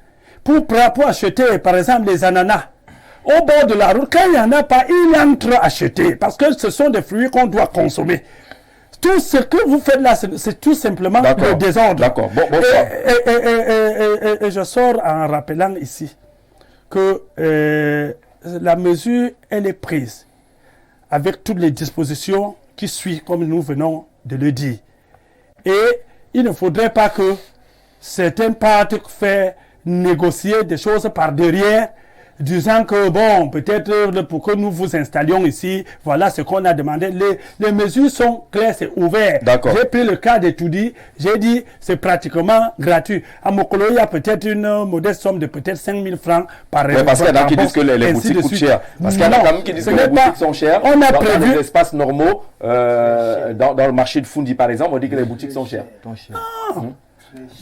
pour acheter, par exemple, les ananas, au bord de la route, quand il n'y en a pas, il entre acheter, parce que ce sont des fruits qu'on doit consommer. Tout ce que vous faites là, c'est tout simplement le désordre. D'accord. Et je sors en rappelant ici que la mesure, elle est prise avec toutes les dispositions qui suivent, comme nous venons de le dire. Et il ne faudrait pas que certains partent faire négocier des choses par derrière, disant que, bon, peut-être pour que nous vous installions ici, voilà ce qu'on a demandé. Les mesures sont claires, c'est ouvert. J'ai pris le cas de Toudi, j'ai dit, c'est pratiquement gratuit. À Mokolo, il y a peut-être une modeste somme de peut-être 5 000 francs par ouais, parce qu'il y en a qui disent que les boutiques coûtent cher. Parce qu'il y en a quand même qui disent que les boutiques sont chères. On a prévu dans les espaces normaux, dans le marché de Fundi, par exemple, on dit que les boutiques sont chères.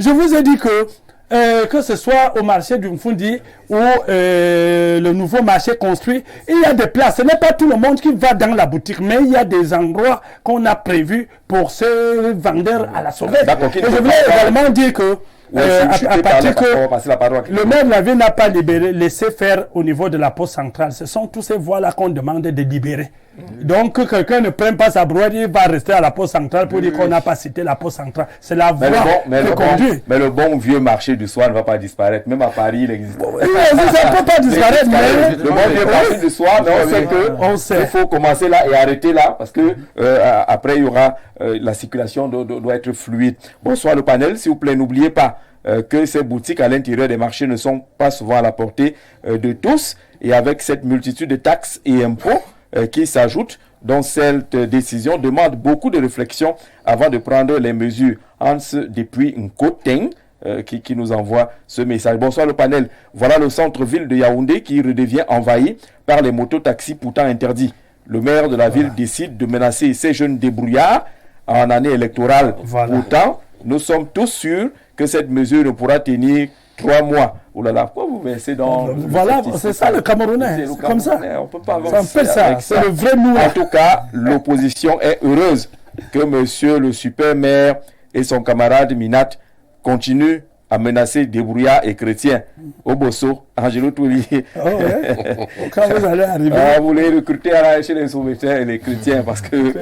Je vous ai dit que ce soit au marché du Mfundi ou le nouveau marché construit, il y a des places. Ce n'est pas tout le monde qui va dans la boutique, mais il y a des endroits qu'on a prévus pour ce vendeur à la sauvette. Et je voulais également dire que à partir que le maire de la ville n'a pas laissé faire au niveau de la poste centrale. Ce sont tous ces voies-là qu'on demande de libérer. Donc, que quelqu'un ne prenne pas sa brouette, il va rester à la poste centrale pour dire qu'on n'a pas cité la poste centrale. C'est la voie qui conduit. Mais le bon vieux marché du soir ne va pas disparaître. Même à Paris, il existe. Ça ne peut pas disparaître. Le bon vieux marché du soir, mais on sait qu'il faut commencer là et arrêter là parce que après, il y aura la circulation doit être fluide. Bonsoir le panel, s'il vous plaît, n'oubliez pas que ces boutiques à l'intérieur des marchés ne sont pas souvent à la portée de tous. Et avec cette multitude de taxes et impôts qui s'ajoutent, dont cette décision demande beaucoup de réflexion avant de prendre les mesures. Hans depuis Nkoteng qui nous envoie ce message. Bonsoir le panel. Voilà le centre-ville de Yaoundé qui redevient envahi par les mototaxis pourtant interdits. Le maire de la ville décide de menacer ces jeunes débrouillards en année électorale. Pourtant, nous sommes tous sûrs que cette mesure ne pourra tenir 3 mois. Oh là là, pourquoi vous versez dans... Voilà, c'est ça le Camerounais. C'est comme ça. On peut pas avancer c'est ça. C'est le vrai mot. En tout cas, l'opposition est heureuse que monsieur le super maire et son camarade Minat continuent à menacer débrouillards et chrétiens. Au Bosso, Angelo Toulier. Oh ouais. Quand vous allez arriver. Vous les recrutez chez les sauveteurs et les chrétiens parce que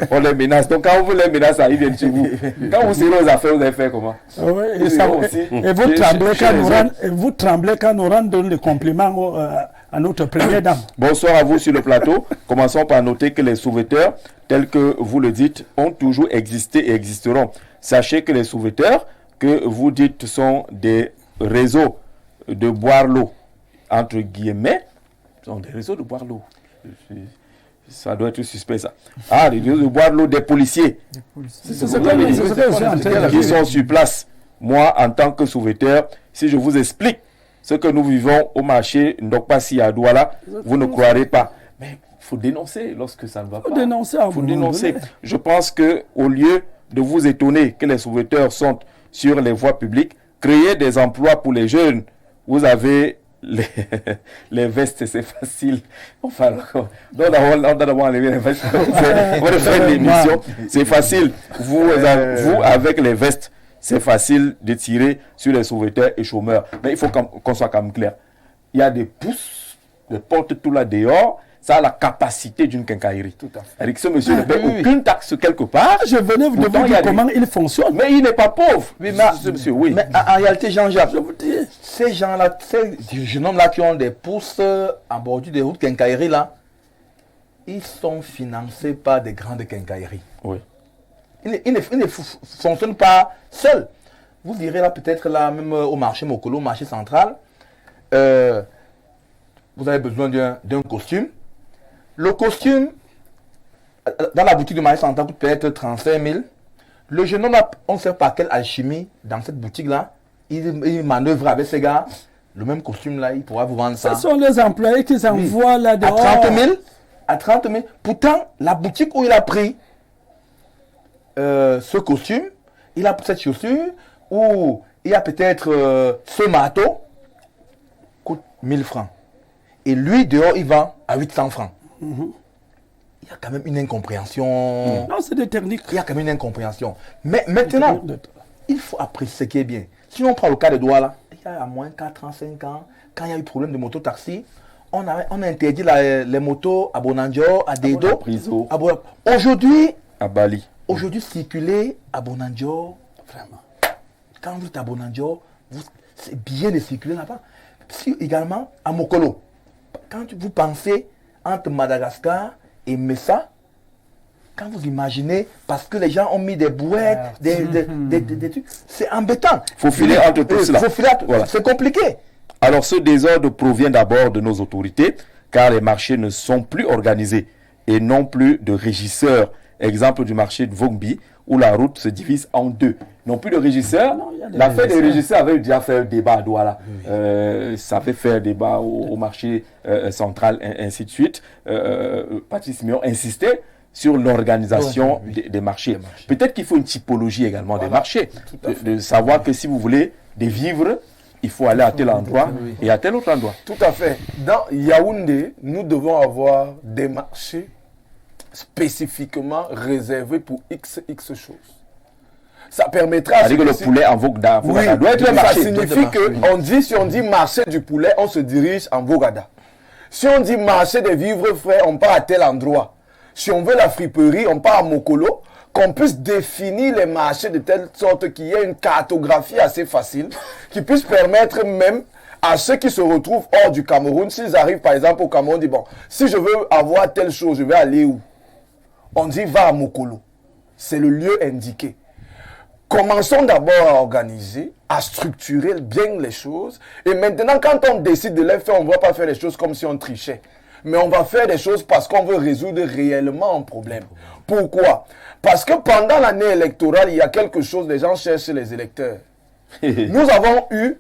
on les menace. Donc quand vous les menacez, ils viennent chez vous. Quand vous serez aux affaires, vous allez faire comment? Et vous tremblez quand Oran donne le compliment à notre première dame. Bonsoir à vous sur le plateau. Commençons par noter que les sauveteurs, tels que vous le dites, ont toujours existé et existeront. Sachez que les sauveteurs que vous dites sont des réseaux de boire l'eau, entre guillemets, sont des réseaux de boire l'eau. Ça doit être suspect, ça. Ah, des réseaux de boire l'eau des policiers. C'est ce qui sont sur place. Moi, en tant que sauveteur, si je vous explique ce que nous vivons au marché Ndokpasi à Douala, vous ne croirez pas. Mais il faut dénoncer lorsque ça ne va pas. Il faut dénoncer. Je pense qu'au lieu de vous étonner que les sauveteurs sont sur les voies publiques, créer des emplois pour les jeunes. Vous avez les vestes, c'est facile. Enfin, on doit d'abord enlever les vestes. On va faire l'émission. C'est facile. Vous, avec les vestes, c'est facile de tirer sur les sauveteurs et chômeurs. Mais il faut qu'on soit quand même clair. Il y a des pouces, des portes tout là dehors. Ça a la capacité d'une quincaillerie. Tout à fait. Avec ce monsieur ne paie aucune taxe quelque part. Je venais vous demander comment il fonctionne. Mais il n'est pas pauvre. Oui, ce monsieur, oui. Mais en réalité, Jean-Jacques, je vous dis, ces gens-là, ces jeunes hommes-là qui ont des pousses en bordure des routes quincailleries, là, ils sont financés par des grandes quincailleries. Oui. Ils ne fonctionnent pas seuls. Vous direz là, peut-être là, même au marché Mokolo, au marché central, vous avez besoin d'un costume. Le costume, dans la boutique de marché central, coûte peut-être 35 000. Le jeune homme, on ne sait pas quelle alchimie dans cette boutique-là. Il manœuvre avec ces gars. Le même costume-là, il pourra vous vendre ça. Ce sont les employés qui s'envoient là-dedans. À 30 000. Pourtant, la boutique où il a pris ce costume, il a cette chaussure, ou il y a peut-être ce marteau, coûte 1000 francs. Et lui, dehors, il vend à 800 francs. Il y a quand même une incompréhension. Non, c'est des techniques. Il y a quand même une incompréhension. Mais maintenant, il faut apprécier ce qui est bien. Si on prend le cas de Douala, il y a à moins 4-5 ans, quand il y a eu problème de moto-taxi, on a interdit les motos à Bonanjo, à Dedo. Aujourd'hui, à Bali. Aujourd'hui, circuler à Bonanjo, vraiment. Quand vous êtes à Bonanjo, c'est bien de circuler là-bas. Si également à Mokolo, quand vous pensez entre Madagascar et Messa, quand vous imaginez, parce que les gens ont mis des bouettes, des trucs, c'est embêtant. Il faut filer entre tout cela. Voilà. C'est compliqué. Alors ce désordre provient d'abord de nos autorités, car les marchés ne sont plus organisés et non plus de régisseurs. Exemple du marché de Vongbi, où la route se divise en deux. Non plus de régisseurs. L'affaire des régisseurs avait déjà fait un débat à Douala. Ça avait fait un débat au marché central, ainsi de suite. Patrice Siméon insistait sur l'organisation des marchés. Peut-être qu'il faut une typologie également des marchés. De savoir que si vous voulez des vivres, il faut aller à tel endroit et à tel autre endroit. Tout à fait. Dans Yaoundé, nous devons avoir des marchés spécifiquement réservés pour X choses. Ça permettra... C'est-à-dire que le poulet en Vogada doit être un marché. Ça signifie que si on dit marché du poulet, on se dirige en Vogada. Si on dit marché des vivres frais, on part à tel endroit. Si on veut la friperie, on part à Mokolo. Qu'on puisse définir les marchés de telle sorte qu'il y ait une cartographie assez facile, qui puisse permettre même à ceux qui se retrouvent hors du Cameroun, s'ils arrivent par exemple au Cameroun, on dit bon, si je veux avoir telle chose, je vais aller où? On dit va à Mokolo. C'est le lieu indiqué. Commençons d'abord à organiser, à structurer bien les choses. Et maintenant, quand on décide de les faire, on ne va pas faire les choses comme si on trichait. Mais on va faire des choses parce qu'on veut résoudre réellement un problème. Pourquoi? Parce que pendant l'année électorale, il y a quelque chose, les gens cherchent les électeurs. Nous avons eu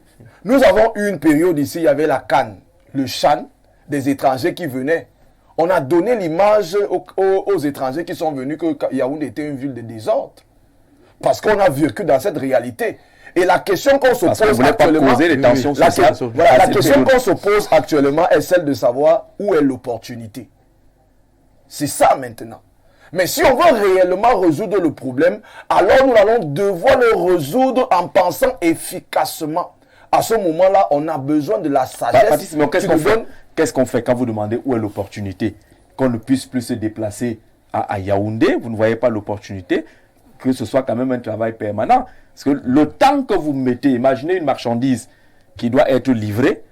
une période ici, il y avait la CAN, le CHAN, des étrangers qui venaient. On a donné l'image aux étrangers qui sont venus que Yaoundé était une ville de désordre. Parce qu'on a vécu dans cette réalité. Et la question qu'on se pose actuellement, la question qu'on se pose actuellement est celle de savoir où est l'opportunité. C'est ça maintenant. Mais si on veut réellement résoudre le problème, alors nous allons devoir le résoudre en pensant efficacement. À ce moment-là, on a besoin de la sagesse. Qu'est-ce qu'on fait quand vous demandez où est l'opportunité? Qu'on ne puisse plus se déplacer à Yaoundé, vous ne voyez pas l'opportunité, que ce soit quand même un travail permanent. Parce que le temps que vous mettez, imaginez une marchandise qui doit être livrée,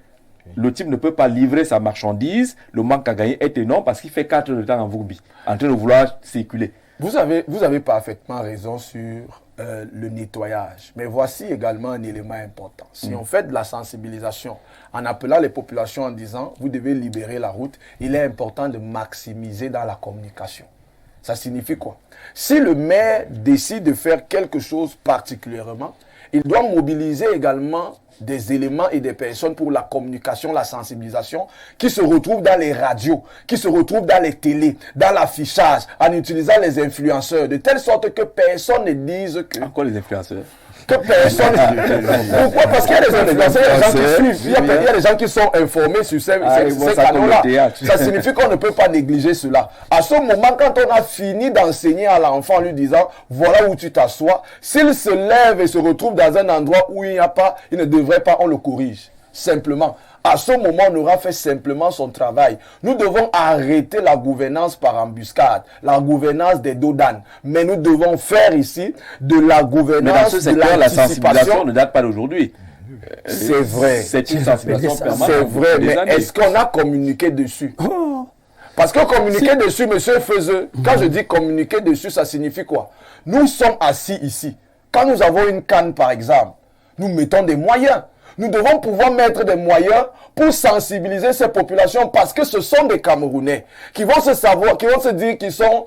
le type ne peut pas livrer sa marchandise, le manque à gagner est énorme parce qu'il fait 4 heures de temps en Vongbi, en train de vouloir circuler. Vous avez parfaitement raison sur le nettoyage. Mais voici également un élément important. Si on fait de la sensibilisation en appelant les populations en disant « vous devez libérer la route », il est important de maximiser dans la communication. Ça signifie quoi? Si le maire décide de faire quelque chose particulièrement, il doit mobiliser également des éléments et des personnes pour la communication, la sensibilisation, qui se retrouvent dans les radios, qui se retrouvent dans les télés, dans l'affichage, en utilisant les influenceurs, de telle sorte que personne ne dise que... Encore les influenceurs? Que personne... Pourquoi? Parce qu'il y a des influenceurs, il y a des gens qui suivent, il y a des gens qui sont informés sur ces canaux-là. Ça signifie qu'on ne peut pas négliger cela. À ce moment, quand on a fini d'enseigner à l'enfant en lui disant « voilà où tu t'assois », s'il se lève et se retrouve dans un endroit où il n'y a pas, il ne devrait pas, on le corrige. Simplement. À ce moment, on aura fait simplement son travail. Nous devons arrêter la gouvernance par embuscade, la gouvernance des dos d'âne. Mais nous devons faire ici de la gouvernance. Mais dans ce secteur, la sensibilisation ne date pas d'aujourd'hui. C'est vrai. C'est une sensibilisation permanente. C'est vrai, mais est-ce qu'on a communiqué dessus? Parce que communiquer dessus, monsieur Feuzeux, quand je dis communiquer dessus, ça signifie quoi? Nous sommes assis ici. Quand nous avons une canne, par exemple, nous mettons des moyens. Nous devons pouvoir mettre des moyens pour sensibiliser ces populations parce que ce sont des Camerounais qui vont se savoir, qui vont se dire qu'ils sont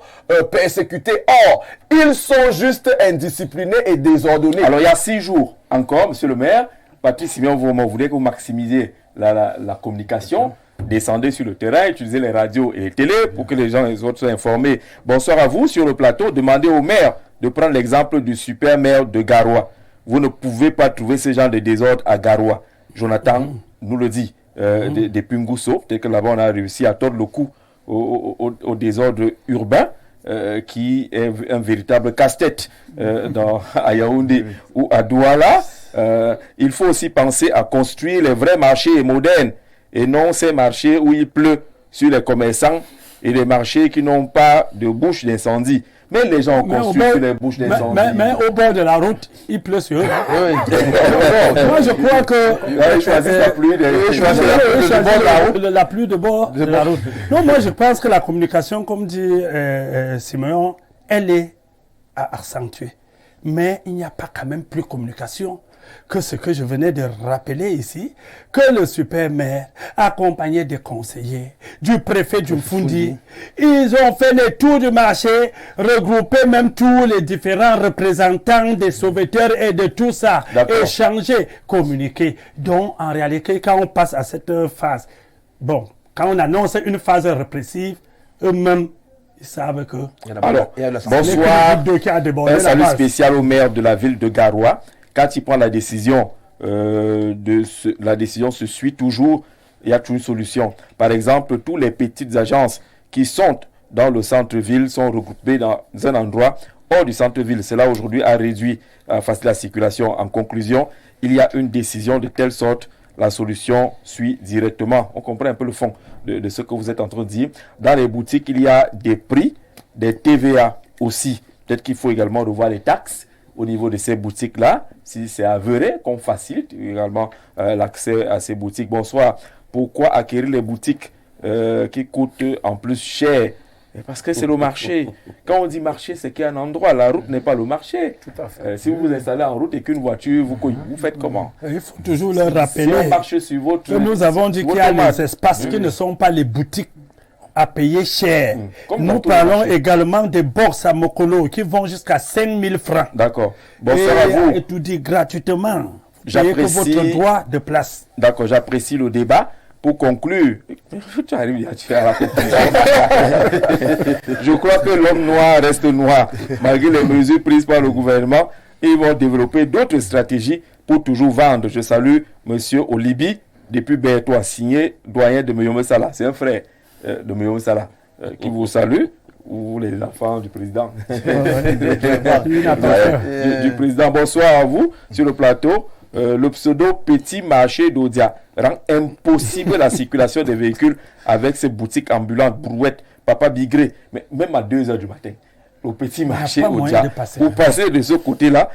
persécutés. Or, ils sont juste indisciplinés et désordonnés. Alors, il y a 6 jours encore, monsieur le maire, Patrice Siméon, vous voulez que vous maximisiez la communication. Descendez sur le terrain, utilisez les radios et les télés pour que les autres soient informés. Bonsoir à vous sur le plateau. Demandez au maire de prendre l'exemple du super maire de Garoua. Vous ne pouvez pas trouver ce genre de désordre à Garoua. Jonathan nous le dit, des Pungousso, peut-être que là-bas on a réussi à tordre le cou au désordre urbain, qui est un véritable casse-tête à Yaoundé ou à Douala. Il faut aussi penser à construire les vrais marchés modernes et non ces marchés où il pleut sur les commerçants et les marchés qui n'ont pas de bouche d'incendie. Mais les gens ont construit sur les bouches d'incendie. Mais au bord de la route, il pleut sur eux. Moi, je crois que... la pluie de bord de la route. Non, moi, je pense que la communication, comme dit Siméon, elle est à accentuer. Mais il n'y a pas quand même plus de communication que ce que je venais de rappeler ici, que le super-maire, accompagné des conseillers, du préfet du Mfundi, ils ont fait le tour du marché, regroupé même tous les différents représentants des sauveteurs et de tout ça, échanger, communiquer. Donc, en réalité, quand on passe à cette phase, bon, quand on annonce une phase répressive, eux-mêmes, ils savent que... Alors, bonsoir, un salut spécial au maire de la ville de Garoua. Quand il prend la décision, la décision se suit toujours, il y a toujours une solution. Par exemple, toutes les petites agences qui sont dans le centre-ville sont regroupées dans un endroit hors du centre-ville. Cela aujourd'hui a réduit facilité la circulation. En conclusion, il y a une décision de telle sorte, la solution suit directement. On comprend un peu le fond de ce que vous êtes en train de dire. Dans les boutiques, il y a des prix, des TVA aussi. Peut-être qu'il faut également revoir les taxes au niveau de ces boutiques-là, si c'est avéré qu'on facilite également l'accès à ces boutiques. Bonsoir. Pourquoi acquérir les boutiques qui coûtent en plus cher? Parce que c'est le marché. Quand on dit marché, c'est qu'il y a un endroit. La route n'est pas le marché. Tout à fait. Si vous vous installez en route et qu'une voiture vous faites comment? Il faut toujours leur rappeler que nous avons dit qu'il y a des espaces qui ne sont pas les boutiques à payer cher. Nous parlons également des bourses à Mokolo qui vont jusqu'à 5 000 francs. D'accord. Bonsoir à vous. Et tout dit gratuitement. J'apprécie votre droit de place. D'accord, j'apprécie le débat. Pour conclure, tu arrives à faire la conclusion. Je crois que l'homme noir reste noir. Malgré les mesures prises par le gouvernement, ils vont développer d'autres stratégies pour toujours vendre. Je salue M. Olibi, depuis Bertois, signé doyen de Meyome Sala. C'est un frère de Meyome Sala qui vous salue. Ou les enfants du président. Du président. Bonsoir à vous sur le plateau. Le pseudo petit marché d'Odia rend impossible la circulation des véhicules avec ces boutiques ambulantes, brouettes, Papa Bigré, mais même à 2 h du matin. Au petit marché d'Odia, pour passer de ce côté-là,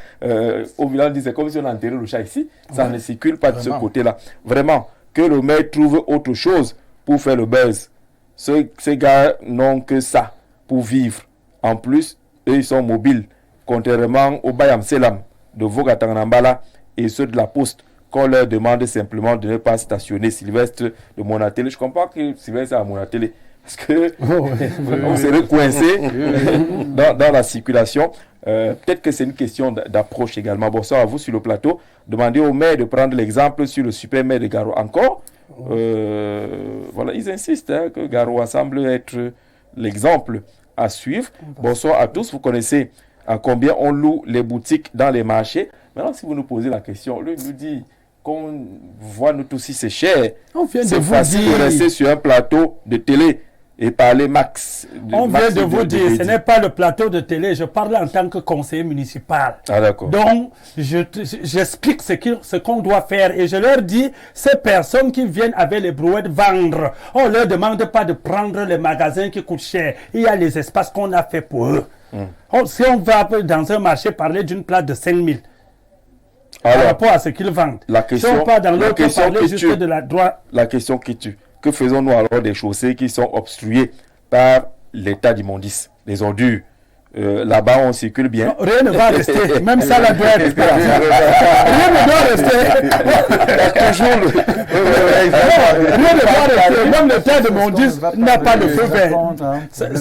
au village, c'est comme si on enterrait le chat ici, ça ne circule pas de ce côté-là. Vraiment, que le maire trouve autre chose pour faire le buzz. Ces gars n'ont que ça pour vivre. En plus, eux, ils sont mobiles, contrairement au Bayam Selam de Vogatanambala et ceux de la Poste, qu'on leur demande simplement de ne pas stationner. Sylvestre de Monatélé, je comprends que Sylvestre est à Monatélé, parce que on serait coincé dans la circulation. Peut-être que c'est une question d'approche également. Bonsoir à vous sur le plateau. Demandez au maire de prendre l'exemple sur le super maire de Garo. Encore, voilà, ils insistent que Garo semble être l'exemple à suivre. Bonsoir à tous. Vous connaissez à combien on loue les boutiques dans les marchés. Maintenant, si vous nous posez la question, lui nous dit qu'on voit nous tous si c'est cher. C'est facile de rester sur un plateau de télé et parler max. On vient de vous dire, ce n'est pas le plateau de télé, je parle en tant que conseiller municipal. Ah d'accord. Donc, j'explique ce qu'on doit faire et je leur dis, ces personnes qui viennent avec les brouettes vendre, on ne leur demande pas de prendre les magasins qui coûtent cher. Il y a les espaces qu'on a fait pour eux. Si on va dans un marché parler d'une place de 5 000, par rapport à ce qu'ils vendent. La question, si on part dans l'autre parler juste de la droite. La question qui tue. Que faisons-nous alors des chaussées qui sont obstruées par l'état d'immondice, les ordures? Là-bas, on circule bien. Non, rien ne va rester. Même ça, la doit être. Rien ne doit rester. Rien ne doit rester. Même l'état d'immondice n'a pas le feu vert.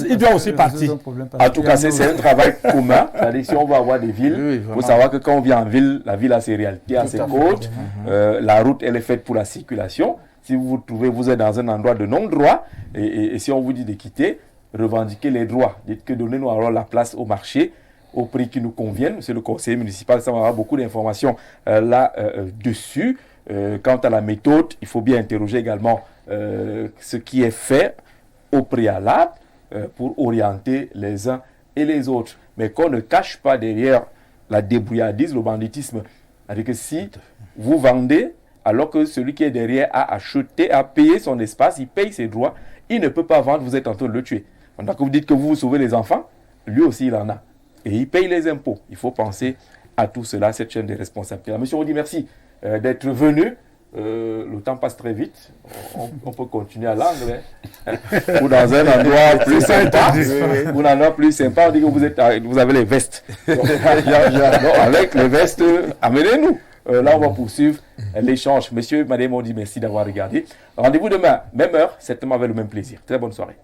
Il doit aussi partir. En tout cas, c'est un travail commun. C'est-à-dire, si on va avoir des villes, il faut savoir que quand on vient en ville, la ville a ses réalités, a ses côtes. La route, elle est faite pour la circulation. Si vous vous trouvez, vous êtes dans un endroit de non-droit, et si on vous dit de quitter, revendiquer les droits. Dites que donnez-nous alors la place au marché, au prix qui nous convienne. Monsieur le conseiller municipal, ça va avoir beaucoup d'informations là-dessus. Quant à la méthode, il faut bien interroger également ce qui est fait au préalable pour orienter les uns et les autres. Mais qu'on ne cache pas derrière la débrouillardise, le banditisme. C'est-à-dire que si vous vendez, alors que celui qui est derrière a acheté, a payé son espace, il paye ses droits, il ne peut pas vendre, vous êtes en train de le tuer. Donc vous dites que vous sauvez les enfants, lui aussi il en a. Et il paye les impôts. Il faut penser à tout cela, cette chaîne de responsabilité. Monsieur, on dit merci d'être venu le temps passe très vite. On peut continuer à l'anglais. Ou dans un endroit plus sympa. Ou dans un endroit plus sympa, on dit que vous avez les vestes. Donc, avec les vestes, amenez-nous. Là, on va poursuivre l'échange. Monsieur, madame, on dit merci d'avoir regardé. Rendez-vous demain, même heure, certainement avec le même plaisir. Très bonne soirée.